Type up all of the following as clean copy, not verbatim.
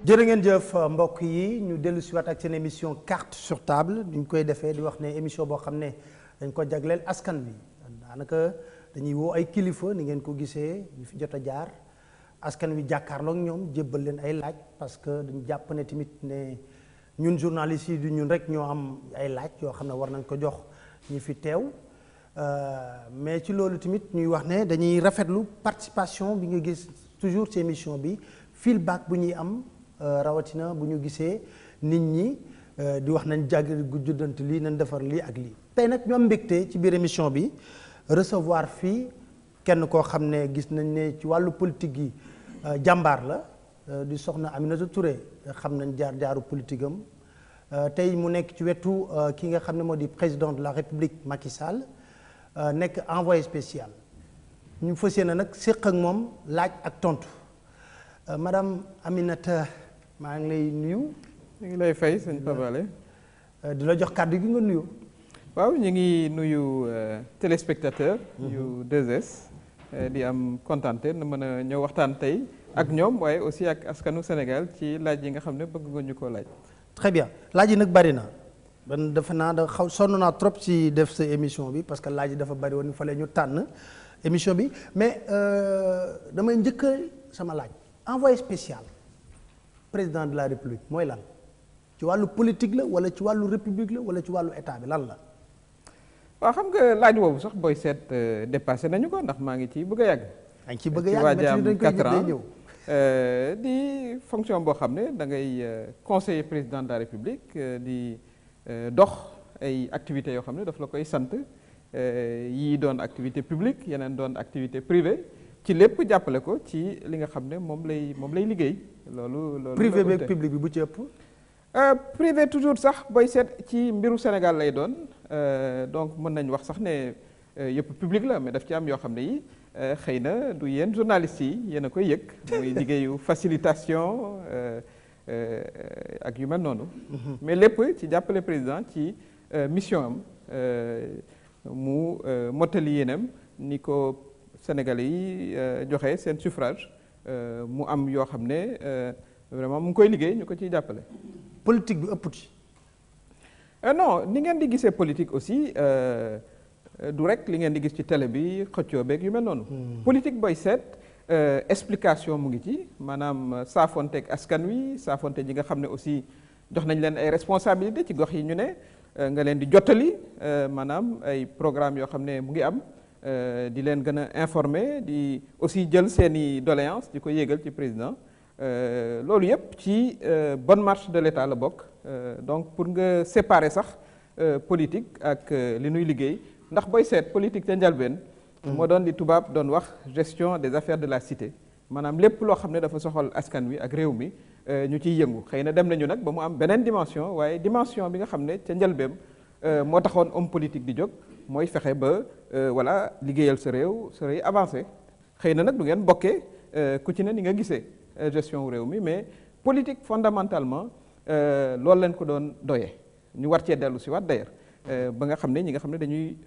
jërë ngeen jëf mbokk yi ñu dellu si waat ak seen émission carte sur table duñ koy defee di wax ne émission boo xam ne dañ ko jagleel askan bi daanaka dañuy woo ay kilifa ni ngeen ko gisee ñu fi jot a jaar askan wi jàkkaarloog ñoom jébbal leen ay laaj parce que dañu jàpp ne tamit ne ñun journalistes yi du ñun rek ñoo am ay laaj yoo xam ne war nañ ko jox ñi fi teew mais ci loolu tamit ñuy wax ne dañuy rafetlu participation bi nga gis toujours ci émission bi feedback bu ñuy am rawatina bu ñu gisee nit ñi di wax nañ jàgg gu juddant lii nañ defar lii ak lii tey nag ñu am mbégte ci biir émission bi recevoir fii kenn koo xam ne gis nañ ne ci wàllu politique yi jàmbaar la di soxna Aminata Touré xam nañ jaaru politique am tey mu nekk ci wetu ki nga xam ne moo di président de la République Macky Sall nekk envoyé spécial ñu fas yéene nag séq ak moom laaj ak tontu madame Aminata maa ngi lay nuyu. ñu ngi lay fay sëñ Pape Alé di la jox kàddu gi nga nuyu. waaw ñu ngi nuyu téléspectateur yu 2S di am contenté na mën a ñëw waxtaan tey ak ñoom waaye aussi ak askanu Sénégal ci laaj yi nga xam ne bëgg nga ñu koo laaj. très bien laaj yi nag bari na ban defe naa da xaw sonn naa trop ci def sa émission bi parce que laaj yi dafa bari woon il fallait ñu tànn émission bi mais damay njëkk sama laaj envoyé spécial président de la République mooy lan ci wàllu politique la wala ci wàllu république la wala ci wàllu état bi lan la. waaw xam nga laaj boobu sax booy seet dépassé nañu ko ndax maa ngi ci bëgg a yàgg. maa ngi ci bëgg a yàgg mais dañ koy 4 ans ñëw. di fonction boo xam ne da ngay conseiller président de la République di dox ay activités yoo xam ne daf la koy sant yii doon activité publique yeneen doon activité privée ci lépp jàppale ko ci li nga xam ne moom lay liggéey loolu. privé beeg public bi bu ci ëpp. privé toujours sax booy seet ci mbiru Sénégal lay doon donc mën nañ wax sax ne yëpp public la mais daf ci am yoo xam ne yi xëy na du yéen journalistes yi yéen a koy yëg muy liggéeyu facilitation ak yu mel noonu mais lépp ci jàppale président ci mission am mu mottali yéenam ni ko Sénégalais yi joxe seen suffrage mu am yoo xam ne vraiment mu ngi koy liggéey ñu ko ciy jàppale. politique bi ëpp ci. non ni ngeen di gisee politique aussi du rek li ngeen di gis ci télé bi xëccoo beeg yu mel noonu. politique booy seet explication mu ngi ci maanaam saafonteeg askan wi saafonte ñi nga xam ne aussi jox nañ leen ay responsabilité ci gox yi ñu ne nga leen di jottali maanaam ay programme yoo xam ne mu ngi am. di leen gën a informer di aussi jël seeni doléance di ko yéegal ci président loolu yëpp ci bonne marche de l'État la bokk donc pour nga séparer sax politique ak li nuy liggéey ndax booy seet politique ca njalbeen moo doon di tubaab doon wax gestion des affaires de la cité maanaam lépp loo xam ne dafa soxal askan wi ak réew mi ñu ciy yëngu xëy na dem nañu nag ba mu am beneen dimension waaye dimension bi nga xam ne ca njalbeem moo taxoon homme politique di jóg mooy fexe ba voilà liggéeyal sa réew avancé xëy na nag du ngeen bokkee ku ci ne ni nga gisee gestion wu réew mi mais politique fondamentalement loolu leen ko doon doyee ñu war cee dellu si waat d'ailleurs ba nga xam ne ñi nga xam ne dañuy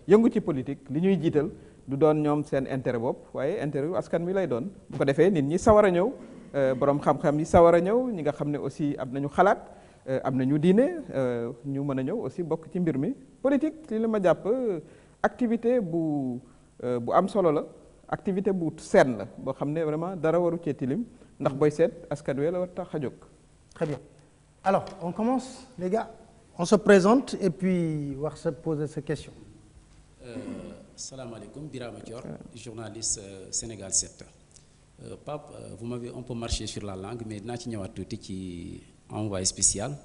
yëngu ci politique li ñuy jiital du doon ñoom seen intérêt bopp waaye intérêt yu askan wi lay doon bu ko defee nit ñi sawar a ñëw borom xam-xam yi sawar a ñëw ñi nga xam ne aussi am nañu xalaat am na ñu diine ñu mën a ñëw aussi bokk ci mbir mi politique li la ma jàpp activité bu am solo la activité bu seen la boo xam ne vraiment dara waru cee tilim ndax booy seet askan wi la war tax a jóg. Très bien alors on commence les gars on se présente et puis wax sa poser sa question. Salaamaaleykum Birama Thior journaliste Sénégal 7 Pape vous m'avez un peu marché sur la langue mais dinaa ci ñëwaat tuuti ci. envoyé spécial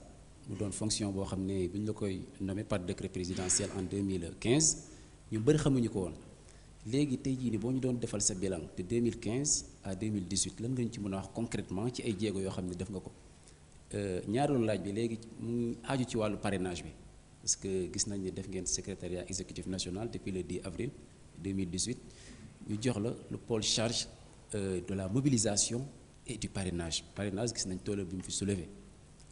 mu doon fonction boo xam ne bu ñu la koy nommé par décret présidentiel en 2015 ñu bëri xamuñu ko woon léegi tey jii ni boo ñu doon defal sa bilan de 2015 à 2018 lan nga ñu ci mën a wax concrètement ci ay jéego yoo xam ne def nga ko ñaareelu laaj bi léegi mu aju ci wàllu parrainage bi parce que gis nañ ne def ngeen secrétariat exécutif national depuis le 10 avril 2018 ñu jox la le pôle charge de la mobilisation et du parrainage gis nañ tool bi mu fi soulevé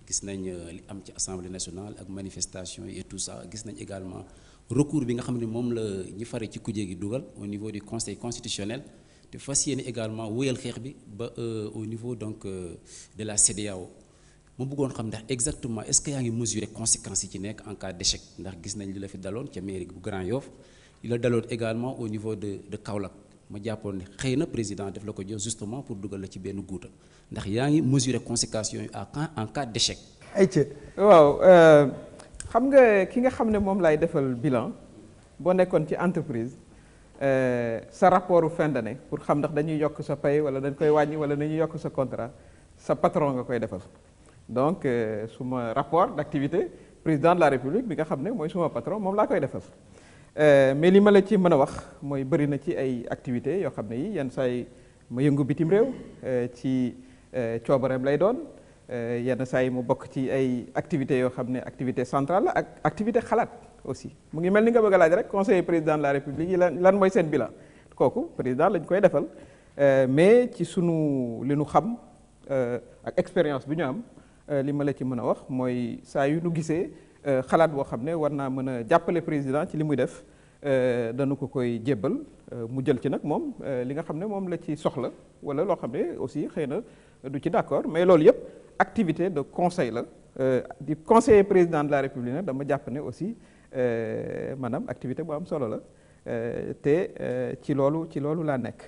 gis nañ li am ci assemblée nationale ak manifestation et tout ça gis nañ également recours bi nga xam ne moom la ñi fare ci kujje gi dugal au niveau du conseil constitutionnel te fas yéene également wóyal xeex bi ba au niveau donc de la CEDEAO mu bëggoon xam ndax exactement est-ce que yaa ngi mesurer conséquences yi ci nekk en cas d'échec ndax gis nañ li la fi daloon ca mairie bu Grand Yoff li la daloon également au niveau de Kaolack ma jàppoon ne xëy na président def la ko jox justement pour dugal la ci benn guuta ndax yaa ngi mesurer conséquences yooyu en cas d'échec. waaw xam nga ki nga xam ne moom laay defal bilan boo nekkoon ci entreprise sa rapport fin d'année pour xam ndax dañuy yokk sa pay wala dañ koy wàññi wala dañuy yokk sa contrat sa patron nga koy defal donc suma rapport d'activité président de la République bi nga xam ne mooy suma patron moom laa koy defal mais li ma la ci mën a wax mooy bëri na ci ay activités yoo xam ne yi yenn saa yi ma yëngu bitim réew ci coobareem lay doon yenn saa yi mu bokk ci ay activités yoo xam ne activité centrale la ak activité xalaat aussi mu ngi mel ni nga bëgg a laaj rek conseiller président de la République yi lan mooy seen bilan kooku président lañ koy defal mais ci sunu li nu xam ak expérience bi ñu am li ma la ci mën a wax mooy saa yu nu gisee xalaat boo xam ne war naa mën a jàppale président ci li muy def dañu ko koy jébbal mu jël ci nag moom li nga xam ne moom la ci soxla wala loo xam ne aussi xëy na du ci d'accord mais loolu yëpp activité de conseil la di conseiller président de la République nag dama jàpp ne aussi maanaam activité bu am solo la te ci loolu laa nekk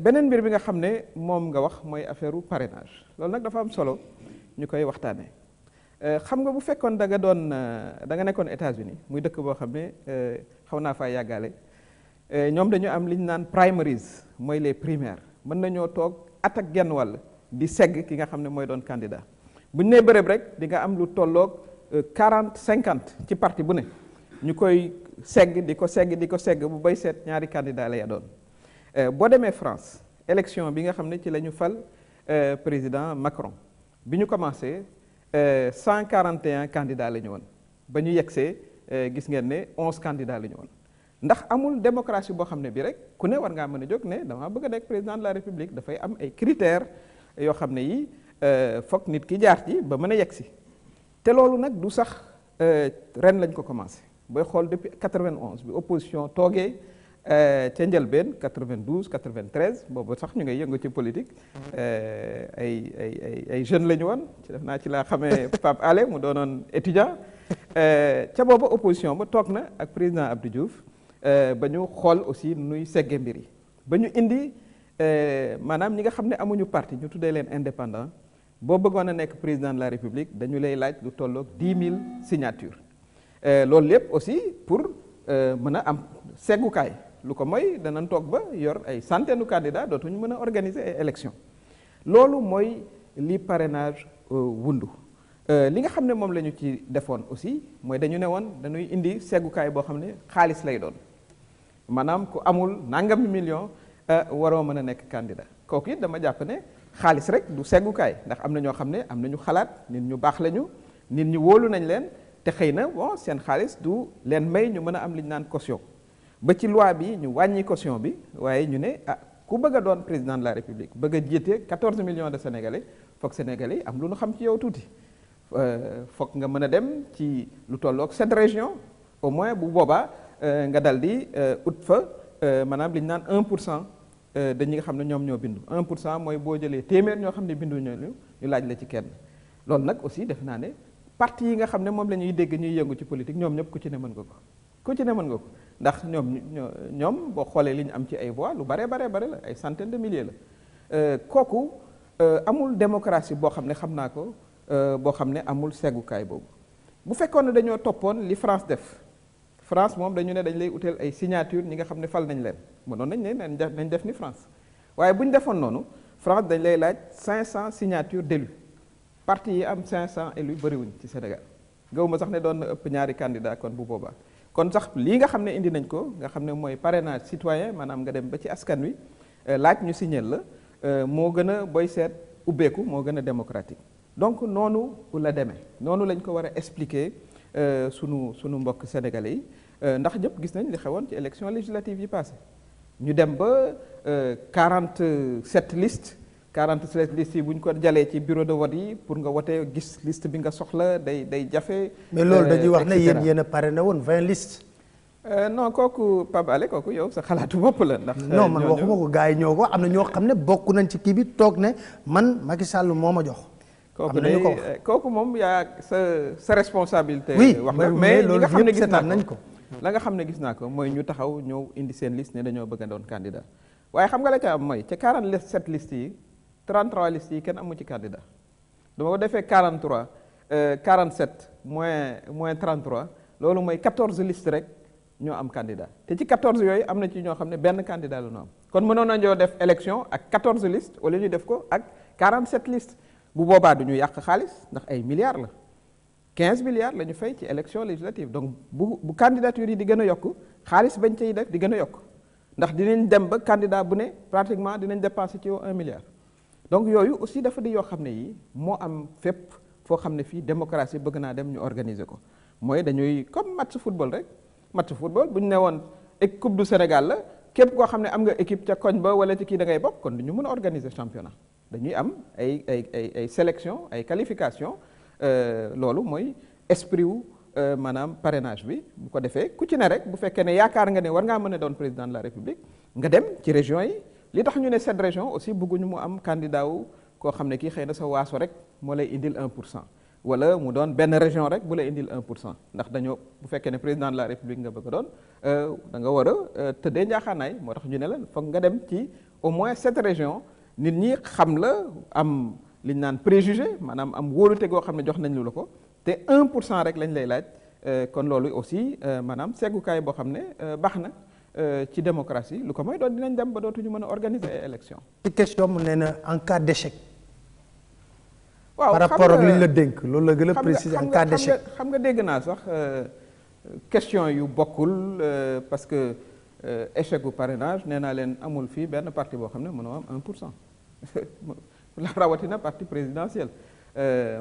beneen mbir bi nga xam ne moom nga wax mooy affaire u parrainage loolu nag dafa am solo ñu koy waxtaanee xam nga bu fekkoon da nga nekkoon États-Unis muy dëkk boo xam ne xaw naa faa yàggaale ñoom dañu am li ñu naan primaries mooy les primaires mën nañoo toog at ak genn wàll di segg ki nga xam ne mooy doon candidat bu ñu nee bërëb rek di nga am lu tolloog 40 50 ci parti bu ne ñu koy segg di ko segg bu bay seet ñaari candidat lay doon boo demee France élection bi nga xam ne ci la ñu fal président Macron bi ñu commencé 141 candidats la ñu woon ba ñu yegsee gis ngeen ne 11 candidats la ñu woon ndax amul démocratie boo xam ne bi rek ku ne war ngaa mën a jóg ne dama bëgg a nekk président de la République dafay am ay critères yoo xam ne yi foog nit ki jaar ci ba mën a yegsi te loolu nag du sax ren lañ ko commencé booy xool depuis 91 bi opposition toogee ca njëlbeen 92 93 boobu sax ñu ngay yëngu ci politique ay jeunes la ñu woon ci def naa ci laa xamee Pape Alé mu doonoon étudiant ca booba opposition ba toog na ak président Abdou Diouf ba ñu xool aussi nuy segge mbir yi ba ñu indi maanaam ñi nga xam ne amuñu parti ñu tuddee leen indépendant boo bëggoon a nekk président de la République dañu lay laaj lu tolloog 10 000 signatures loolu lépp aussi pour mën a am seggukaay lu ko mooy danañ toog ba yor ay centaine de candidats dootuñu mën a organiser ay élections loolu mooy li parrainage wundu li nga xam ne moom la ñu ci defoon aussi mooy dañu ne woon dañuy indi seggukaay boo xam ne xaalis lay doon maanaam ku amul nangami million waroo mën a nekk candidat kooku it dama jàpp ne xaalis rek du seggukaay ndax am na ñoo xam ne am nañu xalaat nit ñu baax lañu nit ñu wóolu nañ leen te xëy na bon seen xaalis du leen may ñu mën a am li ñu naan caution ba ci loi bi ñu wàññi caution bi waaye ñu ne ku bëgg a doon président de la République bëgg a jiite 14 millions de sénégalais foog sénégalais yi am lu ñu xam ci yow tuuti foog nga mën a dem ci lu tolloog 7 régions au moins bu boobaa nga dal di ut fa maanaam li ñu naan 1% dañi nga xam ne ñoom ñoo bindu 1% mooy boo jëlee téeméer ñoo xam ne bindu ñu laaj la ci kenn loolu nag aussi def naa ne parti yi nga xam ne moom la ñuy dégg ñuy yëngu ci politique ñoom ñëpp ku ci ne mën nga ko ndax ñoom boo xoolee li ñu am ci ay voix lu bare la ay centaines de milliers la kooku amul démocratie boo xam ne xam naa ko boo xam ne amul seggukaay boobu bu fekkoon ne dañoo toppoon li France def France moom dañu ne dañ lay uteel ay signature ñi nga xam ne fal nañ leen mënoon nañ ne nañ def ni France waaye bu ñu defoon noonu France dañ lay laaj 500 signatures d'élus parti yi am 500 élus bëriwuñ ci Sénégal gawuma sax ne doon na ëpp ñaari candidat kon bu boobaa kon sax lii nga xam ne indi nañ ko nga xam ne mooy parrainage citoyen maanaam nga dem ba ci askan wi laaj ñu signer la moo gën a booy seet ubbeeku moo gën a démocratique donc noonu la demee noonu lañ ko war a expliquer sunu mbokk sénégalais yi ndax ñëpp gis nañ li xewoon ci élection législative yi passé ñu dem ba 47 listes yi bu ñu ko jalee ci bureau de vote yi pour nga wote gis liste bi nga soxla day jafe. mais loolu dañuy wax ne yéen a parrainé woon 20 listes. non kooku Pape Alé kooku yow sa xalaatu bopp la ndax. non man waxuma ko gars yi ñoo ko am na ñoo xam ne bokk nañ ci kii bi toog ne man Macky Sall moo ma jox. kooku am na ñu ko de wax. kooku moom yaa sa responsabilité. oui wax na mais li nga xam ne gis naa nañ ko ko. la nga xam ne gis naa ko mooy ñu taxaw ñëw indi seen liste ne dañoo bëgg a doon candidat waaye xam nga la ca am mooy ca 47 listes yi 33 listes yi kenn amu ci candidat dama ko defee 43 47 moins 33 loolu mooy 14 listes rek ñoo am candidat te ci 14 yooyu am na ci ñoo xam ne benn candidat la ñu am kon mënoon nañoo def élection ak 14 listes wala ñu def ko ak 47 listes bu boobaa du ñu yàq xaalis ndax ay milliards la 15 milliards la ñu fay ci élection législative donc bu candidature yi di gën a yokk xaalis bañ cay def di gën a yokk ndax dinañ dem ba candidat bu ne pratiquement dinañ dépenser ci yow 1 milliard donc yooyu aussi dafa di yoo xam ne yi moo am fépp foo xam ne fii démocratie bëgg naa dem ñu organiser ko mooy dañuy comme match football rek match football bu ñu ne woon coupe du Sénégal la képp koo xam ne am nga équipe ca koñ ba wala ci kii da ngay bokk kon du ñu mën a organiser championnat dañuy am ay sélection ay qualification loolu mooy esprit wu maanaam parrainage bi bu ko defee ku ci ne rek bu fekkee ne yaakaar nga ne war ngaa mën a doon président de la république nga dem ci région yi li tax ñu ne cette région aussi bëgguñu mu am candidat wu koo xam ne kii xëy na sa waaso rek moo lay indil 1% wala mu doon benn région rek bu lay indil 1% ndax dañoo bu fekkee ne président de la république nga bëgg a doon da nga war a tëddee njaaxaanaay moo tax ñu ne la foog nga dem ci au moins cette région nit ñi xam la am li ñu naan préjugé maanaam am wóolute goo xam ne jox nañ lu la ko te 1% rek lañ lay laaj kon loolu aussi maanaam seggukaay boo xam ne baax na ci démocratie lu ko mooy doon dinañ dem ba dootuñu mën a organiser ay élections. ci question mu nee na en cas d'échec. waaw par rapport ak li ñu la dénk loolu la gën a préciser en cas d'échec. xam nga dégg naa sax question yu bokkul parce que échec gu parrainage nee naa leen amul fii benn parti boo xam ne mënoo am 1%. la rawatina parti présidentiel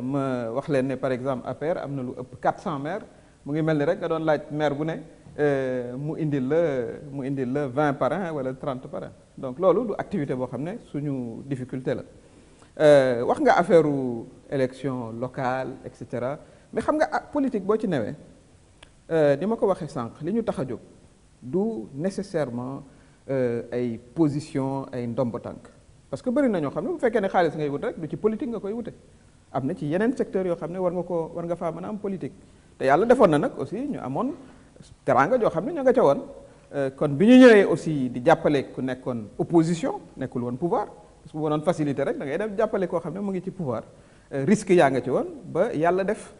ma wax leen ne par exemple APR am na lu ëpp 400 maires mu ngi mel ni rek nga doon laaj maire bu ne mu indil la 20 parrains wala 30 parrains donc loolu du activité boo xam ne suñu difficulté la wax nga affaire élection locale et cetera mais xam nga politique boo ci newee ni ma ko waxee sànq li ñu tax a jóg du nécessairement ay position ay ndombo tànk parce que bëri na ñoo xam ne bu fekkee ne xaalis ngay wut rek du ci politique nga koy wute am na ci yeneen secteur yoo xam ne war nga faa mën a am politique te yàlla defoon na nag aussi ñu amoon teraanga joo xam ne ñoo nga ca woon kon bi ñu ñëwee aussi di jàppale ku nekkoon opposition nekkul woon pouvoir parce que bu doon facilité rek da ngay def jàppale koo xam ne mu ngi ci pouvoir risque yaa nga ci woon ba yàlla def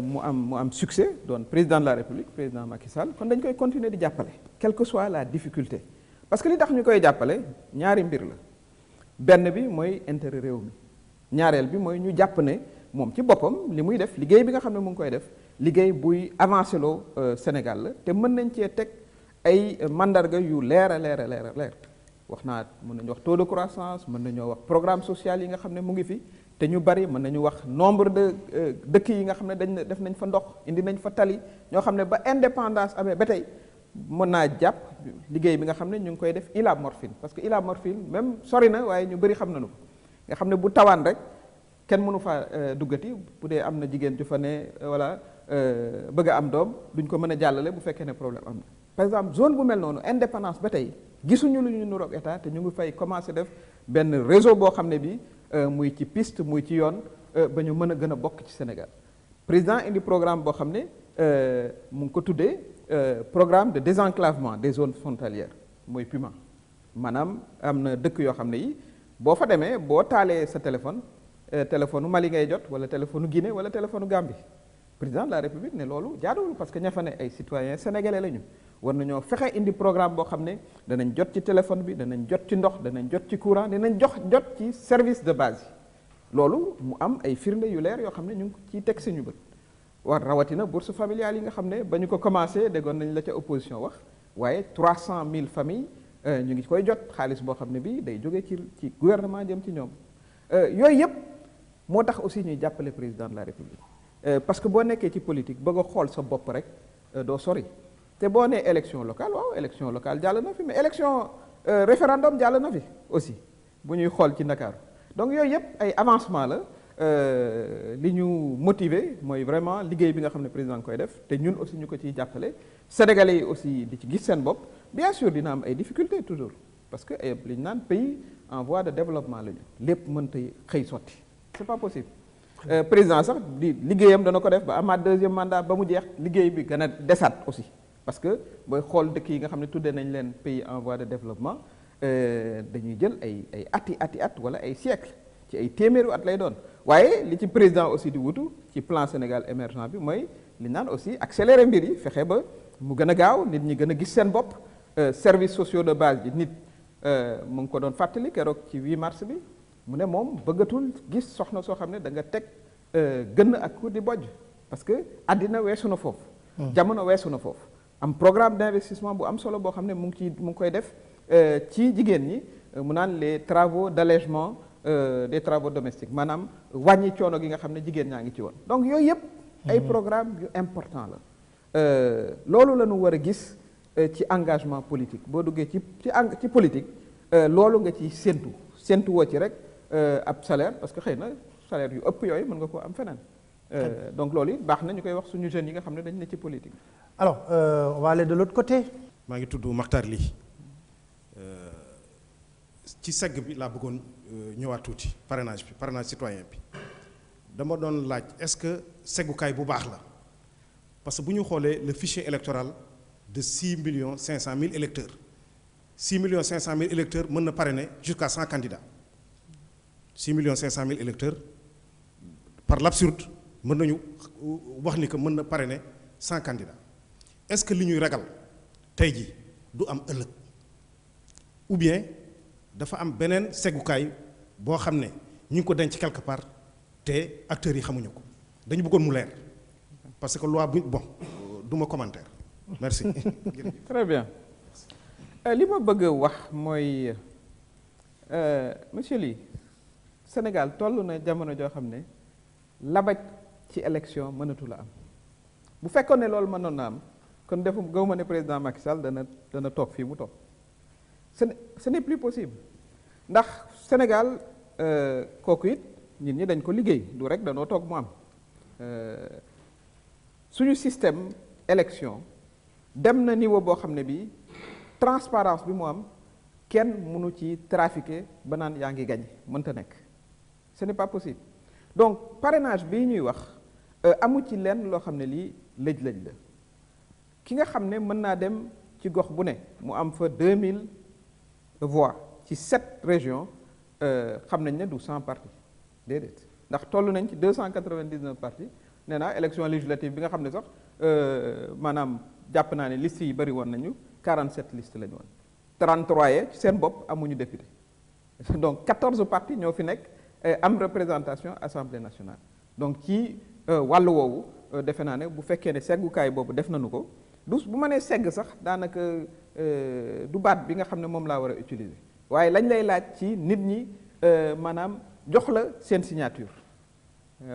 mu am succès doon président de la république président Macky Sall kon dañ koy continuer di jàppale quelle que soit la difficulté parce que li tax ñu koy jàppale ñaari mbir la benn bi mooy intérêt réew mi ñaareel bi mooy ñu jàpp ne moom ci boppam li muy def liggéey bi nga xam ne mu ngi koy def liggéey buy avancé loo Sénégal la te mën nañ cee teg ay mandarga yu leer a leer a leer a leer wax naa mën nañu wax taux de croissance mën nañoo wax programme social yi nga xam ne mu ngi fi te ñu bari mën nañu wax nombre de dëkk yi nga xam ne def nañ fa ndox indi nañ fa tali ñoo xam ne ba indépendance amee ba tey mën naa jàpp liggéey bi nga xam ne ñu ngi koy def Ila Morphine parce que Ila Morphine même sori na waaye ñu bëri xam nañu ko nga xam ne bu tawaan rek kenn mënu faa duggati bu dee am na jigéen ju fa ne voilà bëgg a am doom duñ ko mën a jàllale bu fekkee ne problème am na par exemple zone bu mel noonu indépendance ba tey gisuñu lu ñu nuroog état te ñu ngi fay commencé def benn réseau boo xam ne bi muy ci piste muy ci yoon ba ñu mën a gën a bokk ci Sénégal président indi programme boo xam ne mu ngi ko tuddee programme de désenclavement des zones frontalières mooy PUMA maanaam am na dëkk yoo xam ne yi boo fa demee boo taalee sa téléphone téléphone Mali ngay jot wala téléphone Guinée wala téléphone Gambie président de la République ne loolu jaaduwul parce que ña fa ne ay citoyens sénégalais lañu war nañoo fexe indi programme boo xam ne danañ jot ci téléphone bi danañ jot ci ndox danañ jot ci courant danañ jot ci service de base yi loolu mu am ay firnde yu leer yoo xam ne ñu ngi ciy teg suñu bët war rawatina bourse familiale yi nga xam ne ba ñu ko commencé déggoon nañ la ca opposition wax waaye 300 000 familles ñu ngi koy jot xaalis boo xam ne bi day jógee ci gouvernement jëm ci ñoom yooyu yëpp moo tax aussi ñuy jàppale président de la République parce que boo nekkee ci politique bëgg a xool sa bopp rek doo sori te boo nee élection locale waaw élection locale jàll na fi mais élection référendum jàll na fi aussi bu ñuy xool ci Ndakaaru donc yooyu yëpp ay avancement la li ñu motiver mooy vraiment liggéey bi nga xam ne président koy def te ñun aussi ñu ko ciy jàppale sénégalais yi aussi di ci gis seen bopp bien sûr dina am ay difficultés toujours parce que li ñu naan pays en voie de développement la ñu lépp mënta xëy sotti c'est pas possible président sax di liggéeyam dana ko def ba amaat deuxième mandat ba mu jeex liggéey bi gën a desaat aussi parce que booy xool dëkk yi nga xam ne tuddee nañ leen pays en voie de développement dañuy jël ay at wala ay siècle ci ay téeméeru at lay doon waaye li ci président aussi di wutu ci plan Sénégal émergent bi mooy li naan aussi accélérer mbir yi fexe ba mu gën a gaaw nit ñi gën a gis seen bopp services sociaux de base bi nit mu ngi ko doon fàttali keroog ci 8 mars bi mu ne moom bëggatul gis soxna soo xam ne da nga teg gën ak ku di bojj parce que àddina weesu na foofu jamono weesu na foofu am programme d'investissement bu am solo boo xam ne mu ngi koy def ci jigéen ñi mu naan les travaux d'allègement des travaux domestiques maanaam wàññi coono gi nga xam ne jigéen ñaa ngi ci woon donc yooyu yëpp ay programme yu important la loolu la ñu war a gis ci engagement politique boo duggee ci politique loolu nga ci séntu woo ci rek ab salaire parce que xëy na salaire yu ëpp yooyu mën nga koo am feneen donc loolu it baax na ñu koy wax suñu jeunes yi nga xam ne dañ ne ci politique. Alors on va aller de l'autre côté. maa ngi tudd Makhtar Ly ci segg bi laa bëggoon ñëwaat tuuti parrainage citoyen bi dama doon laaj est-ce que seggukaay bu baax la parce que bu ñu xoolee le fichier électoral de 6,5 millions électeurs 6,5 millions électeurs mën na parrainer jusqu'à 100 candidats 6,5 millions électeurs par l'absurde mën nañu wax ni que mën na parrainer 100 candidats est-ce que li ñuy ragal tey ji du am ëllëg ou bien dafa am beneen seggukaay boo xam ne ñu ngi ko denc quelque part te acteurs yi xamuñu ko dañu bëggoon mu leer parce que loi bu bon du ma commentaire merci. Très bien li ma bëgg a wax mooy monsieur Ly Sénégal toll na jamono joo xam ne labaj ci élection mënatu la am bu fekkoon ne loolu mënoon na am kon defum gaw ma ne président Macky Sall dana toog fii mu toog ce n'est plus possible ndax Sénégal kooku it nit ñi dañ ko liggéey du rek danoo toog mu am suñu système élection dem na niveau boo xam ne bii transparence bi mu am kenn mënu ci trafiquer ba naan yaa ngi gagné mënta nekk ce n'est pas possible donc parrainage bii ñuy wax amu ci lenn loo xam ne lii lëj-lëj la ki nga xam ne mën naa dem ci gox bu ne mu am fa 2000 voix ci 7 régions xam nañ ne du 100 partis déedéet ndax toll nañ ci 299 partis nee naa élection législative bi nga xam ne sax maanaam jàpp naa ne liste yi bëri woon nañu 47 listes lañu woon 33 yee ci seen bopp amuñu député donc 14 partis ñoo fi nekk am représentation assemblée nationale donc ci wàllu woowu defe naa ne bu fekkee ne seggukaay boobu def nañu ko du bu ma nee segg sax daanaka du baat bi nga xam ne moom laa war a utiliser waaye lañ lay laaj ci nit ñi maanaam jox la seen signature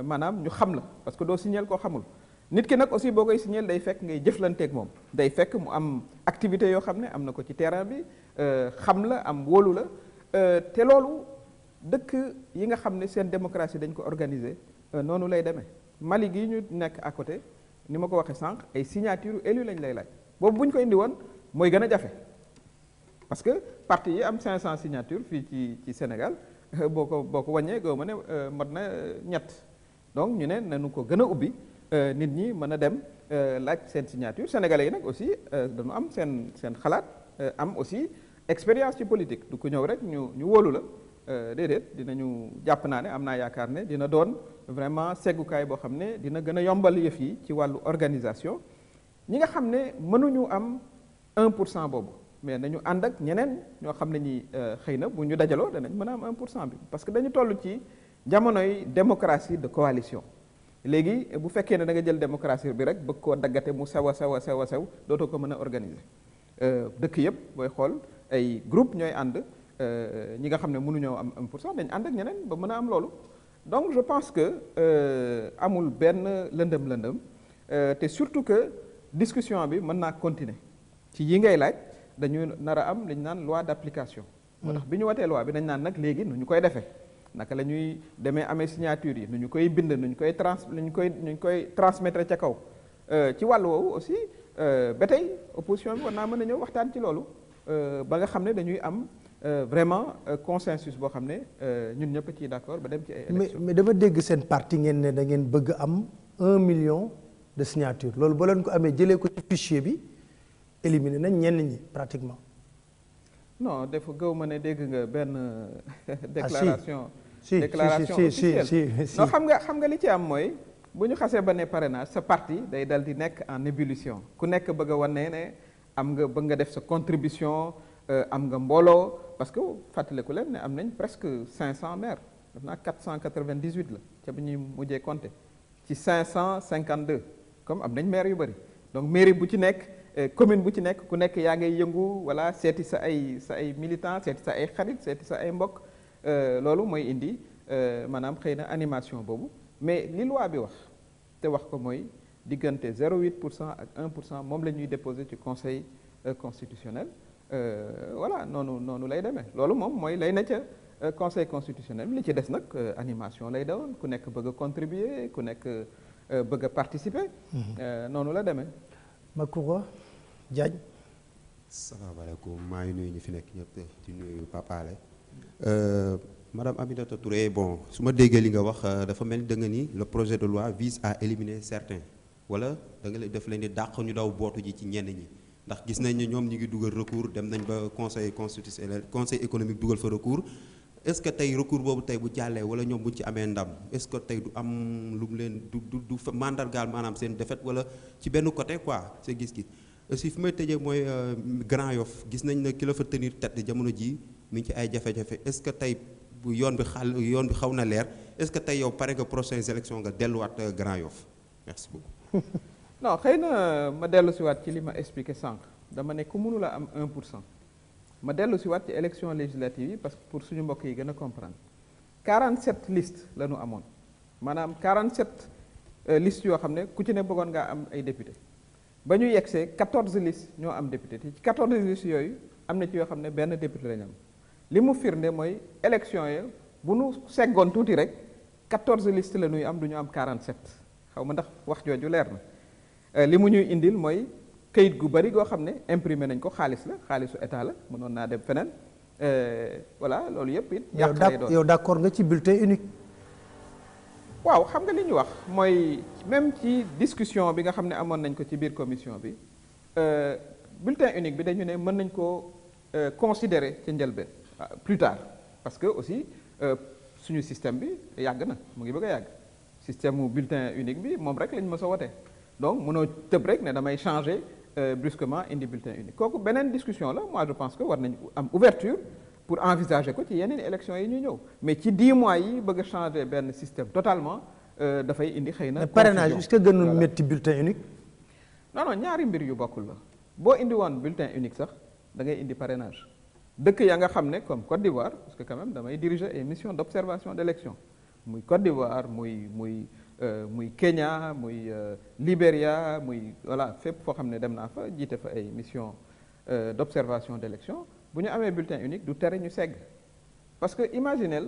maanaam ñu xam la parce que doo signal koo xamul nit ki nag aussi boo koy signal day fekk ngay jëflanteeg moom day fekk mu am activité yoo xam ne am na ko ci terrain bi xam la am wóolu la te loolu dëkk yi nga xam ne seen démocratie dañ ko organiser noonu lay demee Mali gi ñu nekk à côté ni ma ko waxee sànq ay signature élu lañ lay laaj boobu bu ñu ko indi woon mooy gën a jafe parce que parti yi am 500 signatures fii ci Sénégal boo ko wàññee goo ma ne mat na ñett donc ñu ne nañu ko gën a ubbi nit ñi mën a dem laaj seen signature sénégalais yi nag aussi dañu am seen xalaat am aussi expérience ci politique du ko ñëw rek ñu wóolu la déedéet dinañu jàpp naa ne am naa yaakaar ne dina doon vraiment seggukaay boo xam ne dina gën a yombal yëf yi ci wàllu organisation ñi nga xam ne mënuñu am 1% boobu mais nañu ànd ak ñeneen ñoo xam ne ñi xëy na bu ñu dajaloo danañ mën a am 1% bi parce que dañu toll ci jamonoy démocratie de coalition léegi bu fekkee ne da nga jël démocratie bi rek bëgg koo daggate mu sew a sew dootoo ko mën a organiser dëkk yëpp booy xool ay groupe ñooy ànd ñi nga xam ne mënuñoo am 1% dañ ànd ak ñeneen ba mën a am loolu donc je pense que amul benn lëndëm te surtout que discussion bi mën naa continuer ci yi ngay laaj dañu nar a am li ñu naan loi d'application moo tax bi ñu watee loi bi dañ naan nag léegi nu ñu koy defee naka la ñuy demee amee signature yi nu ñu koy bind nu ñu koy transmettre ca kaw ci wàllu woowu aussi ba tey opposition bi war naa mën a ñëw waxtaan ci loolu ba nga xam ne dañuy am vraiment consensus boo xam ne ñun ñëpp ciy d'accord ba dem ci ay élections. mais dama dégg seen parti ngeen ne da ngeen bëgg am 1 million de signatures loolu ba leen ko amee jëlee ko ci fichier bi éliminer nañ ñenn ñi pratiquement. non dafa gëw ma ne dégg nga benn déclaration officielle non xam nga li ci am mooy bu ñu xasee ba ne parrainage sa parti day dal di nekk en ébullition ku nekk bëgg a wane ne am nga bëgg nga def sa contribution am nga mbooloo parce que fàttaliku leen ne am nañ presque 500 maires def naa 498 la ca bi ñuy mujjee compter ci 552 comme am nañ maire yu bëri donc mairie bu ci nekk commune bu ci nekk ku nekk yaa ngay yëngu voilà seeti sa ay militants seeti sa ay xarit seeti sa ay mbokk loolu mooy indi maanaam xëy na animation boobu mais li loi bi wax te wax ko mooy diggante 0,8% ak 1% moom la ñuy déposer ci conseil constitutionnel voilà noonu lay demee loolu moom mooy lay na ca conseil constitutionnel li ci des nag animation lay doon ku nekk bëgg a contribuer ku nekk bëgg a participer noonu la demee. Macoura Diagne. salaamaaleykum maa ngi nuyu ñi fi nekk ñëpp di nuyu Pape Alé madame Aminata Touré bon su ma déggee li nga wax dafa mel ni da nga ni le projet de loi vise à éliminer certains wala da nga def leen di dàq ñu daw bootu ji ci ñenn ñi ndax gis nañ ne ñoom ñi ngi dugal recours dem nañ ba conseil constitutionnel conseil économique dugal fa recours est-ce que tey recours boobu tey bu jàllee wala ñoom buñ ci amee ndam est-ce que tey du am lu mu leen du mandargaal maanaam seen défaite wala ci benn côté quoi c'est gis-gis aussi fi may tëjee mooy Grand Yoff gis nañ ne ki la fa tenir tête jamono ji mi ngi ci ay jafe-jafe est-ce que tey bu yoon bi xaw na leer est-ce que tey yow pare nga prochaines élections nga delluwaat Grand Yoff merci beaucoup. non xëy na ma dellu si waat ci li ma expliqué sànq dama ne ku mënula am 1%. ma dellu si waat ci élection législative yi parce que pour suñu mbokk yi gën a comprendre 47 listes la ñu amoon maanaam 47 listes yoo xam ne ku ci ne bëggoon ngaa am ay député ba ñu yegsee 14 listes ñoo am député te ci 14 listes yooyu am na ci yoo xam ne benn député la ñu am li mu firnde mooy élection yi bu nu seggoon tuuti rek 14 listes la ñuy am du ñu am 47 xaw ma ndax wax jooju leer na li mu ñuy indil mooy kayit gu bari goo xam ne imprimé nañ ko xaalis la xaalisu état la mënoon naa dem feneen voilà loolu yëpp it yàq lay doon yow d'accord nga ci bulletin unique. waaw xam nga li ñu wax mooy même ci discussion bi nga xam ne amoon nañ ko ci biir commission bi bulletin unique bi dañu ne mën nañ koo considérer ci njëlbeen plus tard parce que aussi suñu système bi yàgg na mu ngi bëgg a yàgg système mu bulletin unique bi moom rek lañ mës a wote donc mënoo tëb rek ne damay changer brusquement indi bulletin unique kooku beneen discussion la moi je pense que war nañ am ouverture pour envisager ko ci yeneen élections yi ñu ñëw mais ci 10 mois yi bëgg a changer benn système totalement dafay indi xëy na. parrainage est-ce que gënul métti bulletin unique. non ñaari mbir yu bokkul la boo indi woon bulletin unique sax da ngay indi parrainage dëkk ya nga xam ne comme Côte d'Ivoire parce que quand même damay diriger ay mission d'observation d'élection muy Côte d'Ivoire muy Kenya muy Libéria muy voilà fépp foo xam ne dem naa fa jiite fa ay mission d'observation d'élection bu ñu amee bulletin unique du tere ñu segg parce que imaginez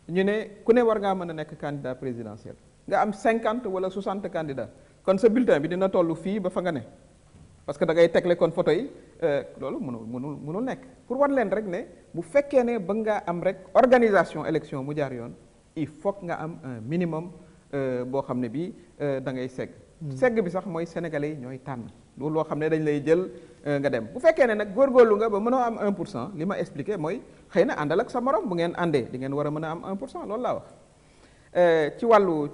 ñu ne ku ne war ngaa mën a nekk candidat présidentiel nga am 50 wala 60 candidats kon sa bulletin bi dina toll fii ba fa nga ne parce que da ngay tegle kon photo yi loolu mënul nekk pour wan leen rek ne bu fekkee ne ba ngaa am rek organisation élection mu jaar yoon il faut nga am un minimum boo xam ne bii da ngay segg segg bi sax mooy sénégalais yi ñooy tànn loolu loo xam ne dañ lay jël nga dem bu fekkee ne nag góorgóorlu nga ba mënoo am 1% li ma expliqué mooy xëy na àndal ak sa morom bu ngeen àndee di ngeen war a mën a am 1% loolu laa wax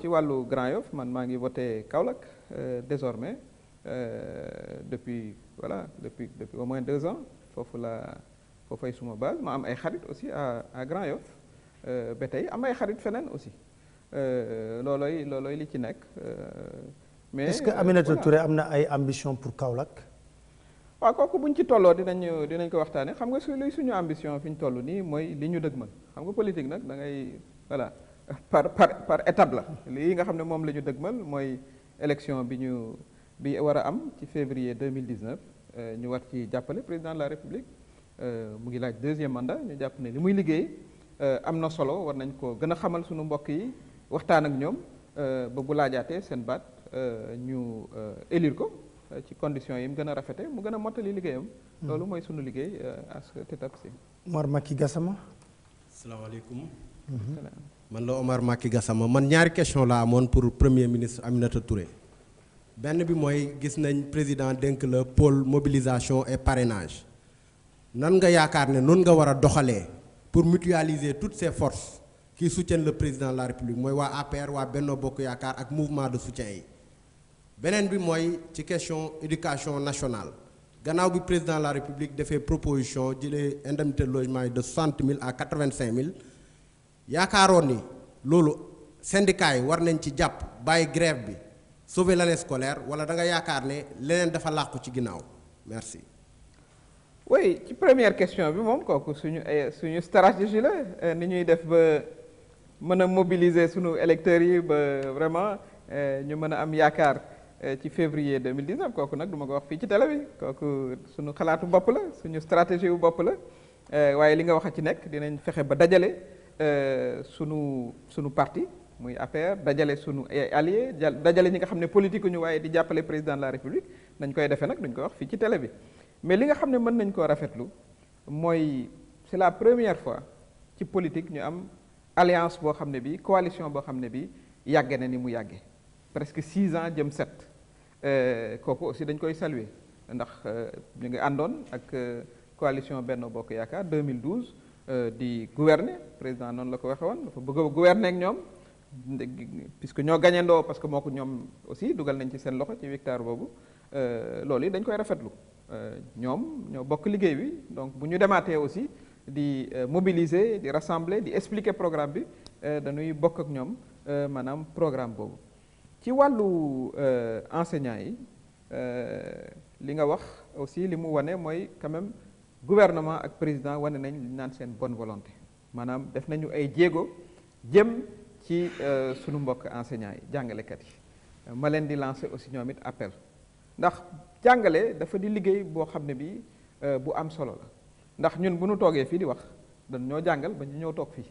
ci wàllu Grand Yoff man maa ngi voté Kaolack désormais depuis au moins 2 ans foofay suma base ma am ay xarit aussi à Grand Yoff ba tey am ay xarit feneen aussi loolooy li ci nekk mais est-ce que Aminata Touré am na ay ambition pour Kaolack. waaw kooku bu ñu ci tolloo dinañ ko waxtaane xam nga luy suñu ambition fi ñu toll nii mooy li ñu dëgmal xam nga politique nag da ngay voilà par étape la lii nga xam ne moom la ñu dëgmal mooy élection bi war a am ci février 2019 ñu war ci jàppale président de la République mu ngi laaj 2e mandat ñu jàpp ne li muy liggéey am na solo war nañ ko gën a xamal suñu mbokk yi waxtaan ak ñoom ba bu laajaatee seen baat ñu élire ko ci conditions yi mu gën a rafete mu gën a mottali liggéeyam. loolu mooy sunu liggéey as tetap si. Omar Macky Gassama. salaamaaleykum. man la Omar Macky Gassama man ñaari question la amoon pour premier ministre Aminata Touré. benn bi mooy gis nañ président dénk la pôle mobilisation et parrainage nan nga yaakaar ne noonu nga war a doxalee pour mutualiser toutes ces forces qui soutiennent le président de la République mooy waa APR waa Benno Bokk Yaakaar ak mouvement de soutien yi. beneen bi mooy ci question éducation nationale gannaaw bi président de la République defee proposition jëlee indemnité de logement yi de 60 000 à 85 000 yaakaaroon ni loolu syndicats yi war nañ ci jàpp bàyyi grève bi sauver l'année scolaire wala da nga yaakaar ne leneen dafa làqu ci ginnaaw merci. oui ci première question bi moom kooku suñu stratégie la ni ñuy def ba mën a mobiliser suñu électeurs yi ba vraiment ñu mën a am yaakaar ci février 2019 kooku nag du ma ko wax fii ci télé bi kooku suñu xalaatu bopp la suñu stratégie wu bopp la waaye li nga wax a ci nekk dinañ fexe ba dajale sunu parti muy APR dajale sunu alliés dajale ñi nga xam ne politique ñu waaye di jàppale président de la République nañ koy defee nag duñ ko wax fii ci télé bi mais li nga xam ne mën nañ koo rafetlu mooy c'est la première fois ci politique ñu am alliance boo xam ne bi coalition boo xam ne bi yàgge na ni mu yàggee presque 6 ans jëm 7 kooku aussi dañ koy saluer ndax ñu ngi àndoon ak coalition Benno Bokk Yaakaar 2012 di gouverner président noonu la ko waxee woon dafa bëgg a gouverner ak ñoom puisque ñoo gañandoo parce que moo ko ñoom aussi dugal nañ ci seen loxo ci victoire boobu loolu yi dañ koy rafetlu ñoom ñoo bokk liggéey bi donc bu ñu demaatee aussi di mobiliser di rassembler di expliquer programme bi dañuy bokk ak ñoom maanaam programme boobu ci wàllu enseignants yi li nga wax aussi li mu wane mooy quand même gouvernement ak président wane nañ li naan seen bonne volonté maanaam def nañu ay jéego jëm ci sunu mbokk enseignants yi jàngalekat yi ma leen di lancer aussi ñoom it appel ndax jàngale dafa di liggéey boo xam ne bi bu am solo la ndax ñun bu ñu toogee fii di wax dañ ñoo jàngal ba ñu ñëw toog fii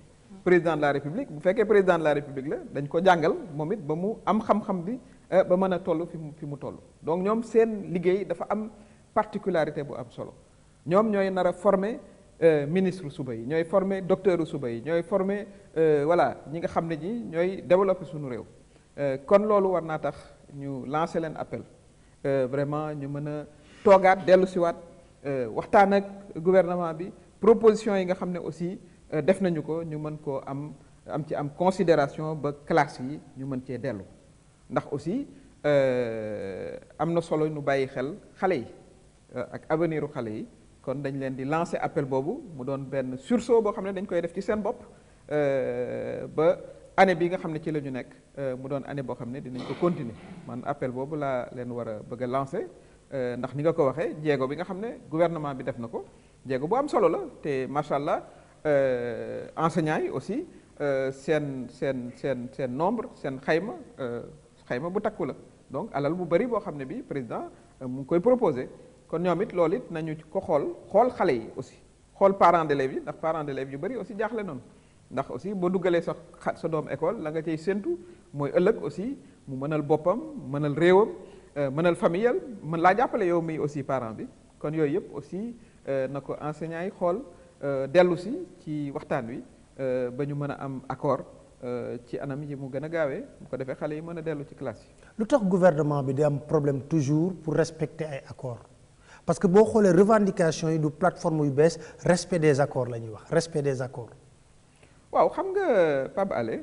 président de la république bu fekkee président de la république la dañ ko jàngal moom it ba mu am xam-xam bi ba mën a toll fi mu toll donc ñoom seen liggéey dafa am particularité bu am solo ñoom ñooy nar a former ministre suba yi ñooy former docteur suba yi ñooy former voilà ñi nga xam ne ñi ñooy développer suñu réew kon loolu war naa tax ñu lancer leen appel vraiment ñu mën a toogaat dellu siwaat waxtaan ak gouvernement bi proposition yi nga xam ne aussi def nañu ko ñu mën koo am considération ba classe yi ñu mën cee dellu ndax aussi am na solo ñu bàyyi xel xale yi ak avenir u xale yi kon dañ leen di lancer appel boobu mu doon benn sursaut boo xam ne dañ koy def ci seen bopp ba année bi nga xam ne ci la ñu nekk mu doon année boo xam ne dinañ ko continuer man appel boobu laa leen war a bëgg a lancer ndax ni nga ko waxee jéego bi nga xam ne gouvernement bi def na ko jéego bu am solo la te macha allah enseignants yi aussi seen nombre seen xayma bu takku la donc alal bu bari boo xam ne bi président mu ngi koy proposer kon ñoom it loolu it nañu ko xool xale yi aussi xool parents d'élèves yi ndax parents d'élèves yu bari aussi jaaxle noonu ndax aussi boo duggalee sa doom école la nga cay séntu mooy ëllëg aussi mu mënal boppam mënal réewam mënal familial mën laa jàppale yow mi aussi parent bi kon yooyu yëpp aussi na ko enseignants yi xool dellu si ci waxtaan wi ba ñu mën a am accord ci anam yi mu gën a gaawee bu ko defee xale yi mën a dellu ci classe yi. lu tax gouvernement bi di am problème toujours pour respecter ay accords parce que boo xoolee revendication yi du plateforme yu bees respect des accords la ñuy wax respect des accords. waaw xam nga Pape Alé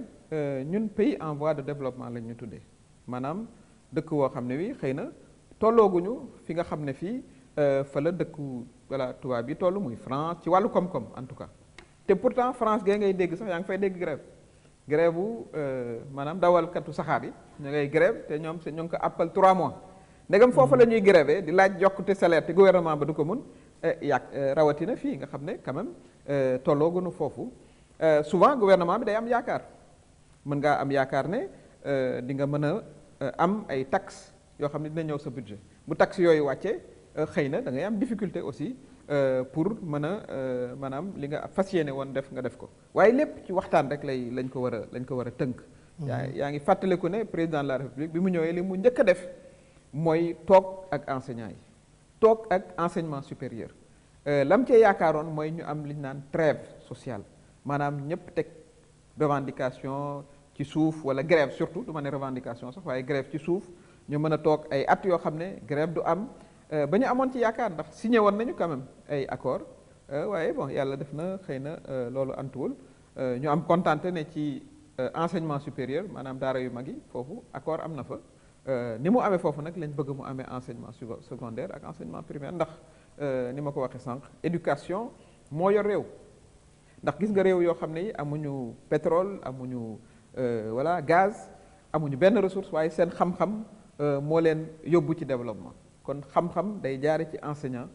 ñun pays en voie de développement lañ ñu tuddee maanaam dëkk woo xam ne wi xëy na tollooguñu fi nga xam ne fii fa la dëkku voilà tubaab bi toll muy France ci wàllu koom-koom en tout cas te pourtant France gee ngay dégg sax yaa ngi fay dégg grève bu maanaam dawalkatu saxaar yi ñu ngay grève te ñoom ñu ngi ko appal 3 mois ndegam foofu la ñuy grévé di laaj yokkute salaire te gouvernement ba du ko mun rawatina fii nga xam ne quand même tollooguñu foofu souvent gouvernement bi day am yaakaar mën ngaa am yaakaar ne di nga mën a am ay taxes yoo xam ne dina ñëw sa budget bu taxes yooyu wàccee xëy na da ngay am difficulté aussi pour mën a maanaam li nga fas yéene woon def nga def ko waaye lépp ci waxtaan rek lañ ko war a tënk. yaa ngi fàttaliku ne président de la république bi mu ñëwee li mu njëkk a def mooy toog ak enseignants yi toog ak enseignement supérieur lam cee yaakaaroon mooy ñu am li ñu naan trêve sociale maanaam ñëpp teg revendication ci suuf wala grève surtout du ma ne revendication sax waaye grève ci suuf ñu mën a toog ay at yoo xam ne grève du am ba ñu amoon ci yaakaar ndax signé woon nañu quand même ay accord waaye bon yàlla def na xëy na loolu antuwul ñu am kontante ne ci enseignement supérieur maanaam daara yu mag yi foofu accord am na fa ni mu amee foofu nag lañ bëgg mu amee enseignement secondaire ak enseignement primaire ndax ni ma ko waxee sànq éducation moo yor réew ndax gis nga réew yoo xam ne yi amuñu pétrole amuñu voilà gaz amuñu benn ressource waaye seen xam-xam moo leen yóbbu ci développement kon xam-xam day jaare ci enseignant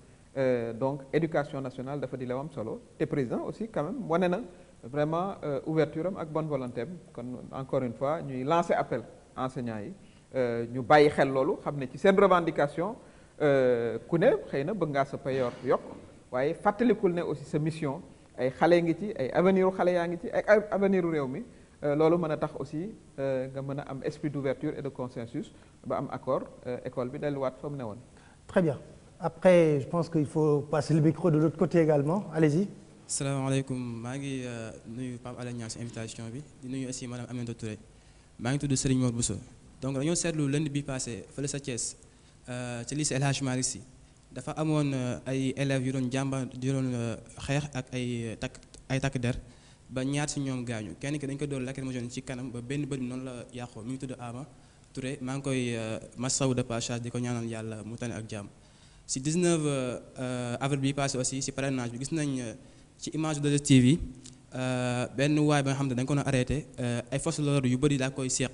donc éducation nationale dafa di la am solo te président aussi quand même wane na vraiment ouverture am ak bonne volonté am kon encore une fois ñuy lancer appel enseignants yi ñu bàyyi xel loolu xam ne ci seen revendication ku ne xëy na bëgg ngaa sa payoor yokk waaye fàttalikul ne aussi sa mission ay xale ngi ci ay avenir u xale yaa ngi ci ay avenir u réew mi loolu mën a tax aussi nga mën a am esprit d'ouverture et de consensus ba am accord école bi delluwaat fa mu ne woon. Très bien. Après, je pense qu'il faut passer le micro de l'autre côté également. Allez-y. salaamaaleykum maa ngi nuyu Pape Alé Niang si invitation bi di nuyu aussi madame Aminata Touré maa ngi tudd Serigne Mor Bousso donc dañoo seetlu lundi bi passé fële sa Thiès ci lycée El Hadj Malick Sy dafa amoon ay élèves yu doon jàmba yu doon xeex ak ay takk der ba ñaar si ñoom gaañu kenn ki dañ ko doon lacrymogène ci kanam ba benn bët bi noonu la yàqoo mi ngi tudd Ama Touré maa ngi koy massawu de passage di ko ñaanal yàlla mu tane ak jàmm si 19 avril bi passé aussi si parrainage bi gis nañ ci image de TV benn waay ba nga xam ne dañ ko doon arrêté ay forces de l'ordre yu bëri daa koy seq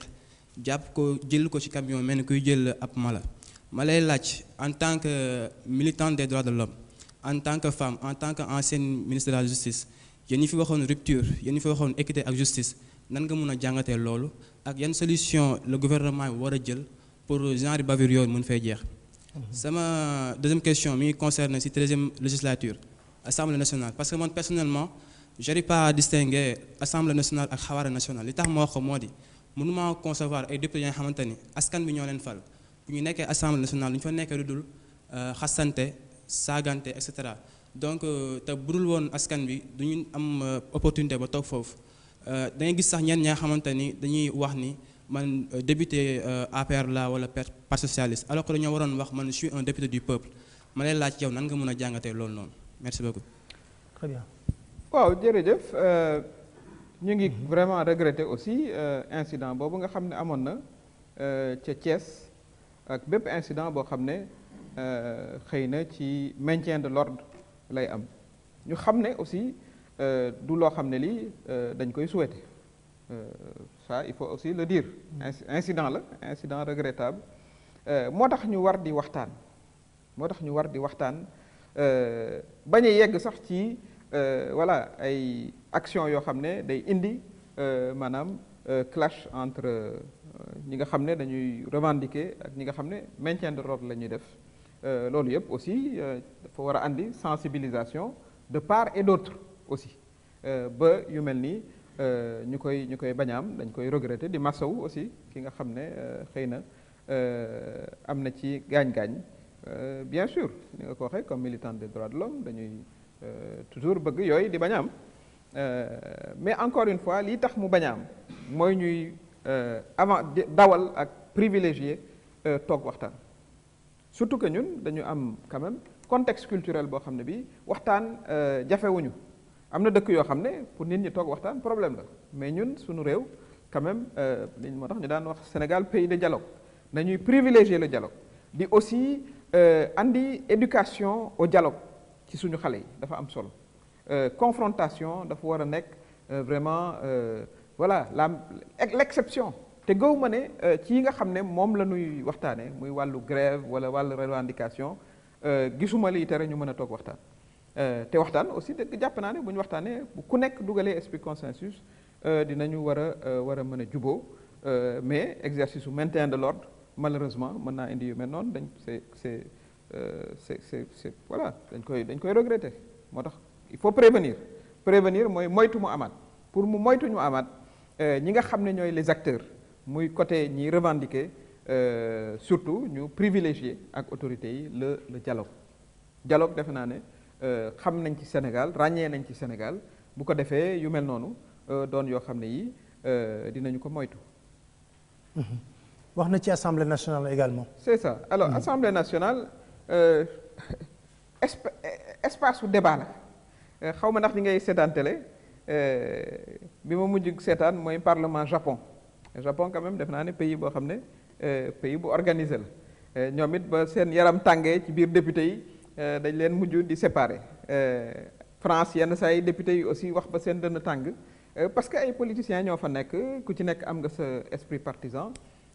jàpp ko jël ko ci camion mel ni kuy jël ab mala ma lay laaj en tant que militante des droits de l'homme en tant que femme en tant que ancienne ministre de la justice yéen ñi fi waxoon rupture yéen ñi fi waxoon équité ak justice nan nga mun a jàngatee loolu ak yan solution le gouvernement bi war a jël pour genre bavure yooyu mun fay jeex. sama deuxième question mi ngi concerne ci 13e législature Assemblée nationale parce que man personnellement j'arrive pas à distinguer Assemblée nationale ak Xawaare nationale li tax ma wax ko moo di mënuma concevoir ay députés yi nga xamante ni askan bi ñoo leen fal bu ñu nekkee Assemblée nationale lu ñu fa nekkee lu dul xasante saagante et cetera donc te budul woon askan bi du ñu am opportunité ba toog foofu da ngay gis sax ñenn ñaa xamante ni dañuy wax ni man député APR la wala parti socialiste alors que dañoo waroon wax man je suis un député du peuple ma lay laaj yow nan nga mën a jàngatee loolu noonu merci beaucoup. Très bien. waaw jërëjëf ñu ngi vraiment regretter aussi incident boobu nga xam ne amoon na ca Thiès ak bépp incident boo xam ne xëy na ci maintien de l'ordre lay am ñu xam ne aussi du loo xam ne lii dañ koy souhaiter ça il faut aussi le dire incident la incident regrettable moo tax ñu war di waxtaan bañ a yegg sax ci voilà ay action yoo xam ne day indi maanaam clash entre ñi nga xam ne dañuy revendiquer ak ñi nga xam ne maintien de l'ordre la ñuy def loolu yëpp aussi dafa war a andi sensibilisation de part et d'autre aussi ba yu mel nii ñu koy bañ a am dañ koy regretter di massawu aussi ki nga xam ne xëy na am na ci gaañ-gaañ bien sûr ni nga ko waxee comme militante des droits de l'homme dañuy toujours bëgg yooyu di bañ a am mais encore une fois lii tax mu bañ a am mooy ñuy avant dawal ak privilégier toog waxtaan surtout que ñun dañu am quand même contexte culturel boo xam ne bi waxtaan jafewuñu am na dëkk yoo xam ne pour nit ñi toog waxtaan problème la mais ñun suñu réew quand même liñ moo tax ñu daan wax Sénégal pays de dialogue nañuy privilégier le dialogue di aussi andi éducation au dialogue ci suñu xale yi dafa am solo confrontation dafa war a nekk vraiment voilà l'exception te gëw ma ne ci yi nga xam ne moom la ñuy waxtaane muy wàllu grève wala wàllu revendication gisuma liy tere ñu mën a toog waxtaan te waxtaan aussi dëgg jàpp naa ne bu ñu waxtaanee bu ku nekk dugalee esprit consensus dinañu war a mën a juboo mais exercice su maintien de l'ordre malheureusement mën naa indi yu mel noonu c'est c'est voilà dañ koy regretter moo tax il faut prévenir mooy moytu mu amaat pour mu moytu ñu amaat ñi nga xam ne ñooy les acteurs muy côté ñi revendiquer surtout ñu privilégier ak autorités yi le dialogue defe naa ne xam nañ ci Sénégal ràññee nañ ci Sénégal bu ko defee yu mel noonu doon yoo xam ne yi dinañu ko moytu. wax na ci Assemblée nationale également. c'est ça alors Assemblée nationale espace su débat la xaw ma ndax di ngay seetaan télé bi ma mujj seetaan mooy parlement Japon quand même def naa ne pays boo xam ne pays bu organisé la ñoom it ba seen yaram tàngee ci biir député yi dañ leen mujj di séparer France yenn saa yi député yi aussi wax ba seen dënn tàng parce que ay politiciens ñoo fa nekk ku ci nekk am nga sa esprit partisan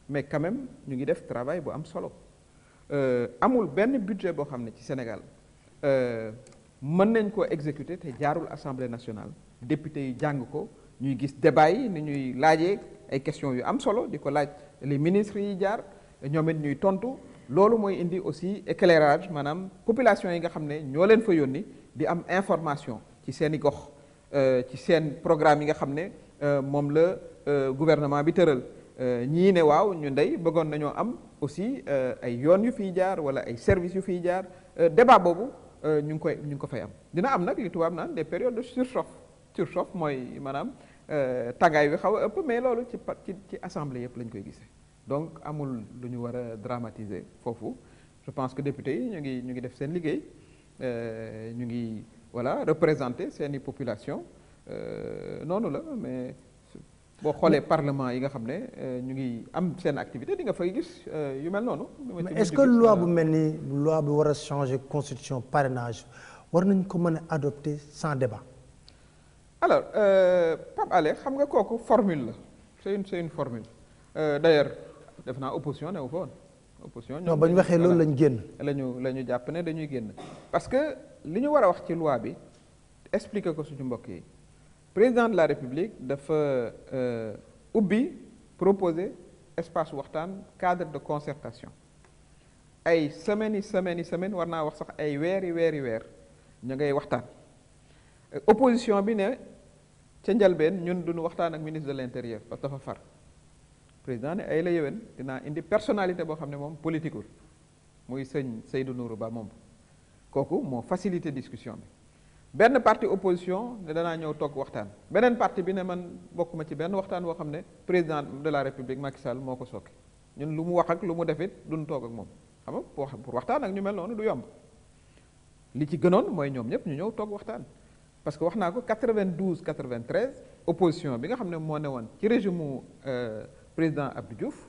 mais quand même ñu ngi def travail bu am solo amul benn budget boo xam ne ci Sénégal mën nañ koo exécuter te jaarul Assemblée nationale député yi jàng ko ñuy gis débat yi ni ñuy laajee ay questions yu am solo di ko laaj les ministres yi jaar ñoom it ñuy tontu loolu mooy indi aussi éclairage maanaam population yi nga xam ne ñoo leen fa yónni di am information ci seen i gox ci seen programme yi nga xam ne moom la gouvernement bi tëral ñii ne waaw ñu ndey bëggoon nañoo am aussi ay yoon yu fiy jaar wala ay services yu fiy jaar débat boobu ñu ngi ko fay am dina am nag li tubaab naan des périodes de surchauffe mooy maanaam tàngaay bi xaw a ëpp mais loolu ci assemblée yëpp lañ koy gisee donc amul lu ñu war a dramatiser foofu je pense que députés yi ñu ngi def seen liggéey ñu ngi voilà représenter seeni population noonu la mais boo xoolee parlement yi nga xam ne ñu ngi am seen activité di nga fay gis yu mel noonu. mais est-ce que loi bu mel ni loi bi war a changer constitution parrainage war nañ ko mën a adopter sans débat. alors Pape Alé xam nga kooku formule la c'est une formule d'ailleurs def naa opposition ne wu fa woon. opposition non ba ñu waxee loolu lañ génn. la ñu jàpp ne dañuy génn parce que li ñu war a wax ci loi bi expliquer ko suñu mbokk yi. président de la république dafa ubbi proposer espace waxtaan cadre de concertation ay semaines war naa wax sax ay weer ñu ngay waxtaan opposition bi ne ca njalbeen ñun duñu waxtaan ak ministre de l'intérieur parce que dafa far président ne ay la yéwén dinaa indi personnalité boo xam ne moom politiqueul muy sëñ Seydou Nourou Ba moom kooku moo facilité discussion bi benn parti opposition ne danaa ñëw toog waxtaan beneen parti bi ne man bokkuma ci benn waxtaan boo xam ne président de la république Macky Sall moo ko sooke ñun lu mu wax ak lu mu def it duñ toog ak moom xam nga pour waxtaan ak ñu mel noonu du yomb li ci gënoon mooy ñoom ñëpp ñu ñëw toog waxtaan parce que wax naa ko 92 93 opposition bi nga xam ne moo ne woon ci régime mu président Abdou Diouf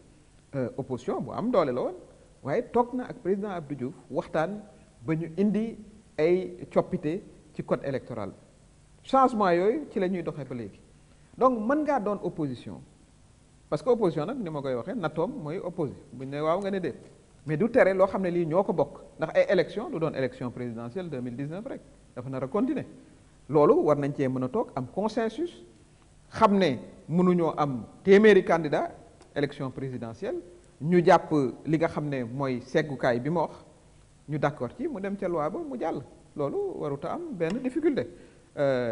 opposition bu am doole la woon waaye toog na ak président Abdou Diouf waxtaan ba ñu indi ay coppite ci code électoral changement yooyu ci la ñuy doxee ba léegi donc mën ngaa doon opposition parce que opposition nag ni ma koy waxee nattoom mooy opposé bu ñu ne waaw nga ne déet mais du tere loo xam ne lii ñoo ko bokk ndax ay élection du doon élection présidentielle 2019 rek dafa nar a continuer loolu war nañ cee mën a toog am consensus xam ne mënuñoo am téeméeri candidat élection présidentielle ñu jàpp li nga xam ne mooy seggukaay bi ma wax ñu d'accord ci mu dem ca loi ba mu jàll loolu waruta am benn difficulté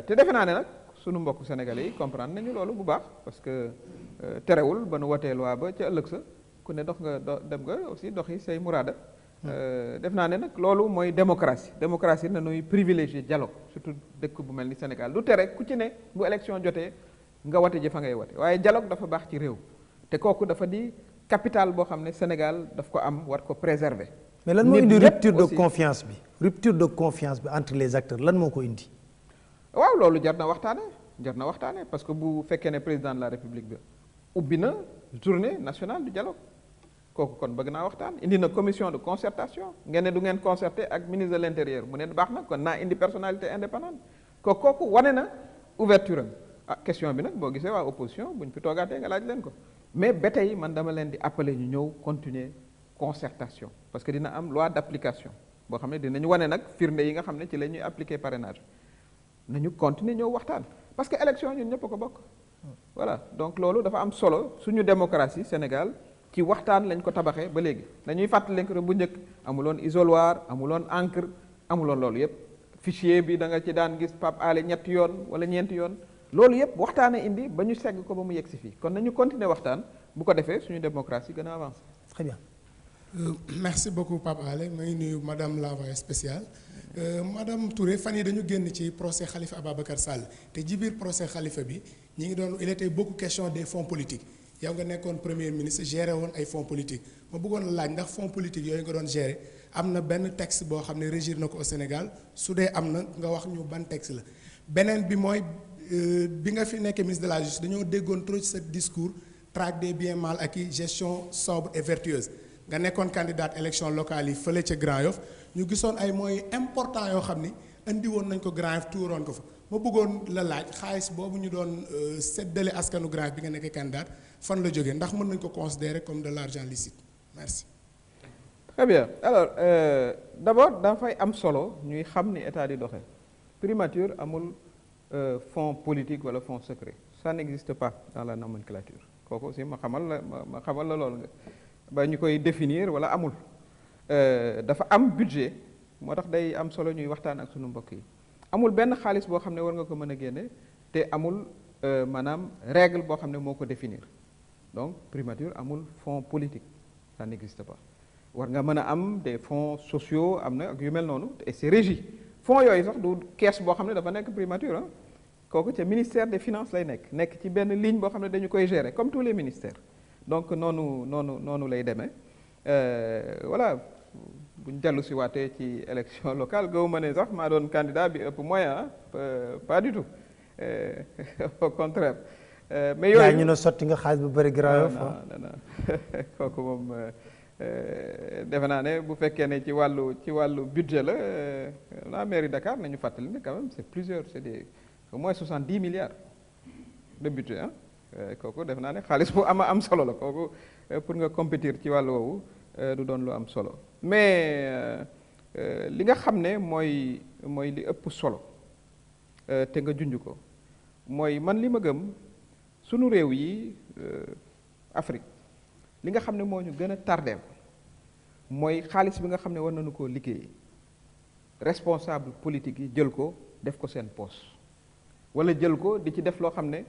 te defe naa ne nag sunu mbokk sénégalais yi comprendre nañu loolu bu baax parce que terewul ba nu wotee loi ba ca ëllëg sa ku ne dem nga aussi doxi say muraada def naa ne nag loolu mooy démocratie na nuy privilégier dialogue surtout dëkk bu mel ni Sénégal du tere ku ci ne bu élection jotee nga wate ji fa ngay wate waaye dialogue dafa baax ci réew te kooku dafa di capital boo xam ne Sénégal daf ko am war ko préserver. mais lan moo indi rupture de confiance bi entre les acteurs lan moo ko indi. waaw loolu jar na waxtaane parce que bu fekkee ne président de la république bi ubbi na journée nationale du dialogue kooku kon bëgg naa waxtaan indi na commission de concertation ngeen ne du ngeen concerter ak ministre de l'intérieur mu ne baax na kon naa indi personnalité indépendante kooku wane na ouverture am question bi nag boo gisee waa opposition buñ fi toogaatee nga laaj leen ko mais ba tey man dama leen di appeler ñu ñëw continuer concertation parce que dina am loi d'application boo xam ne dinañu wane nag firnde yi nga xam ne ci la ñuy appliquer parrainage nañu continuer ñëw waxtaan parce que élection ñun ñëpp a ko bokk voilà donc loolu dafa am solo suñu démocratie Sénégal ci waxtaan lañ ko tabaxee ba léegi dañuy fàttali ko bu njëkk amuloon isoloir amuloon encre amuloon loolu yëpp fichier bi da nga ci daan gis Pape Alé ñetti yoon wala ñeenti yoon loolu yëpp waxtaanee indi ba ñu segg ko ba mu yegg si fii kon nañu continuer waxtaan bu ko defee suñu démocratie gën a avancé. Très bien. Merci beaucoup Pape Alé ma ngi nuyu madame l'envoyée spéciale madame Touré fan yi dañu génn ci procès Khalifa Ababacar Sall te ci biir procès Khalifa bi ñi ngi doon il était beaucoup question des fonds politiques yow nga nekkoon premier ministre géré woon ay fonds politiques ma bëggoon laaj ndax fonds politiques yooyu nga doon géré am na benn texte boo xam ne régir na ko au Sénégal su dee am na nga wax ñu ban texte la beneen bi mooy bi nga fi nekkee ministre de la justice dañoo déggoon trop ci sa discours traque des biens mal acquis gestion sobre et vertueuse nga nekkoon candidate élection locale yi fële ca Grand Yoff ñu gisoon ay moyens importants yoo xam ni indi woon nañ ko Grand Yoff tuuroon ko fa ma bëggoon la laaj xaalis boobu ñu doon séddale askanu Grand Yoff bi nga nekkee candidat fan la jógee ndax mën nañ ko considérer comme de l'argent licite merci. Très bien alors d'abord dafay am solo ñuy xam ni état di doxee primature amul fonds politique wala fonds secret ça n'existe pas dans la nomenclature kooku aussi ma xamal la loolu nga ba ñu koy définir wala amul dafa am budget moo tax day am solo ñuy waxtaan ak sunu mbokk yi amul benn xaalis boo xam ne war nga ko mën a génne te amul maanaam règle boo xam ne moo ko définir donc primature amul fonds politique ça n'existe pas war nga mën a am des fonds sociaux am na ak yu mel noonu et c'est régi fonds yooyu sax du caisse boo xam ne dafa nekk primature ah kooku ca ministère des finances lay nekk ci benn ligne boo xam ne dañu koy gérer comme tous les ministères donc noonu lay demee voilà bu ñu dellu si waatee ci élection locale gaw ma ne sax maa doon candidat bi ëpp moyen pas du tout au contraire mais yooyu ñu ne sotti nga xaalis bu bëri Grand Yoff non kooku moom defe naa ne bu fekkee ne ci wàllu budget la mairie Dakar nañu fàttali ne quand même c'est des au moins 70 milliards de budget kooku def naa ne xaalis bu am solo la kooku pour nga compétir ci wàllu woowu du doon lu am solo mais li nga xam ne mooy li ëpp solo te nga junj ko mooy man li ma gëm sunu réew yi Afrique li nga xam ne moo ñu gën a tardeel mooy xaalis bi nga xam ne war nañu koo liggéey responsable politique yi jël ko def ko seen poche wala jël ko di ci def loo xam ne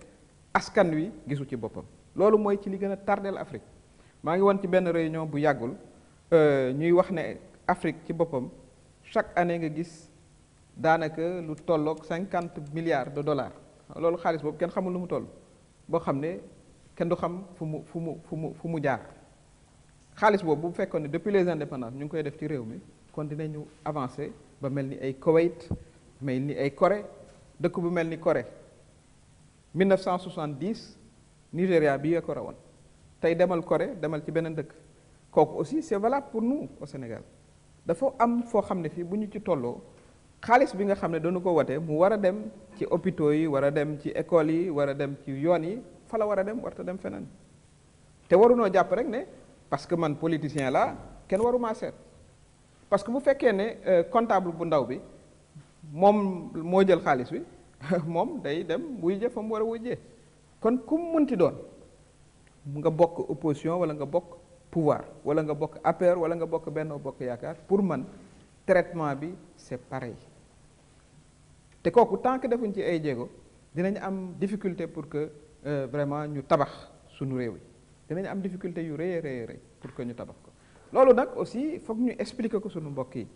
askan wi gisu ci boppam loolu mooy ci li gën a tardeel Afrique maa ngi woon ci benn réunion bu yàggul ñuy wax ne Afrique ci boppam chaque année nga gis daanaka lu tolloog 50 milliards de dollars loolu xaalis boobu kenn xamul lu mu toll boo xam ne kenn du xam fu mu jaar xaalis boobu bu fekkoon ne depuis les indépendances ñu ngi koy def ci réew mi kon dinañu avancer ba mel ni ay Koweït mel ni ay Corée dëkk bu mel ni Corée 1970 Nigéria bii ko rawoon tey demal Corée demal ci beneen dëkk kooku aussi c'est valable pour nous au Sénégal dafa am foo xam ne fii bu ñu ci tolloo xaalis bi nga xam ne dañu ko wote mu war a dem ci hôpitaux yi war a dem ci écoles yi war a dem ci yoon yi fa la war a dem warta dem feneen te warunoo jàpp rek ne parce que man politicien la kenn waruma seet parce que bu fekkee ne comptable bu ndaw bi moom moo jël xaalis bi moom day dem wuy jë fa mu war a wujjee kon ku mu mënti doon nga bokk opposition wala nga bokk pouvoir wala nga bokk APR wala nga bokk Benno Bokk Yaakaar pour man traitement bi c'est pareil te kooku tant que defuñ ci ay jéego dinañ am difficulté pour que vraiment ñu tabax suñu réew yi dinañ am difficulté yu rëy pour que ñu tabax ko loolu nag aussi foog ñu expliquer ko suñu mbokk yi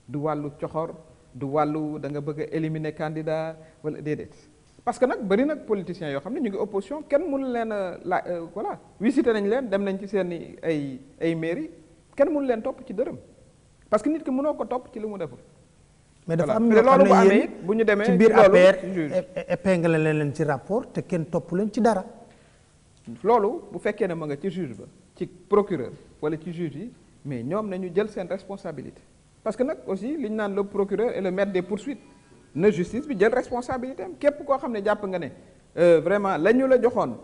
du wàllu coxor du wàllu da nga bëgg a éliminer candidat wala déedéet parce que nag bëri nag politiciens yoo xam ne ñu ngi opposition kenn mënu leen a voilà visité nañ leen dem nañ ci seen ay mairie kenn mënu leen topp ci dërëm parce que nit ki mënoo ko topp ci li mu deful. mais dafa am ñoo xam ne yéen bu ñu demee ci biir APR épingle leen ci rapport te kenn topp leen ci dara. loolu bu fekkee ne ma nga ci juge ba ci procureur wala ci juge yi mais ñoom nañu jël seen responsabilité parce que nag aussi li ñu naan le procureur est le maître des poursuites na justice bi jël responsabilité am képp koo xam ne jàpp nga ne vraiment la ñu la joxoon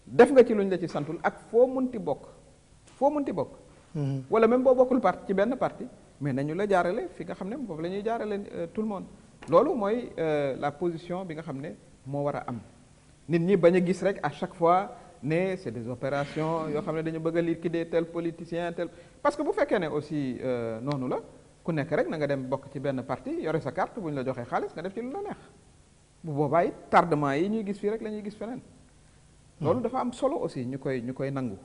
def nga ci luñ la ci santul ak foo munti bokk wala même boo bokkul parti ci benn parti mais nañu la jaarale fi nga xam ne foofu la ñuy jaarale tout le monde loolu mooy la position bi nga xam ne moo war a am nit ñi bañ a gis rek à chaque fois ne c'est des opérations yoo xam ne dañu bëgg a liquider tel politicien tel parce que bu fekkee ne aussi noonu la ku nekk rek na nga dem bokk ci benn parti yore sa carte bu ñu la joxee xaalis nga def ci lu la neex bu boobaa it tardement yi ñuy gis fii rek la ñuy gis feneen loolu dafa am solo aussi ñu koy nangu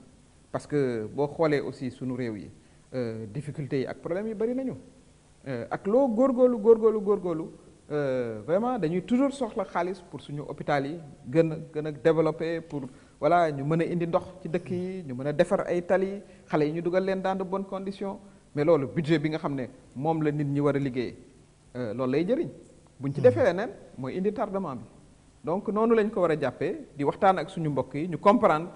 parce que boo xoolee aussi sunu réew yi difficultés yi ak problèmes yi bari nañu ak loo góorgóorlu vraiment dañuy toujours soxla xaalis pour suñu hôpital yi gën a développer pour voilà ñu mën a indi ndox ci dëkk yi ñu mën a defar ay tali xale yi ñu dugal leen dans de bonnes conditions mais loolu budget bi nga xam ne moom la nit ñi war a liggéey loolu lay jëriñ buñ ci defee leneen mooy indi tardement bi donc noonu lañ ko war a jàppee di waxtaan ak suñu mbokk yi ñu comprendre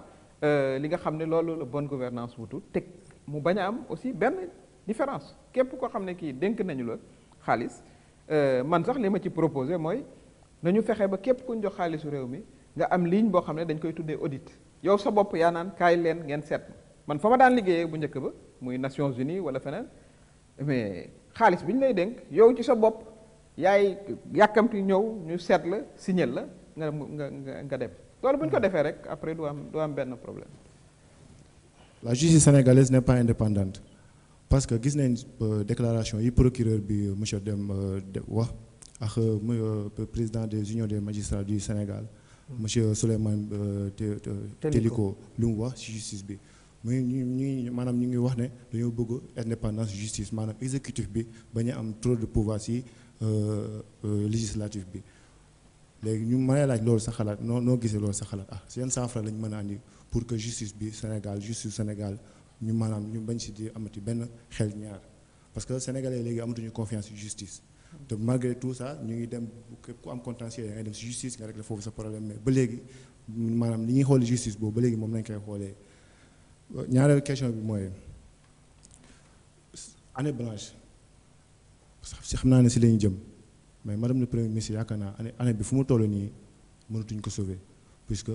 li nga xam ne loolu la bonne gouvernance wutu teg mu bañ a am aussi benn différence képp koo xam ne kii dénk nañu la xaalis man sax li ma ci proposé mooy nañu fexe ba képp ku ñu jox xaalisu réew mi nga am ligne boo xam ne dañ koy tuddee audit yow sa bopp yaa naan kaay leen ngeen seet man fa ma daan liggéeyee bu njëkk ba muy Nations Unies wala feneen mais xaalis bi ñu lay dénk yow ci sa bopp yaay yàkkamti ñëw ñu seet la signal la nga dem loolu bu ñu ko defee rek après du am benn problème. La justice sénégalaise n'est pas indépendante parce que gis nañ déclaration yi procureur bi monsieur Deme wax ak président des unions des magistrats du Sénégal monsieur Souleymane Teliko lu mu wax ci justice bi muy ñu maanaam ñu ngi wax ne dañoo bëgg indépendance justice maanaam exécutif bi bañ a am trop de pouvoir ci législatif bi léegi ñu mën a laaj loolu sa xalaat noo gisee loolu sa xalaat seen saafara lañ mën a andi pour que justice Sénégal ñu maanaam ñu bañ si di amati benn xel ñaar parce que sénégalais léegi amatuñu confiance ci justice te malgré tout ça ñu ngi dem ku am contentieux da ngay dem si justice nga régler foofu sa problème mais ba léegi maanaam li ñuy xool justice boobu ba léegi moom lañ koy xoolee ñaareelu question bi mooy année blanche si xam naa ne si lañu jëm mais madame le premier ministre yaakaar naa année bi fu mu toll nii mënatuñ ko sauver puisque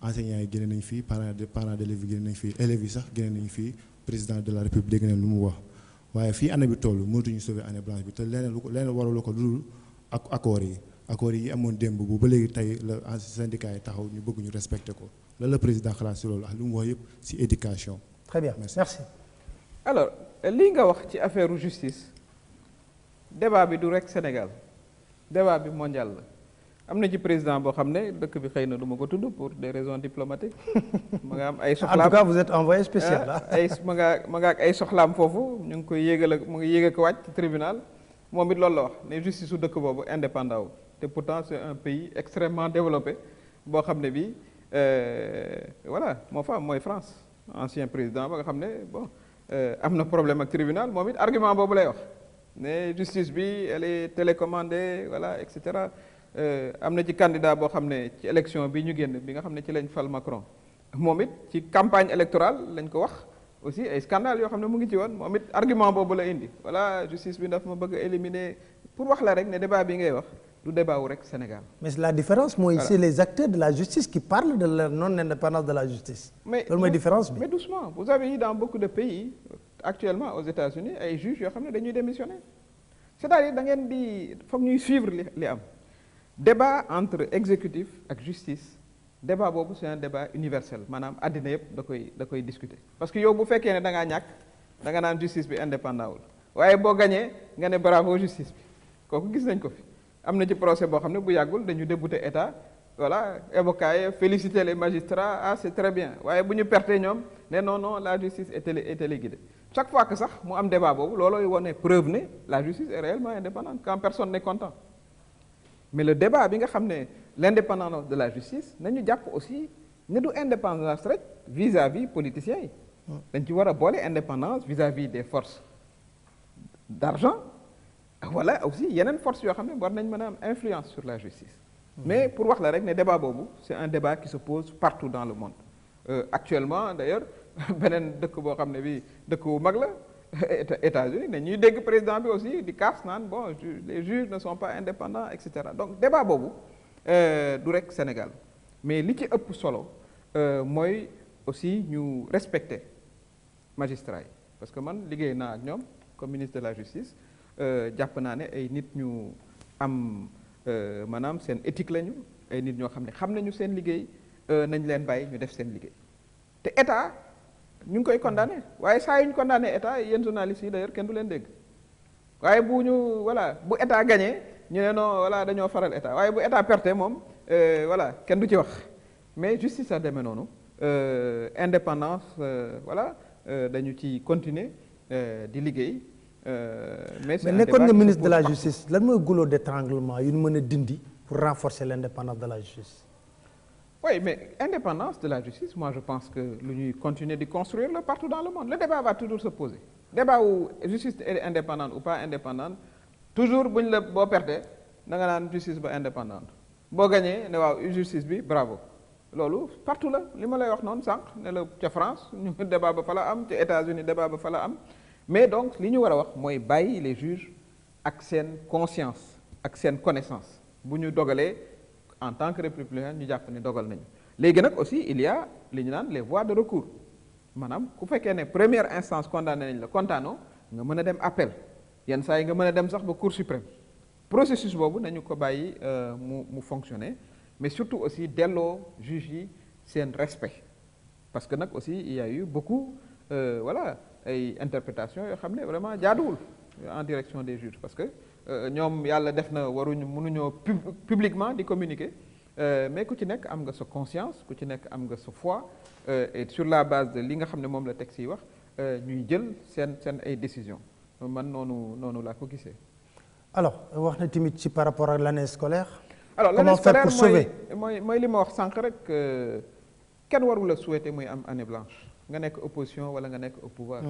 enseignants yi génne nañ fii parents d'élèves yi génne nañ fii élèves yi sax génne nañ fii président de la république dégg nañ lu mu wax waaye fii année bi toll mënatuñu sauver année blanche bi te leneen waraloo ko lu dul ak accords yi amoon démb bu ba léegi tey la syndicat yi taxaw ñu bëgg ñu respecter ko lan la président xalaat si loolu ak lu mu wax yëpp si éducation. Très bien, merci. Alors lii nga wax ci affaire justice débat bi du rek Sénégal débat bi mondial la am na ci président boo xam ne dëkk bi xëy na du ma ko tudd pour des raisons diplomatiques ma nga am ay soxlaam en tout cas vous êtes envoyé spécial là. ma nga ak ay soxlaam foofu ñu ngi koy mu ngi yéeg ak wàcc ci tribunal moom it loolu la wax ne justice su dëkk boobu indépendant wu te pourtant c'est un pays extrêmement développé boo xam ne bii voilà moo fa mooy France ancien président ba nga xam ne bon am na problème ak tribunal moom it argument boobu lay wax ne justice bi elle est télécommandée voilà et cetera am na ci candidat boo xam ne ci élection bi ñu génn bi nga xam ne ci lañ fal Macron moom it ci campagne électorale lañ ko wax aussi ay scandale yoo xam ne mu ngi ci woon moom it argument boobu la indi voilà justice bi daf ma bëgg a éliminer pour wax la rek ne débat bi ngay wax du débat wu rek Sénégal. Mais la différence mooy c'est les acteurs de la justice qui parlent de la non-indépendance de la justice. loolu mooy différence bi. Mais doucement vous avez eu dans beaucoup de pays actuellement aux États-Unis ay juges yoo xam ne dañuy démissionner c'est-à-dire da ngeen di foog ñuy suivre li am. Débat entre exécutif ak justice débat boobu c'est un débat universel maanaam àddina yëpp da koy discuter parce que yow bu fekkee ne da ngaa ñàkk da nga naan justice bi indépendant wul waaye boo gañee nga ne bravo justice bi kooku gis nañ ko fi am na ci procès boo xam ne bu yàggul dañu débouté état voilà avocat yi féliciter les magistrats c'est très bien waaye bu ñu pertee ñoom ne non la justice est téléguidée chaque fois que sax mu am débat boobu loolooy wone preuve ne la justice est réellement indépendante quand personne n'est content. Mais le débat bi nga xam ne l'indépendance de la justice nañu jàpp aussi ne du indépendance rek vis-à-vis politiciens yi dañ ci war a boole indépendance vis-à-vis des forces d'argent voilà aussi yeneen forces yoo xam ne war nañ mën a am influence sur la justice mais pour wax la rek ne débat boobu c'est un débat qui se pose partout dans le monde actuellement d'ailleurs beneen dëkk boo xam ne bi dëkk bu mag la États-Unis ne ñuy dégg président bi aussi di kaas naan bon les juges ne sont pas indépendants et cetera donc débat boobu du rek Sénégal mais li ci ëpp solo mooy aussi ñu respecter magistrats yi parce que man liggéey naa ak ñoom comme ministre de la justice jàpp naa ne ay nit ñu am maanaam seen éthique lañu ay nit ñoo xam ne xam nañu seen liggéey nañ leen bàyyi ñu def seen liggéey te état ñu ngi koy condamné waaye saa yu ñu condamné état yéen journalistes yi d'ailleurs kenn du leen dégg waaye bu ñu voilà bu état gagné ñu ne non voilà dañoo faral état waaye bu état perte moom voilà kenn du ci wax mais justice a demee noonu indépendance voilà dañu ci continuer di liggéey. Mais nekkoon nga ministre de la justice lan mooy goulot d'étranglement yu ñu mën a dindi pour renforcer l'indépendance de la justice. Oui, mais indépendance de la justice, moi je pense que nous continuons de construire le partout dans le monde. Le débat va toujours se poser. Débat où justice est indépendante ou pas indépendante, toujours si vous perdez, vous avez une justice indépendante. Si vous gagnez, vous avez une justice, bravo. Lolo, partout là, ce que je veux dire, c'est France, le débat va les États-Unis, le débat va mais donc, ce que nous devons faire, c'est bailler les juges avec une conscience, avec une connaissance. Si nous devons en tant que républicain, nous avons dogal nañu. Légui nak aussi il y a les voies de recours. Manam ku fekké né première instance condamné nañ la contano nga mëna dem appel. Yenn saa yi nga mëna dem sax ba cour suprême. Processus bobu nañu ko bayyi mu fonctionner mais surtout aussi dello juge yi sen respect. Parce que nak aussi il y a eu beaucoup voilà ay interprétations yo xamné vraiment jaaduwul en direction des juges parce que ñoom yàlla def na waruñu mënuñoo publiquement di communiquer mais ku ci nekk am nga sa conscience ku ci nekk am nga sa foi et sur la base de li nga xam ne moom la texte yi wax ñuy jël seen ay décisions man noonu laa ko gisee. alors wax na tamit ci par rapport ak l'année scolaire. alors comment faire pour sauver mooy li ma wax sànq rek kenn warul a souhaiter muy am année blanche nga nekk opposition wala nga nekk au pouvoir.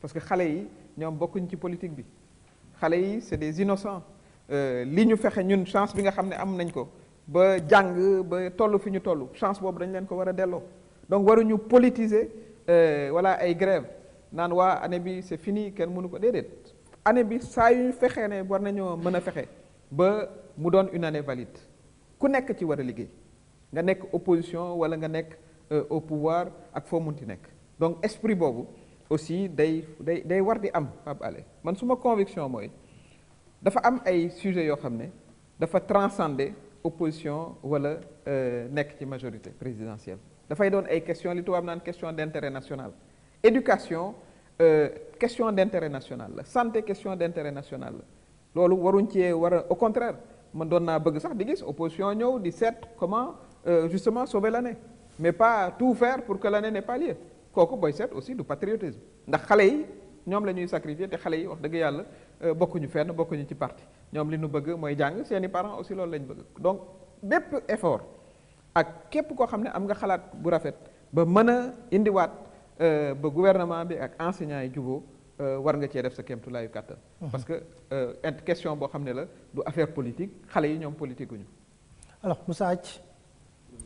parce que xale yi ñoom bokkuñ ci politique bi. xale yi c'est des innocents li ñu fexe ñun chance bi nga xam ne am nañ ko ba jàng ba toll fi ñu toll chance boobu dañ leen ko war a delloo donc waruñu politiser wala ay grève naan waa année bi c'est fini kenn mënu ko déedéet année bi saa yu fexee ne war nañoo mën a fexe ba mu doon une année valide ku nekk ci war a liggéey nga nekk opposition wala nga nekk au pouvoir ak foo munti nekk donc esprit boobu aussi day war di am Pape Alé man suma conviction mooy dafa am ay sujets yoo xam ne dafa transcender opposition wala nekk ci majorité présidentielle dafay doon ay questions li tubaab naan question d'intérêt national éducation question d'intérêt national la santé question d'intérêt national la loolu waruñ ci war a au contraire man doon naa bëgg sax di gis opposition ñëw di seet comment justement sauver l'année mais pas tout faire pour que l'année n'ait pas lieu kooku booy seet aussi du patriotisme ndax xale yi ñoom la ñuy sacrifier te xale yi wax dëgg yàlla bokkuñu fenn bokkuñu ci parti ñoom li ñu bëgg mooy jàng seeni parents aussi loolu lañ bëgg donc bépp effort ak képp koo xam ne am nga xalaat bu rafet ba mën a indiwaat ba gouvernement bi ak enseignants yi juboo war nga cee def sa kéemtulaayu kàttan parce que question boo xam ne la du affaire politique xale yi ñoom politique uñu alors Moussa Athie.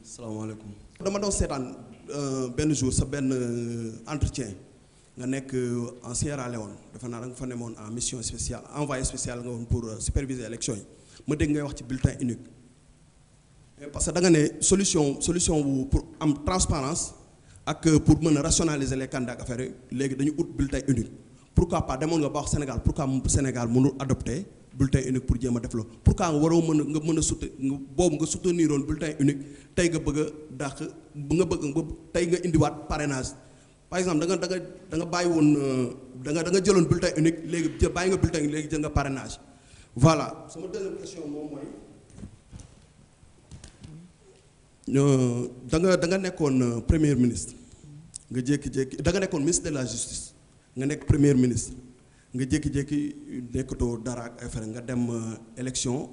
salaamaaleykum dama doon seetaan benn jour sa benn entretien nga nekk en Sierra Leone dafa naa da nga fa nemoon en mission spéciale envoyé spécial nga woon pour superviser élection yi ma dégg ngay wax ci bulletin unique parce que da nga ne solution bu pour am transparence ak pour mën a rationaliser les candidats ak affaire léegi dañu ut bulletin unique pourquoi pas demoon nga ba wax Sénégal pourquoi Sénégal mënul adopter bulletin unique pour jéem a def la pourquoi nga waroo mën a boobu nga soutenir woon bulletin unique tey nga bëgg a dàq nga bëgg tey nga indiwaat parrainage par exemple da nga bàyyi woon da nga jëloon bulletin unique léegi bàyyi nga bulletin léegi jël nga parrainage voilà sama deuxième question moom mooy da nga nekkoon premier ministre nga jékki-jékki da nga nekkoon ministre de la justice nga nekk premier ministre nga jékki-jékki nekkatoo dara ak affaire nga dem élection